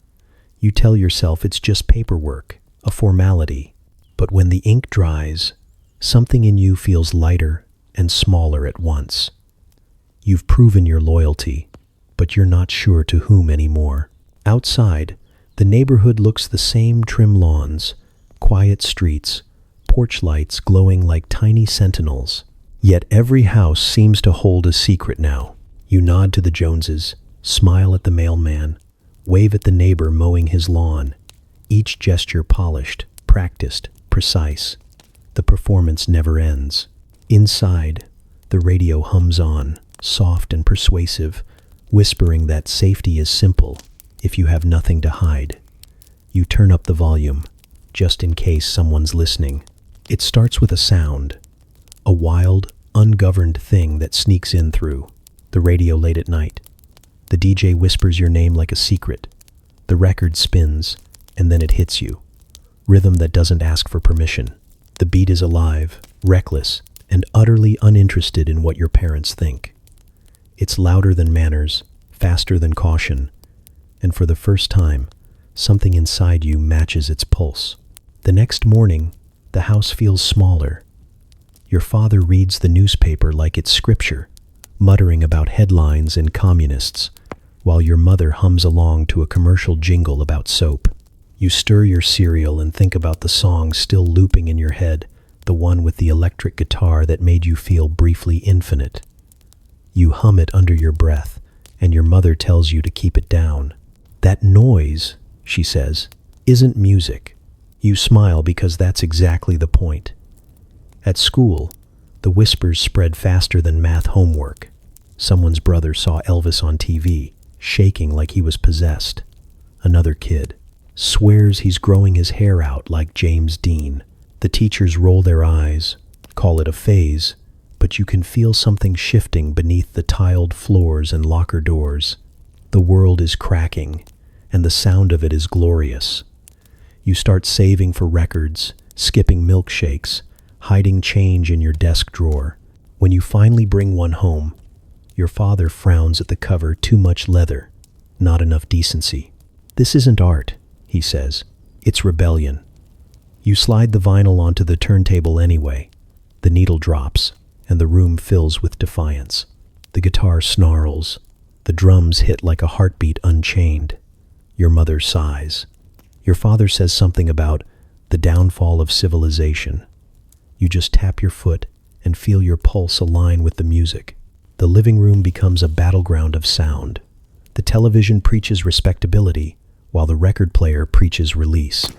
You tell yourself it's just paperwork, a formality. But when the ink dries, something in you feels lighter and smaller at once. You've proven your loyalty, but you're not sure to whom anymore. Outside, the neighborhood looks the same: trim lawns, quiet streets, porch lights glowing like tiny sentinels. Yet every house seems to hold a secret now. You nod to the Joneses, smile at the mailman, wave at the neighbor mowing his lawn, each gesture polished, practiced, precise. The performance never ends. Inside, the radio hums on, soft and persuasive, whispering that safety is simple if you have nothing to hide. You turn up the volume, just in case someone's listening. It starts with a sound, a wild, ungoverned thing that sneaks in through the radio late at night. The DJ whispers your name like a secret. The record spins, and then it hits you. Rhythm that doesn't ask for permission. The beat is alive, reckless, and utterly uninterested in what your parents think. It's louder than manners, faster than caution, and for the first time, something inside you matches its pulse. The next morning, the house feels smaller. Your father reads the newspaper like it's scripture, muttering about headlines and communists, while your mother hums along to a commercial jingle about soap. You stir your cereal and think about the song still looping in your head, the one with the electric guitar that made you feel briefly infinite. You hum it under your breath, and your mother tells you to keep it down. That noise, she says, isn't music. You smile because that's exactly the point. At school, the whispers spread faster than math homework. Someone's brother saw Elvis on TV, shaking like he was possessed. Another kid swears he's growing his hair out like James Dean. The teachers roll their eyes, call it a phase, but you can feel something shifting beneath the tiled floors and locker doors. The world is cracking, and the sound of it is glorious. You start saving for records, skipping milkshakes, hiding change in your desk drawer. When you finally bring one home, your father frowns at the cover. Too much leather, not enough decency. This isn't art, he says. It's rebellion. You slide the vinyl onto the turntable anyway, The needle drops, and the room fills with defiance. The guitar snarls. The drums hit like a heartbeat unchained. Your mother sighs. Your father says something about the downfall of civilization. You just tap your foot and feel your pulse align with the music. The living room becomes a battleground of sound. The television preaches respectability, while the record player preaches release.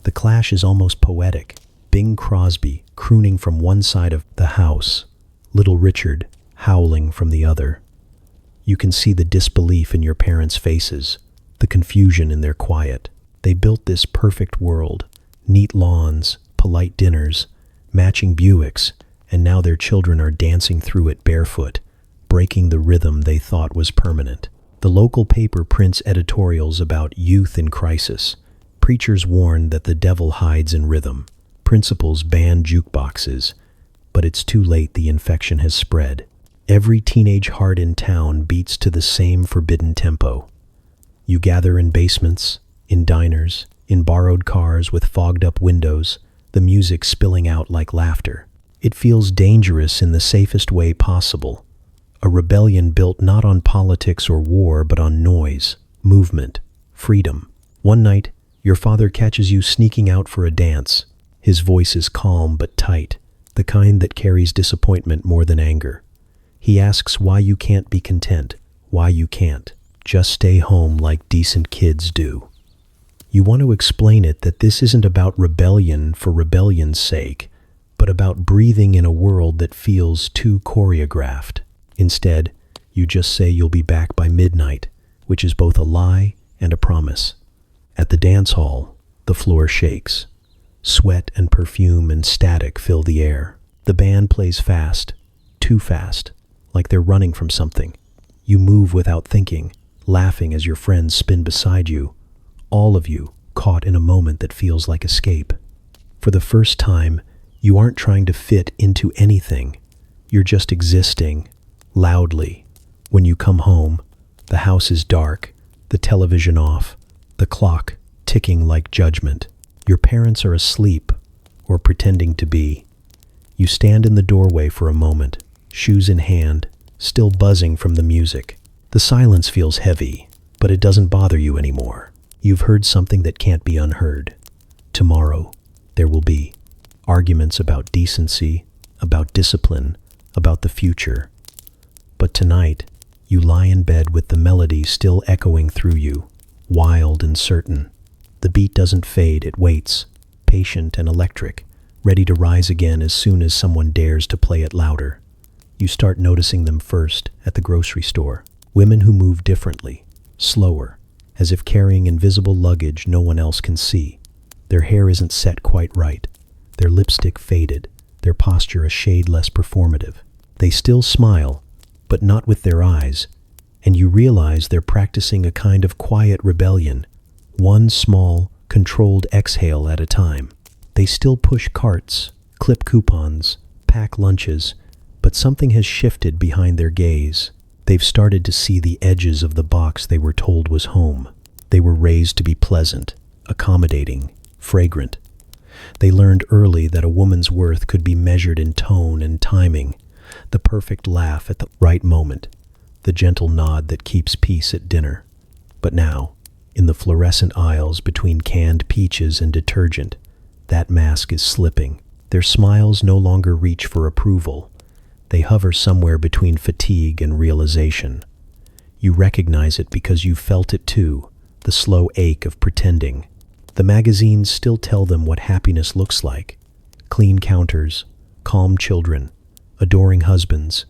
The clash is almost poetic. Bing Crosby crooning from one side of the house, Little Richard howling from the other. You can see the disbelief in your parents' faces, the confusion in their quiet. They built this perfect world, neat lawns, polite dinners, matching Buicks, and now their children are dancing through it barefoot, breaking the rhythm they thought was permanent. The local paper prints editorials about youth in crisis. Preachers warn that the devil hides in rhythm. Principals ban jukeboxes. But it's too late, the infection has spread. Every teenage heart in town beats to the same forbidden tempo. You gather in basements, in diners, in borrowed cars with fogged-up windows, the music spilling out like laughter. It feels dangerous in the safest way possible. A rebellion built not on politics or war, but on noise, movement, freedom. One night, your father catches you sneaking out for a dance. His voice is calm but tight, the kind that carries disappointment more than anger. He asks why you can't be content, why you can't just stay home like decent kids do. You want to explain it that this isn't about rebellion for rebellion's sake, but about breathing in a world that feels too choreographed. Instead, you just say you'll be back by midnight, which is both a lie and a promise. At the dance hall, the floor shakes. Sweat and perfume and static fill the air. The band plays fast, too fast, like they're running from something. You move without thinking, laughing as your friends spin beside you, all of you caught in a moment that feels like escape. For the first time, you aren't trying to fit into anything. You're just existing, loudly. When you come home, the house is dark, the television off, the clock ticking like judgment. Your parents are asleep, or pretending to be. You stand in the doorway for a moment, shoes in hand, still buzzing from the music. The silence feels heavy, but it doesn't bother you anymore. You've heard something that can't be unheard. Tomorrow, there will be arguments about decency, about discipline, about the future. But tonight, you lie in bed with the melody still echoing through you, wild and certain. The beat doesn't fade, it waits, patient and electric, ready to rise again as soon as someone dares to play it louder. You start noticing them first at the grocery store. Women who move differently, slower, as if carrying invisible luggage no one else can see. Their hair isn't set quite right, their lipstick faded, their posture a shade less performative. They still smile, but not with their eyes, and you realize they're practicing a kind of quiet rebellion, one small, controlled exhale at a time. They still push carts, clip coupons, pack lunches, but something has shifted behind their gaze. They've started to see the edges of the box they were told was home. They were raised to be pleasant, accommodating, fragrant. They learned early that a woman's worth could be measured in tone and timing, the perfect laugh at the right moment, the gentle nod that keeps peace at dinner. But now, in the fluorescent aisles between canned peaches and detergent, that mask is slipping. Their smiles no longer reach for approval. They hover somewhere between fatigue and realization. You recognize it because you felt it too, the slow ache of pretending. The magazines still tell them what happiness looks like. Clean counters, calm children, adoring husbands.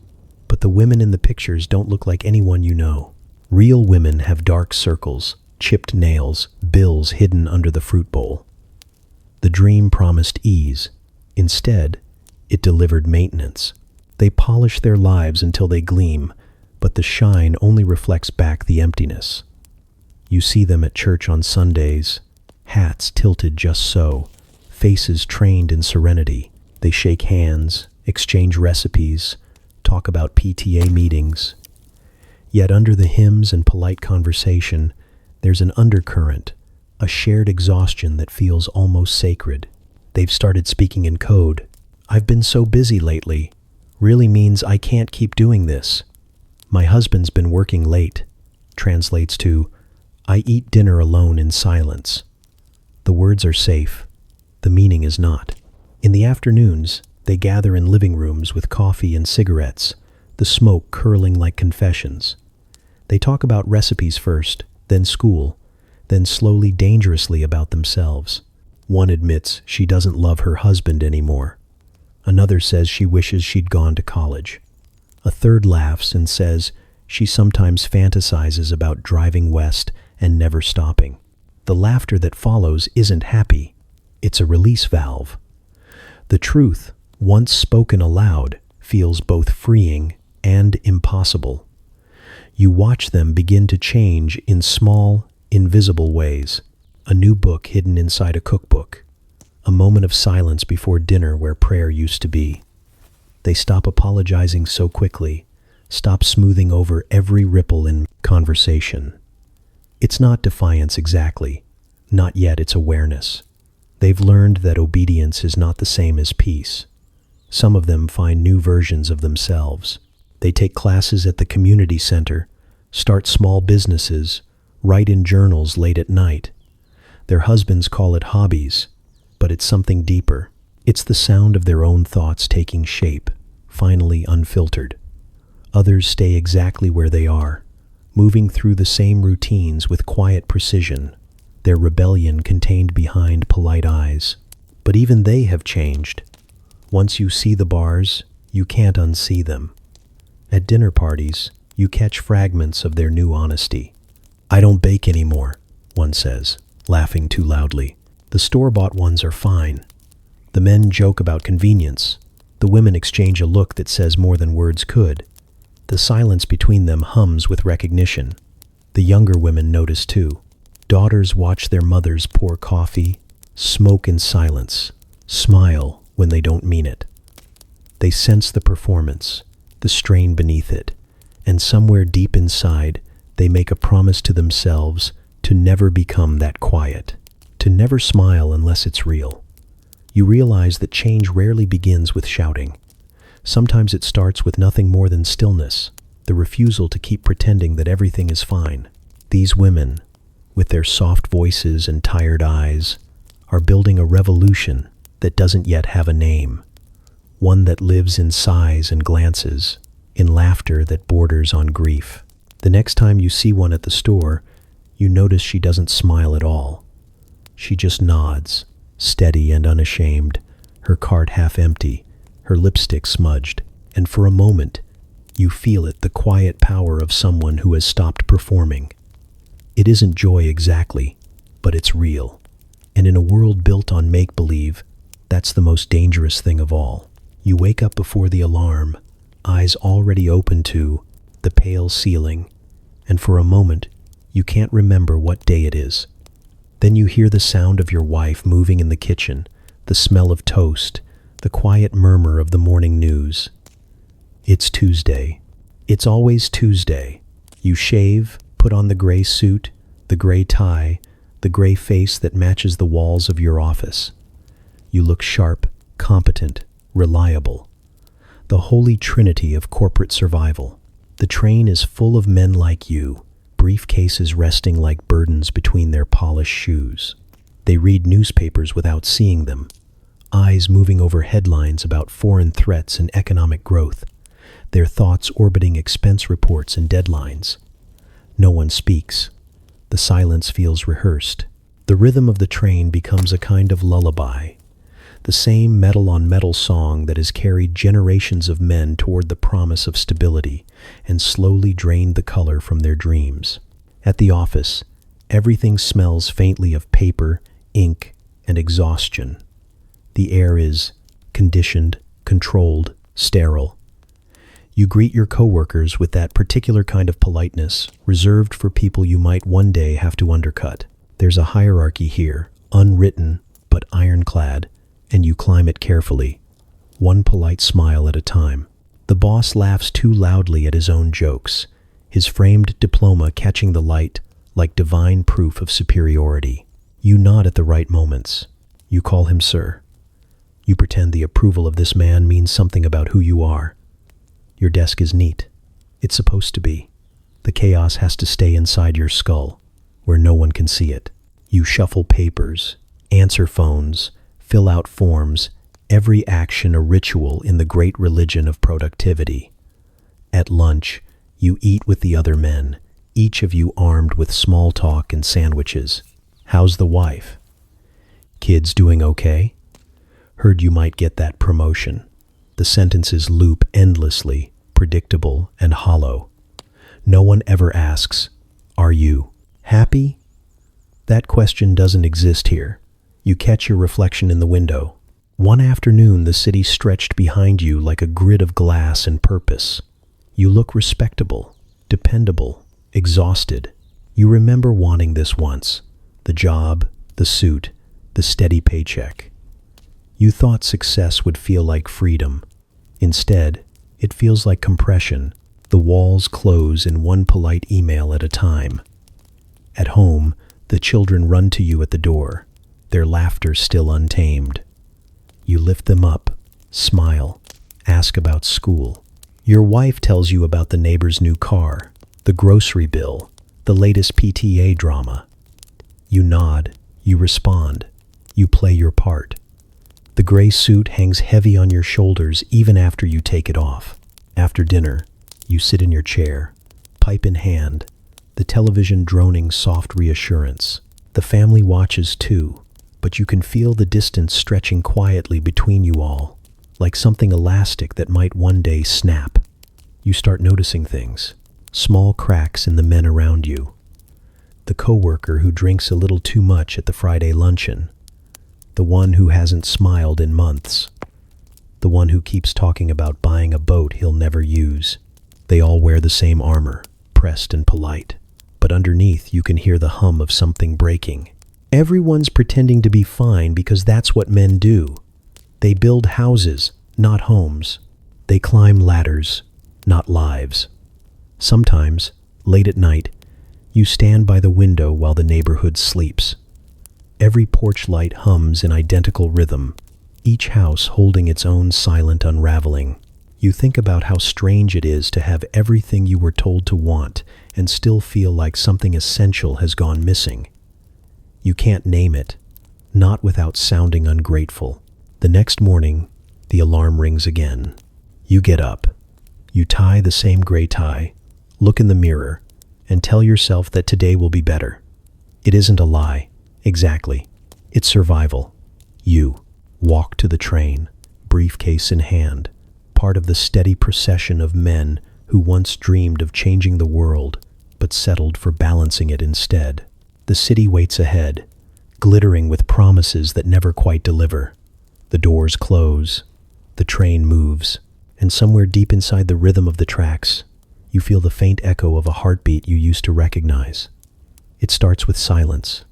But the women in the pictures don't look like anyone you know. Real women have dark circles, chipped nails, bills hidden under the fruit bowl. The dream promised ease. Instead, it delivered maintenance. They polish their lives until they gleam, but the shine only reflects back the emptiness. You see them at church on Sundays, hats tilted just so, faces trained in serenity. They shake hands, exchange recipes, talk about PTA meetings. Yet under the hymns and polite conversation, there's an undercurrent, a shared exhaustion that feels almost sacred. They've started speaking in code. "I've been so busy lately," really means "I can't keep doing this." "My husband's been working late," translates to "I eat dinner alone in silence." The words are safe. The meaning is not. In the afternoons, they gather in living rooms with coffee and cigarettes, the smoke curling like confessions. They talk about recipes first, then school, then slowly dangerously about themselves. One admits she doesn't love her husband anymore. Another says she wishes she'd gone to college. A third laughs and says she sometimes fantasizes about driving west and never stopping. The laughter that follows isn't happy. It's a release valve. The truth, once spoken aloud, feels both freeing and impossible. You watch them begin to change in small, invisible ways. A new book hidden inside a cookbook. A moment of silence before dinner where prayer used to be. They stop apologizing so quickly, stop smoothing over every ripple in conversation. It's not defiance exactly. Not yet, it's awareness. They've learned that obedience is not the same as peace. Some of them find new versions of themselves. They take classes at the community center, start small businesses, write in journals late at night. Their husbands call it hobbies, but it's something deeper. It's the sound of their own thoughts taking shape, finally unfiltered. Others stay exactly where they are, moving through the same routines with quiet precision, their rebellion contained behind polite eyes. But even they have changed. Once you see the bars, you can't unsee them. At dinner parties, you catch fragments of their new honesty. "I don't bake anymore," one says, laughing too loudly. The store-bought ones are fine. The men joke about convenience. The women exchange a look that says more than words could. The silence between them hums with recognition. The younger women notice too. Daughters watch their mothers pour coffee, smoke in silence, smile when they don't mean it. They sense the performance, the strain beneath it, and somewhere deep inside, they make a promise to themselves to never become that quiet, to never smile unless it's real. You realize that change rarely begins with shouting. Sometimes it starts with nothing more than stillness, the refusal to keep pretending that everything is fine. These women, with their soft voices and tired eyes, are building a revolution that doesn't yet have a name, one that lives in sighs and glances, in laughter that borders on grief. The next time you see one at the store, you notice she doesn't smile at all. She just nods, steady and unashamed, her cart half empty, her lipstick smudged, and for a moment, you feel it, the quiet power of someone who has stopped performing. It isn't joy exactly, but it's real. And in a world built on make-believe, that's the most dangerous thing of all. You wake up before the alarm, eyes already open to the pale ceiling, and for a moment, you can't remember what day it is. Then you hear the sound of your wife moving in the kitchen, the smell of toast, the quiet murmur of the morning news. It's Tuesday. It's always Tuesday. You shave, put on the gray suit, the gray tie, the gray face that matches the walls of your office. You look sharp, competent, reliable. The holy trinity of corporate survival. The train is full of men like you, briefcases resting like burdens between their polished shoes. They read newspapers without seeing them, eyes moving over headlines about foreign threats and economic growth, their thoughts orbiting expense reports and deadlines. No one speaks. The silence feels rehearsed. The rhythm of the train becomes a kind of lullaby, the same metal-on-metal song that has carried generations of men toward the promise of stability and slowly drained the color from their dreams. At the office, everything smells faintly of paper, ink, and exhaustion. The air is conditioned, controlled, sterile. You greet your coworkers with that particular kind of politeness reserved for people you might one day have to undercut. There's a hierarchy here, unwritten but ironclad, and you climb it carefully, one polite smile at a time. The boss laughs too loudly at his own jokes, his framed diploma catching the light like divine proof of superiority. You nod at the right moments. You call him sir. You pretend the approval of this man means something about who you are. Your desk is neat. It's supposed to be. The chaos has to stay inside your skull, where no one can see it. You shuffle papers, answer phones, fill out forms, every action a ritual in the great religion of productivity. At lunch, you eat with the other men, each of you armed with small talk and sandwiches. How's the wife? Kids doing okay? Heard you might get that promotion. The sentences loop endlessly, predictable and hollow. No one ever asks, "Are you happy?" That question doesn't exist here. You catch your reflection in the window. One afternoon, the city stretched behind you like a grid of glass and purpose. You look respectable, dependable, exhausted. You remember wanting this once: the job, the suit, the steady paycheck. You thought success would feel like freedom. Instead, it feels like compression. The walls close in one polite email at a time. At home, the children run to you at the door, their laughter still untamed. You lift them up, smile, ask about school. Your wife tells you about the neighbor's new car, the grocery bill, the latest PTA drama. You nod, you respond, you play your part. The gray suit hangs heavy on your shoulders even after you take it off. After dinner, you sit in your chair, pipe in hand, the television droning soft reassurance. The family watches too, but you can feel the distance stretching quietly between you all, like something elastic that might one day snap. You start noticing things, small cracks in the men around you. The coworker who drinks a little too much at the Friday luncheon, the one who hasn't smiled in months, the one who keeps talking about buying a boat he'll never use. They all wear the same armor, pressed and polite, but underneath you can hear the hum of something breaking. Everyone's pretending to be fine because that's what men do. They build houses, not homes. They climb ladders, not lives. Sometimes, late at night, you stand by the window while the neighborhood sleeps. Every porch light hums in identical rhythm, each house holding its own silent unraveling. You think about how strange it is to have everything you were told to want and still feel like something essential has gone missing. You can't name it, not without sounding ungrateful. The next morning, the alarm rings again. You get up. You tie the same gray tie, look in the mirror, and tell yourself that today will be better. It isn't a lie, exactly. It's survival. You walk to the train, briefcase in hand, part of the steady procession of men who once dreamed of changing the world, but settled for balancing it instead. The city waits ahead, glittering with promises that never quite deliver. The doors close, the train moves, and somewhere deep inside the rhythm of the tracks, you feel the faint echo of a heartbeat you used to recognize. It starts with silence,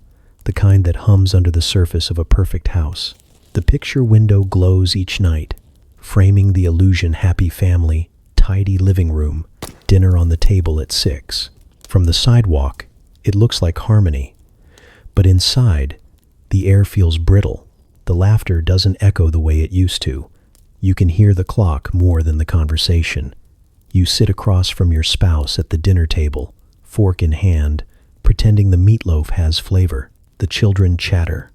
the kind that hums under the surface of a perfect house. The picture window glows each night, framing the illusion happy family, tidy living room, dinner on the table at 6. From the sidewalk, it looks like harmony. But inside, the air feels brittle. The laughter doesn't echo the way it used to. You can hear the clock more than the conversation. You sit across from your spouse at the dinner table, fork in hand, pretending the meatloaf has flavor. The children chatter,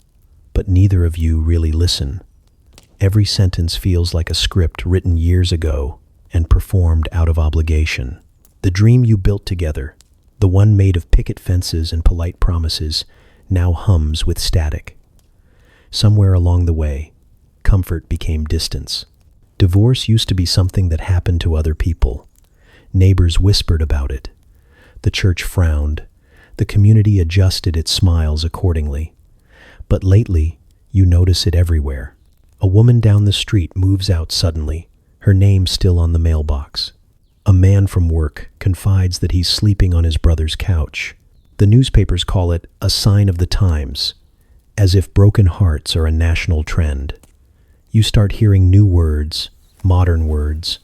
but neither of you really listen. Every sentence feels like a script written years ago and performed out of obligation. The dream you built together, the one made of picket fences and polite promises, now hums with static. Somewhere along the way, comfort became distance. Divorce used to be something that happened to other people. Neighbors whispered about it. The church frowned. The community adjusted its smiles accordingly. But lately, you notice it everywhere. A woman down the street moves out suddenly, her name still on the mailbox. A man from work confides that he's sleeping on his brother's couch. The newspapers call it a sign of the times, as if broken hearts are a national trend. You start hearing new words, modern words,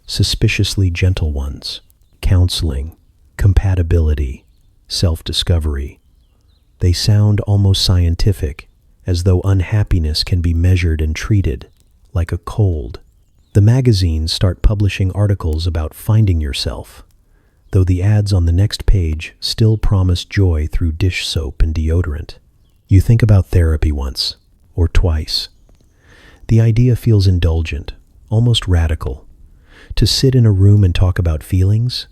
suspiciously gentle ones: counseling, compatibility, self-discovery. They sound almost scientific, as though unhappiness can be measured and treated. like a cold. The magazines start publishing articles about finding yourself, though the ads on the next page still promise joy through dish soap and deodorant. You think about therapy once, or twice. The idea feels indulgent, almost radical. To sit in a room and talk about feelings?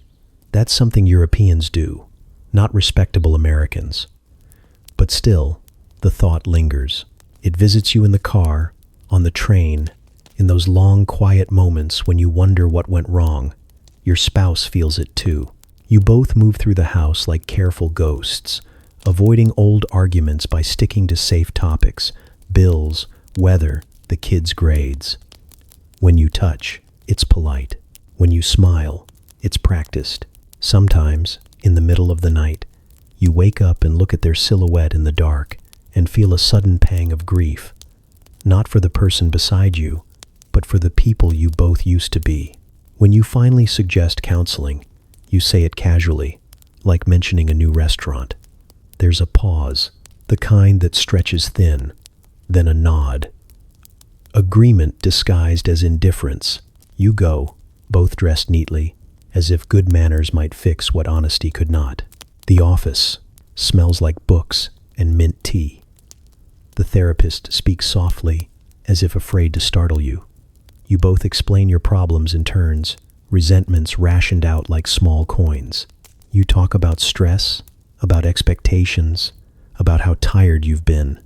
That's something Europeans do, not respectable Americans. But still, the thought lingers. It visits you in the car, on the train, in those long, quiet moments when you wonder what went wrong. Your spouse feels it too. You both move through the house like careful ghosts, avoiding old arguments by sticking to safe topics: bills, weather, the kids' grades. When you touch, it's polite. When you smile, it's practiced. Sometimes, in the middle of the night, you wake up and look at their silhouette in the dark and feel a sudden pang of grief, not for the person beside you, but for the people you both used to be. When you finally suggest counseling, you say it casually, like mentioning a new restaurant. There's a pause, the kind that stretches thin, then a nod. Agreement disguised as indifference. You go, both dressed neatly, as if good manners might fix what honesty could not. The office smells like books and mint tea. The therapist speaks softly, as if afraid to startle you. You both explain your problems in turns, resentments rationed out like small coins. You talk about stress, about expectations, about how tired you've been.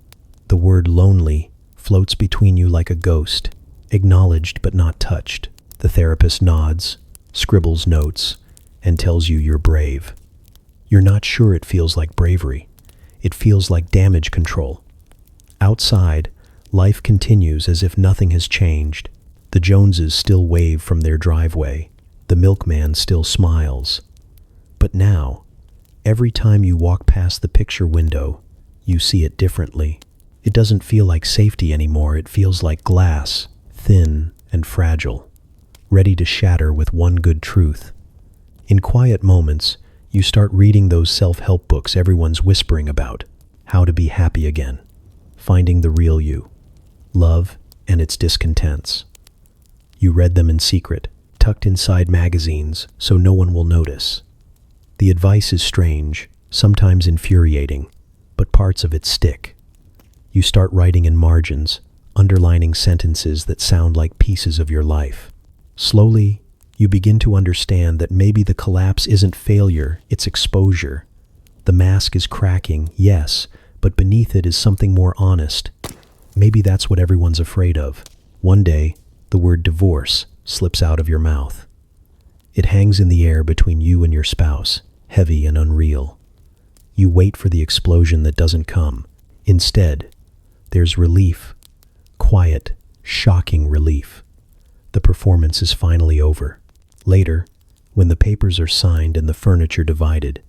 The word lonely floats between you like a ghost, acknowledged but not touched. The therapist nods, scribbles notes, and tells you you're brave. You're not sure it feels like bravery. It feels like damage control. Outside, life continues as if nothing has changed. The Joneses still wave from their driveway. The milkman still smiles. But now, every time you walk past the picture window, you see it differently. It doesn't feel like safety anymore. It feels like glass, thin and fragile, ready to shatter with one good truth. In quiet moments, you start reading those self-help books everyone's whispering about. How to be happy again. Finding the real you. Love and its discontents. You read them in secret, tucked inside magazines so no one will notice. The advice is strange, sometimes infuriating, but parts of it stick. You start writing in margins, underlining sentences that sound like pieces of your life. Slowly, you begin to understand that maybe the collapse isn't failure, it's exposure. The mask is cracking, yes, but beneath it is something more honest. Maybe that's what everyone's afraid of. One day, the word divorce slips out of your mouth. It hangs in the air between you and your spouse, heavy and unreal. You wait for the explosion that doesn't come. Instead, there's relief. Quiet, shocking relief. The performance is finally over. Later, when the papers are signed and the furniture divided,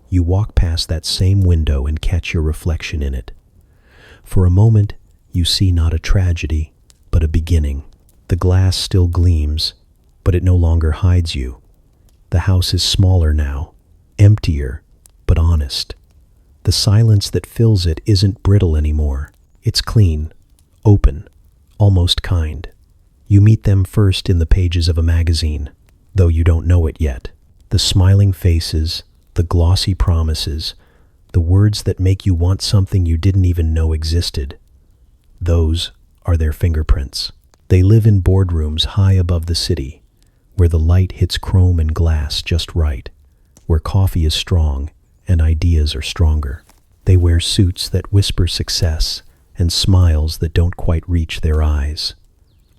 you walk past that same window and catch your reflection in it. For a moment, you see not a tragedy, but a beginning. The glass still gleams, but it no longer hides you. The house is smaller now, emptier, but honest. The silence that fills it isn't brittle anymore. It's clean, open, almost kind. You meet them first in the pages of a magazine, though you don't know it yet. The smiling faces, the glossy promises, the words that make you want something you didn't even know existed. Those are their fingerprints. They live in boardrooms high above the city, where the light hits chrome and glass just right, where coffee is strong and ideas are stronger. They wear suits that whisper success and smiles that don't quite reach their eyes.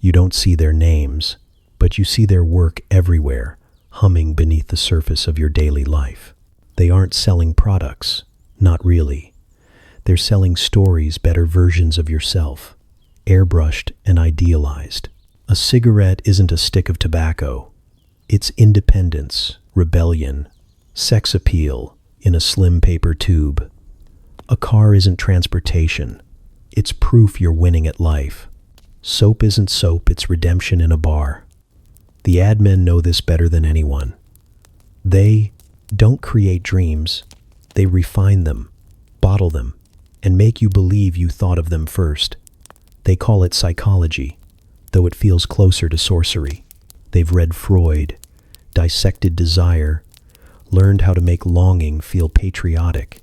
You don't see their names, but you see their work everywhere, humming beneath the surface of your daily life. They aren't selling products, not really. They're selling stories, better versions of yourself, airbrushed and idealized. A cigarette isn't a stick of tobacco. It's independence, rebellion, sex appeal in a slim paper tube. A car isn't transportation. It's proof you're winning at life. Soap isn't soap, it's redemption in a bar. The ad men know this better than anyone. They don't create dreams. They refine them, bottle them, and make you believe you thought of them first. They call it psychology, though it feels closer to sorcery. They've read Freud, dissected desire, learned how to make longing feel patriotic.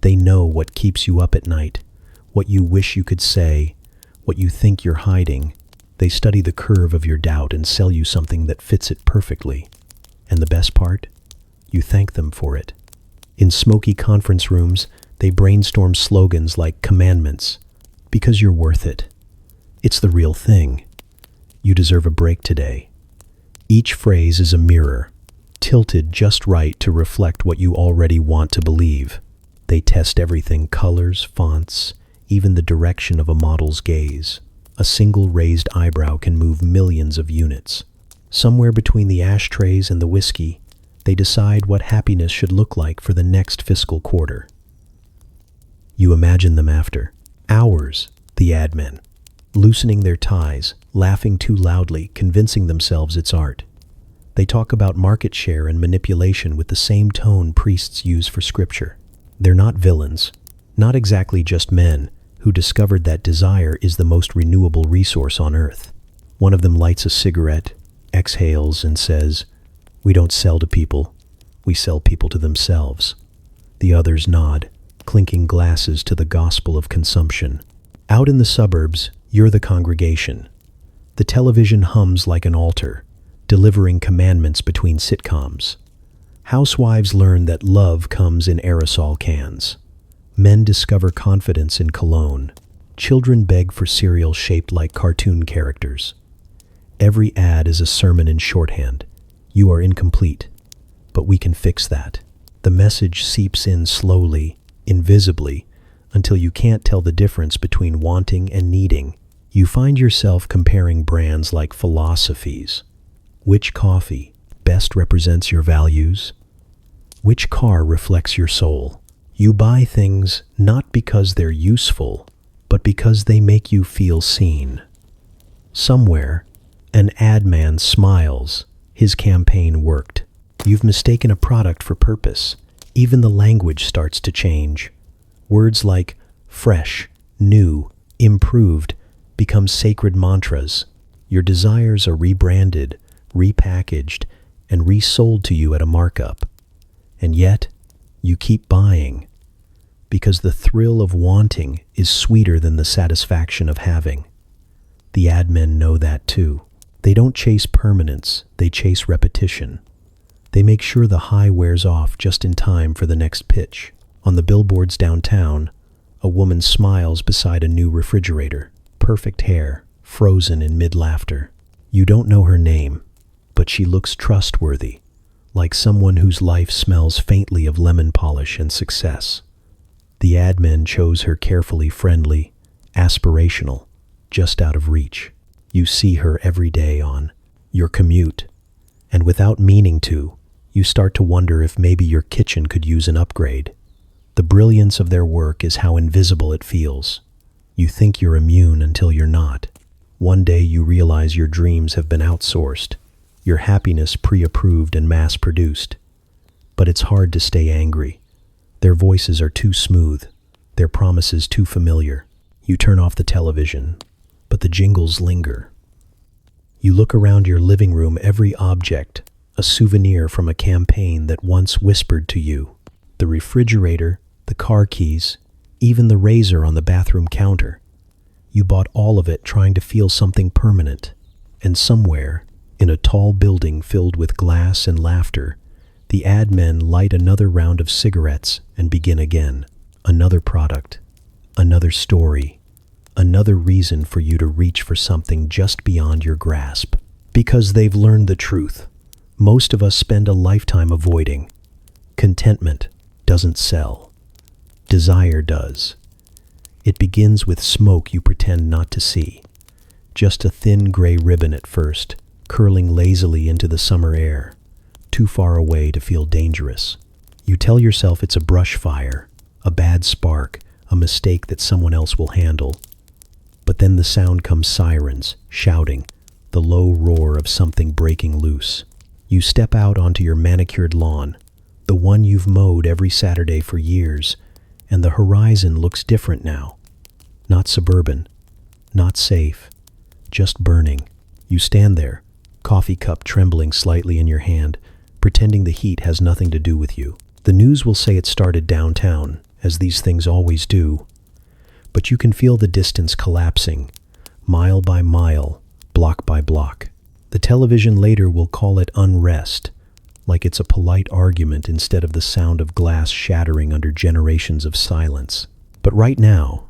They know what keeps you up at night, what you wish you could say, what you think you're hiding. They study the curve of your doubt and sell you something that fits it perfectly. And the best part? You thank them for it. In smoky conference rooms, they brainstorm slogans like commandments, because you're worth it. It's the real thing. You deserve a break today. Each phrase is a mirror, tilted just right to reflect what you already want to believe. They test everything: colors, fonts, even the direction of a model's gaze. A single raised eyebrow can move millions of units. Somewhere between the ashtrays and the whiskey, they decide what happiness should look like for the next fiscal quarter. You imagine them after hours, the ad men, loosening their ties, laughing too loudly, convincing themselves it's art. They talk about market share and manipulation with the same tone priests use for scripture. They're not villains, not exactly just men who discovered that desire is the most renewable resource on earth. One of them lights a cigarette, exhales, and says, "We don't sell to people, we sell people to themselves." The others nod, clinking glasses to the gospel of consumption. Out in the suburbs, you're the congregation. The television hums like an altar, delivering commandments between sitcoms. Housewives learn that love comes in aerosol cans. Men discover confidence in cologne. Children beg for cereal shaped like cartoon characters. Every ad is a sermon in shorthand. You are incomplete, but we can fix that. The message seeps in slowly, invisibly, until you can't tell the difference between wanting and needing. You find yourself comparing brands like philosophies. Which coffee best represents your values? Which car reflects your soul? You buy things not because they're useful, but because they make you feel seen. Somewhere, an ad man smiles. His campaign worked. You've mistaken a product for purpose. Even the language starts to change. Words like fresh, new, improved become sacred mantras. Your desires are rebranded, repackaged, and resold to you at a markup. And yet, you keep buying, because the thrill of wanting is sweeter than the satisfaction of having. The ad men know that too. They don't chase permanence, they chase repetition. They make sure the high wears off just in time for the next pitch. On the billboards downtown, a woman smiles beside a new refrigerator. Perfect hair, frozen in mid-laughter. You don't know her name, but she looks trustworthy, like someone whose life smells faintly of lemon polish and success. The ad men chose her carefully, friendly, aspirational, just out of reach. You see her every day on your commute, and without meaning to, you start to wonder if maybe your kitchen could use an upgrade. The brilliance of their work is how invisible it feels. You think you're immune until you're not. One day you realize your dreams have been outsourced, your happiness pre-approved and mass-produced. But it's hard to stay angry. Their voices are too smooth, their promises too familiar. You turn off the television, but the jingles linger. You look around your living room, every object, a souvenir from a campaign that once whispered to you. The refrigerator, the car keys, even the razor on the bathroom counter. You bought all of it trying to feel something permanent. And somewhere, in a tall building filled with glass and laughter, the ad men light another round of cigarettes and begin again. Another product, another story, another reason for you to reach for something just beyond your grasp. Because they've learned the truth. Most of us spend a lifetime avoiding. Contentment doesn't sell. Desire does. It begins with smoke you pretend not to see. Just a thin gray ribbon at first, curling lazily into the summer air, too far away to feel dangerous. You tell yourself it's a brush fire, a bad spark, a mistake that someone else will handle. But then the sound comes: sirens, shouting, the low roar of something breaking loose. You step out onto your manicured lawn, the one you've mowed every Saturday for years, and the horizon looks different now. Not suburban, not safe, just burning. You stand there, coffee cup trembling slightly in your hand, pretending the heat has nothing to do with you. The news will say it started downtown, as these things always do. But you can feel the distance collapsing, mile by mile, block by block. The television later will call it unrest, like it's a polite argument instead of the sound of glass shattering under generations of silence. But right now,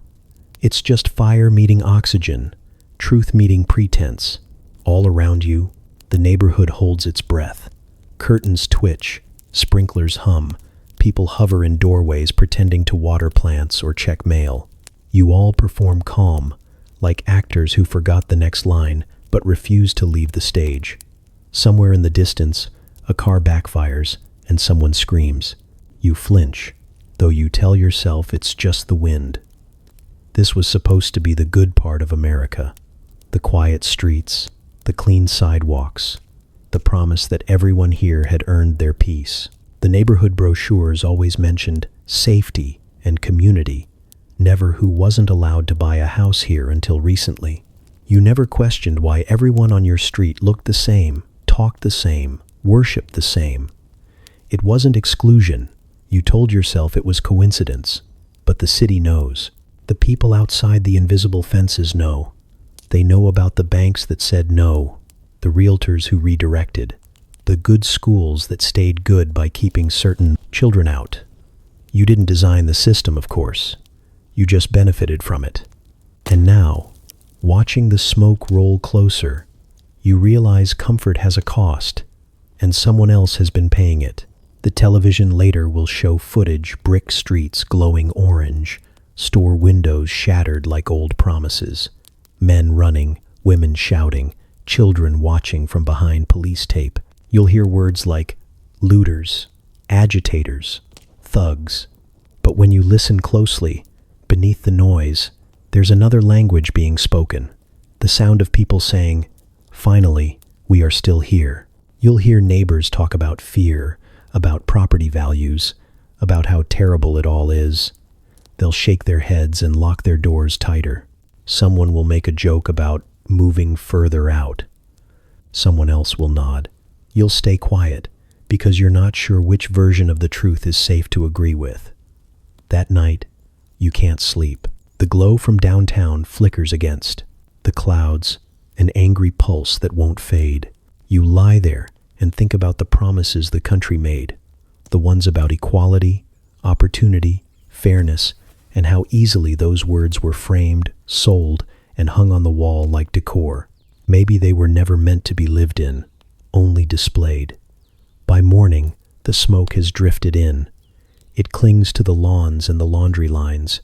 it's just fire meeting oxygen, truth meeting pretense. All around you, the neighborhood holds its breath. Curtains twitch, sprinklers hum, people hover in doorways pretending to water plants or check mail. You all perform calm, like actors who forgot the next line but refuse to leave the stage. Somewhere in the distance, a car backfires and someone screams. You flinch, though you tell yourself it's just the wind. This was supposed to be the good part of America. The quiet streets, the clean sidewalks, the promise that everyone here had earned their peace. The neighborhood brochures always mentioned safety and community, never who wasn't allowed to buy a house here until recently. You never questioned why everyone on your street looked the same, talked the same, worshipped the same. It wasn't exclusion. You told yourself it was coincidence. But the city knows. The people outside the invisible fences know. They know about the banks that said no, the realtors who redirected, the good schools that stayed good by keeping certain children out. You didn't design the system, of course. You just benefited from it. And now, watching the smoke roll closer, you realize comfort has a cost, and someone else has been paying it. The television later will show footage, brick streets glowing orange, store windows shattered like old promises, men running, women shouting, children watching from behind police tape. You'll hear words like looters, agitators, thugs. But when you listen closely, beneath the noise, there's another language being spoken, the sound of people saying, "Finally, we are still here." You'll hear neighbors talk about fear, about property values, about how terrible it all is. They'll shake their heads and lock their doors tighter. Someone will make a joke about moving further out. Someone else will nod. You'll stay quiet because you're not sure which version of the truth is safe to agree with. That night, you can't sleep. The glow from downtown flickers against the clouds, an angry pulse that won't fade. You lie there and think about the promises the country made, the ones about equality, opportunity, fairness, and how easily those words were framed, sold, and hung on the wall like decor. Maybe they were never meant to be lived in, only displayed. By morning, the smoke has drifted in. It clings to the lawns and the laundry lines,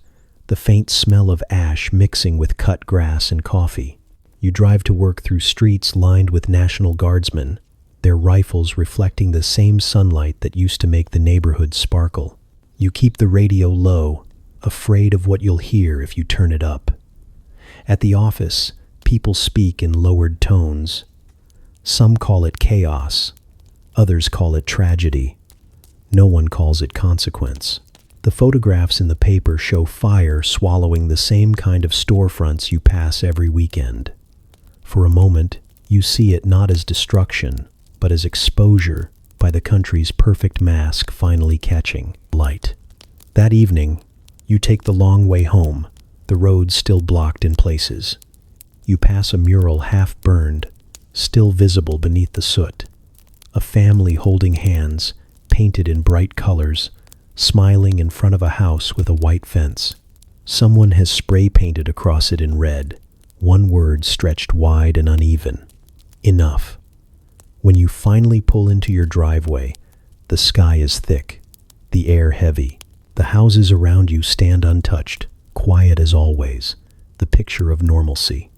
the faint smell of ash mixing with cut grass and coffee. You drive to work through streets lined with National Guardsmen, their rifles reflecting the same sunlight that used to make the neighborhood sparkle. You keep the radio low, afraid of what you'll hear if you turn it up. At the office, people speak in lowered tones. Some call it chaos. Others call it tragedy. No one calls it consequence. The photographs in the paper show fire swallowing the same kind of storefronts you pass every weekend. For a moment, you see it not as destruction, but as exposure by the country's perfect mask finally catching light. That evening, you take the long way home, the roads still blocked in places. You pass a mural half burned, still visible beneath the soot. A family holding hands, painted in bright colors, smiling in front of a house with a white fence. Someone has spray painted across it in red, one word stretched wide and uneven. Enough. When you finally pull into your driveway, the sky is thick, the air heavy. The houses around you stand untouched, quiet as always, the picture of normalcy.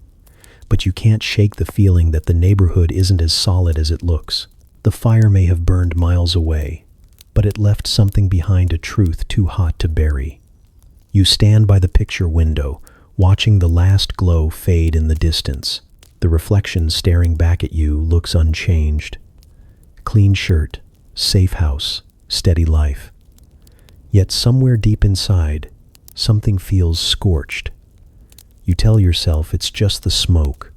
But you can't shake the feeling that the neighborhood isn't as solid as it looks. The fire may have burned miles away, but it left something behind, a truth too hot to bury. You stand by the picture window, watching the last glow fade in the distance. The reflection staring back at you looks unchanged. Clean shirt, safe house, steady life. Yet somewhere deep inside, something feels scorched. You tell yourself it's just the smoke,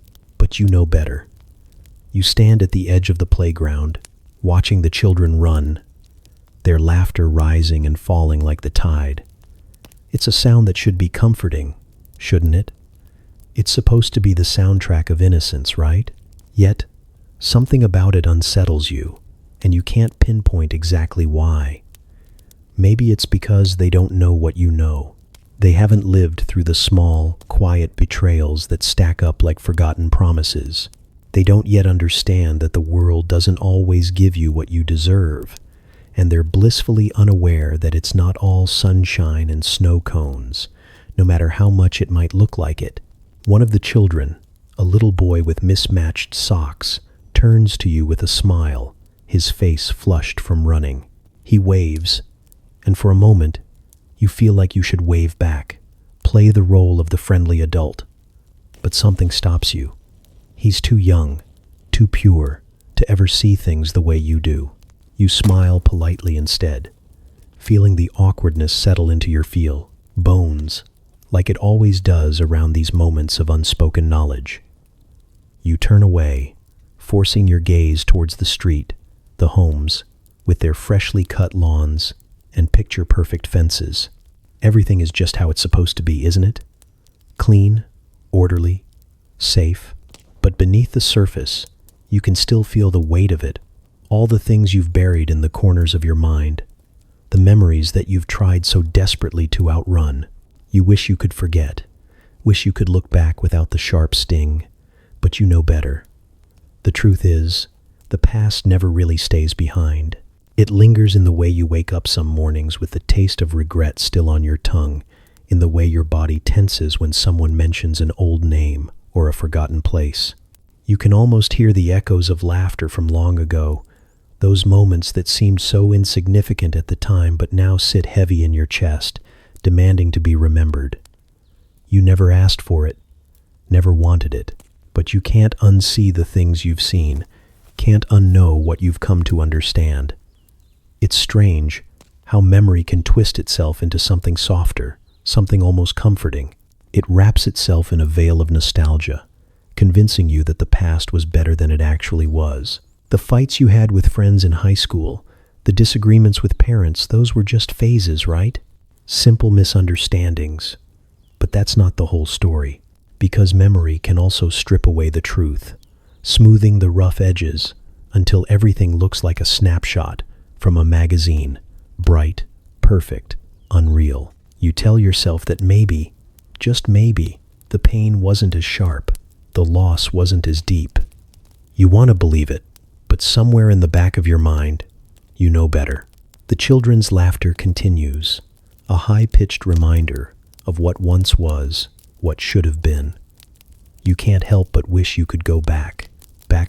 but you know better. You stand at the edge of the playground, watching the children run, their laughter rising and falling like the tide. It's a sound that should be comforting, shouldn't it? It's supposed to be the soundtrack of innocence, right? Yet, something about it unsettles you, and you can't pinpoint exactly why. Maybe it's because they don't know what you know. They haven't lived through the small, quiet betrayals that stack up like forgotten promises. They don't yet understand that the world doesn't always give you what you deserve, and they're blissfully unaware that it's not all sunshine and snow cones, no matter how much it might look like it. One of the children, a little boy with mismatched socks, turns to you with a smile, his face flushed from running. He waves, and for a moment, you feel like you should wave back, play the role of the friendly adult. But something stops you. He's too young, too pure, to ever see things the way you do. You smile politely instead, feeling the awkwardness settle into your bones, like it always does around these moments of unspoken knowledge. You turn away, forcing your gaze towards the street, the homes, with their freshly cut lawns and picture-perfect fences. Everything is just how it's supposed to be, isn't it? Clean, orderly, safe. But beneath the surface, you can still feel the weight of it, all the things you've buried in the corners of your mind, the memories that you've tried so desperately to outrun. You wish you could forget, wish you could look back without the sharp sting, but you know better. The truth is, the past never really stays behind. It lingers in the way you wake up some mornings with the taste of regret still on your tongue, in the way your body tenses when someone mentions an old name or a forgotten place. You can almost hear the echoes of laughter from long ago, those moments that seemed so insignificant at the time but now sit heavy in your chest, demanding to be remembered. You never asked for it, never wanted it, but you can't unsee the things you've seen, can't unknow what you've come to understand. It's strange how memory can twist itself into something softer, something almost comforting. It wraps itself in a veil of nostalgia, convincing you that the past was better than it actually was. The fights you had with friends in high school, the disagreements with parents, those were just phases, right? Simple misunderstandings. But that's not the whole story, because memory can also strip away the truth, smoothing the rough edges until everything looks like a snapshot from a magazine, bright, perfect, unreal. You tell yourself that maybe, just maybe, the pain wasn't as sharp, the loss wasn't as deep. You want to believe it, but somewhere in the back of your mind, you know better. The children's laughter continues, a high-pitched reminder of what once was, what should have been. You can't help but wish you could go back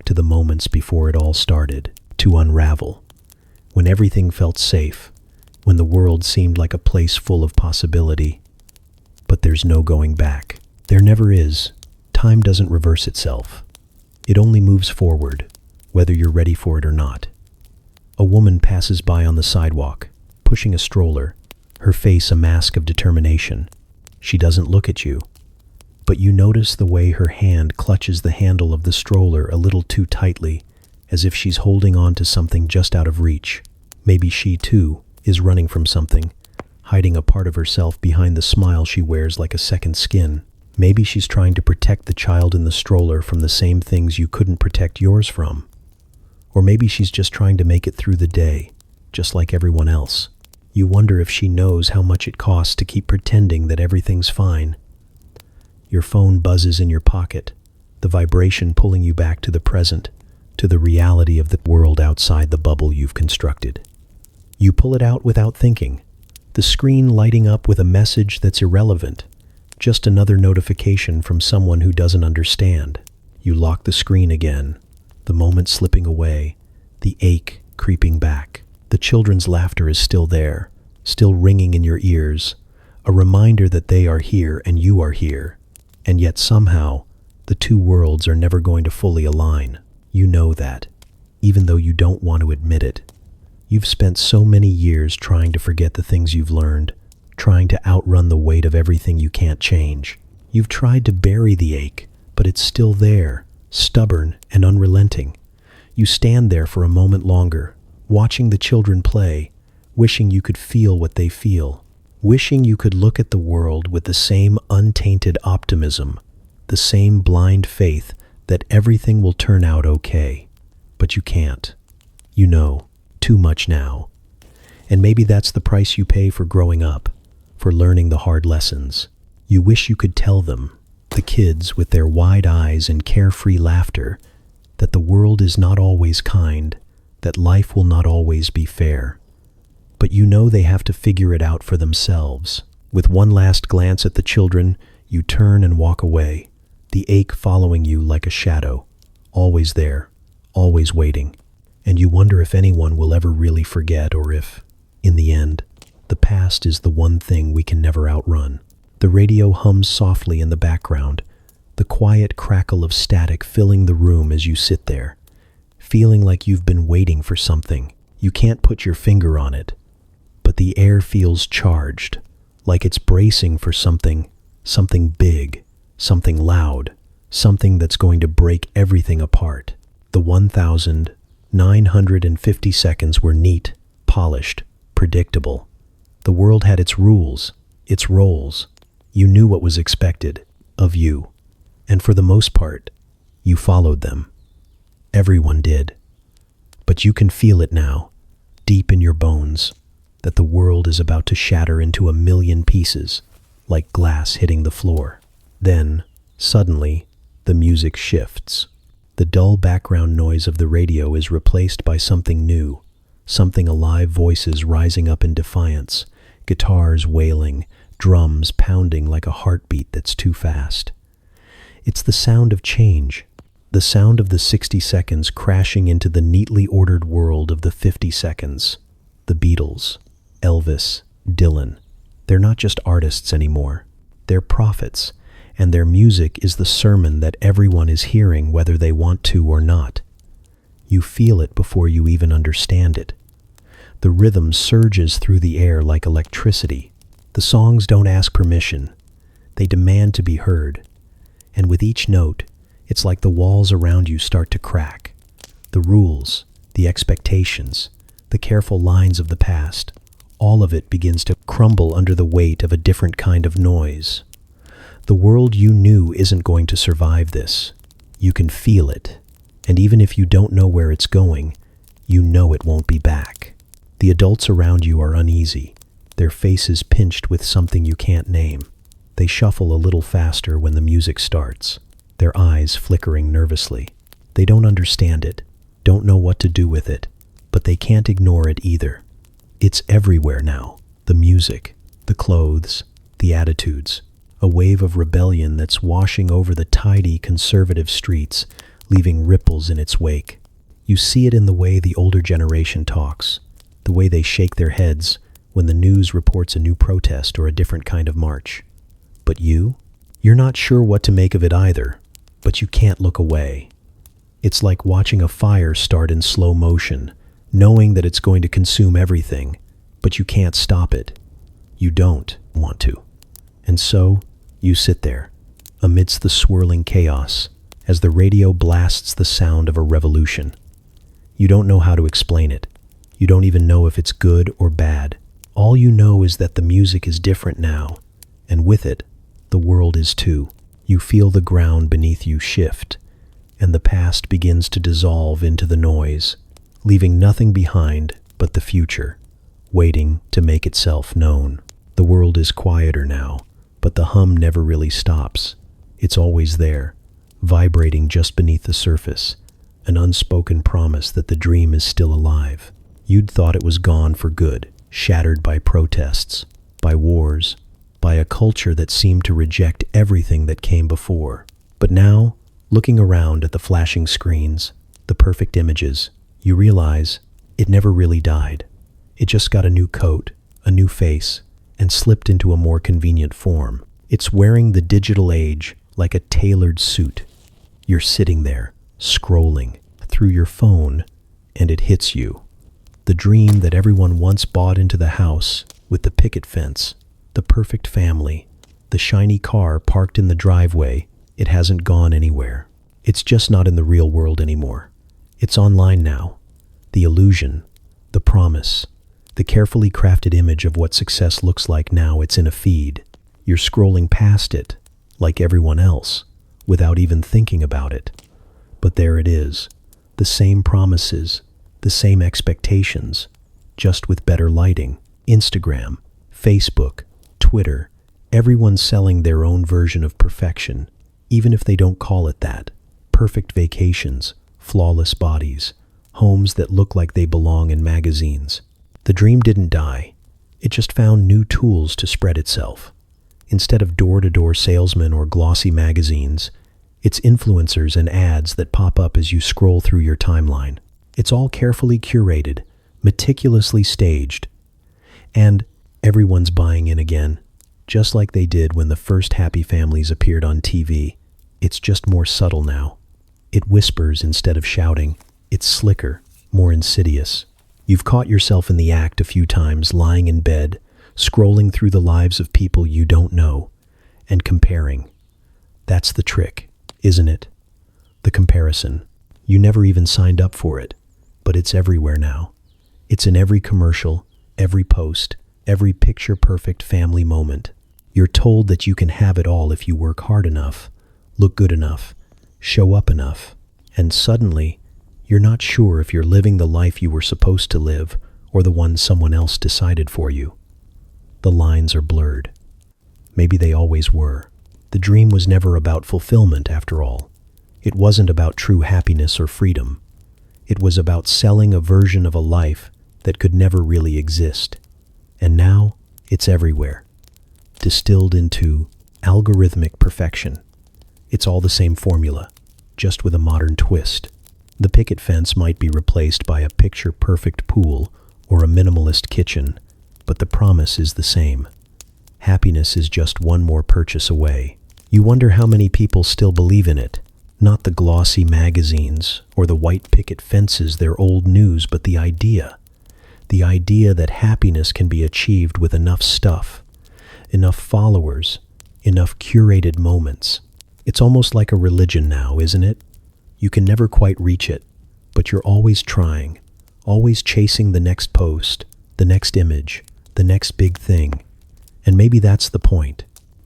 to the moments before it all started, to unravel, when everything felt safe, when the world seemed like a place full of possibility. But there's no going back. There never is. Time doesn't reverse itself. It only moves forward, whether you're ready for it or not. A woman passes by on the sidewalk, pushing a stroller, her face a mask of determination. She doesn't look at you, but you notice the way her hand clutches the handle of the stroller a little too tightly, as if she's holding on to something just out of reach. Maybe she, too, is running from something, hiding a part of herself behind the smile she wears like a second skin. Maybe she's trying to protect the child in the stroller from the same things you couldn't protect yours from. Or maybe she's just trying to make it through the day, just like everyone else. You wonder if she knows how much it costs to keep pretending that everything's fine. Your phone buzzes in your pocket, the vibration pulling you back to the present, to the reality of the world outside the bubble you've constructed. You pull it out without thinking, the screen lighting up with a message that's irrelevant, just another notification from someone who doesn't understand. You lock the screen again, the moment slipping away, the ache creeping back. The children's laughter is still there, still ringing in your ears, a reminder that they are here and you are here, and yet somehow the two worlds are never going to fully align. You know that, even though you don't want to admit it. You've spent so many years trying to forget the things you've learned, trying to outrun the weight of everything you can't change. You've tried to bury the ache, but it's still there, stubborn and unrelenting. You stand there for a moment longer, watching the children play, wishing you could feel what they feel, wishing you could look at the world with the same untainted optimism, the same blind faith that everything will turn out okay. But you can't. You know, too much now. And maybe that's the price you pay for growing up, for learning the hard lessons. You wish you could tell them, the kids with their wide eyes and carefree laughter, that the world is not always kind, that life will not always be fair. But you know they have to figure it out for themselves. With one last glance at the children, you turn and walk away, the ache following you like a shadow, always there, always waiting. And you wonder if anyone will ever really forget, or if, in the end, the past is the one thing we can never outrun. The radio hums softly in the background, the quiet crackle of static filling the room as you sit there, feeling like you've been waiting for something. You can't put your finger on it, but the air feels charged, like it's bracing for something big, something loud, something that's going to break everything apart. The 1,950 seconds were neat, polished, predictable. The world had its rules, its roles. You knew what was expected of you, and for the most part, you followed them. Everyone did. But you can feel it now, deep in your bones, that the world is about to shatter into a million pieces, like glass hitting the floor. Then, suddenly, the music shifts. The dull background noise of the radio is replaced by something new, something alive, voices rising up in defiance, guitars wailing, drums pounding like a heartbeat that's too fast. It's the sound of change, the sound of the 60 seconds crashing into the neatly ordered world of the 50 seconds. The Beatles, Elvis, Dylan, they're not just artists anymore. They're prophets, and their music is the sermon that everyone is hearing whether they want to or not. You feel it before you even understand it. The rhythm surges through the air like electricity. The songs don't ask permission. They demand to be heard. And with each note, it's like the walls around you start to crack. The rules, the expectations, the careful lines of the past, all of it begins to crumble under the weight of a different kind of noise. The world you knew isn't going to survive this. You can feel it. And even if you don't know where it's going, you know it won't be back. The adults around you are uneasy, their faces pinched with something you can't name. They shuffle a little faster when the music starts, their eyes flickering nervously. They don't understand it, don't know what to do with it, but they can't ignore it either. It's everywhere now, the music, the clothes, the attitudes, a wave of rebellion that's washing over the tidy, conservative streets, leaving ripples in its wake. You see it in the way the older generation talks, the way they shake their heads when the news reports a new protest or a different kind of march. But you're not sure what to make of it either, but you can't look away. It's like watching a fire start in slow motion, knowing that it's going to consume everything, but you can't stop it. You don't want to. And so, you sit there, amidst the swirling chaos, as the radio blasts the sound of a revolution. You don't know how to explain it. You don't even know if it's good or bad. All you know is that the music is different now, and with it, the world is too. You feel the ground beneath you shift, and the past begins to dissolve into the noise, leaving nothing behind but the future, waiting to make itself known. The world is quieter now, but the hum never really stops. It's always there, vibrating just beneath the surface, an unspoken promise that the dream is still alive. You'd thought it was gone for good, shattered by protests, by wars, by a culture that seemed to reject everything that came before. But now, looking around at the flashing screens, the perfect images, you realize it never really died. It just got a new coat, a new face, and slipped into a more convenient form. It's wearing the digital age like a tailored suit. You're sitting there, scrolling through your phone, and it hits you. The dream that everyone once bought into the house with the picket fence, the perfect family, the shiny car parked in the driveway, it hasn't gone anywhere. It's just not in the real world anymore. It's online now. The illusion, the promise, the carefully crafted image of what success looks like now, it's in a feed. You're scrolling past it, like everyone else, without even thinking about it. But there it is, the same promises, the same expectations, just with better lighting. Instagram, Facebook, Twitter, everyone's selling their own version of perfection, even if they don't call it that. Perfect vacations, flawless bodies, homes that look like they belong in magazines. The dream didn't die. It just found new tools to spread itself. Instead of door-to-door salesmen or glossy magazines, it's influencers and ads that pop up as you scroll through your timeline. It's all carefully curated, meticulously staged. And everyone's buying in again, just like they did when the first happy families appeared on TV. It's just more subtle now. It whispers instead of shouting. It's slicker, more insidious. You've caught yourself in the act a few times, lying in bed, scrolling through the lives of people you don't know, and comparing. That's the trick, isn't it? The comparison. You never even signed up for it, but it's everywhere now. It's in every commercial, every post, every picture-perfect family moment. You're told that you can have it all if you work hard enough, look good enough, show up enough, and suddenly, you're not sure if you're living the life you were supposed to live or the one someone else decided for you. The lines are blurred. Maybe they always were. The dream was never about fulfillment, after all. It wasn't about true happiness or freedom. It was about selling a version of a life that could never really exist. And now, it's everywhere, distilled into algorithmic perfection. It's all the same formula, just with a modern twist. The picket fence might be replaced by a picture-perfect pool or a minimalist kitchen, but the promise is the same. Happiness is just one more purchase away. You wonder how many people still believe in it. Not the glossy magazines or the white picket fences, they're old news, but the idea. The idea that happiness can be achieved with enough stuff, enough followers, enough curated moments. It's almost like a religion now, isn't it? You can never quite reach it, but you're always trying, always chasing the next post, the next image, the next big thing. And maybe that's the point.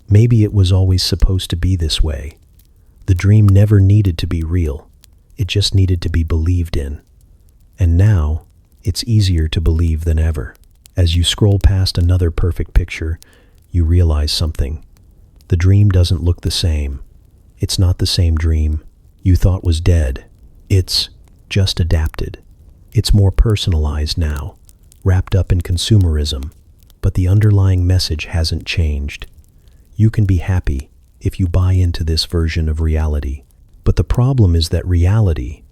Maybe it was always supposed to be this way. The dream never needed to be real. It just needed to be believed in. And now, it's easier to believe than ever. As you scroll past another perfect picture, you realize something. The dream doesn't look the same. It's not the same dream you thought was dead. It's just adapted. It's more personalized now, wrapped up in consumerism, but the underlying message hasn't changed. You can be happy if you buy into this version of reality. But the problem is that reality,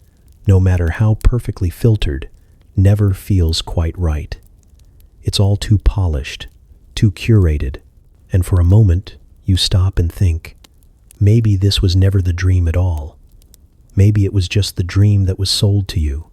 no matter how perfectly filtered, never feels quite right. It's all too polished, too curated, and for a moment, you stop and think, maybe this was never the dream at all. Maybe it was just the dream that was sold to you.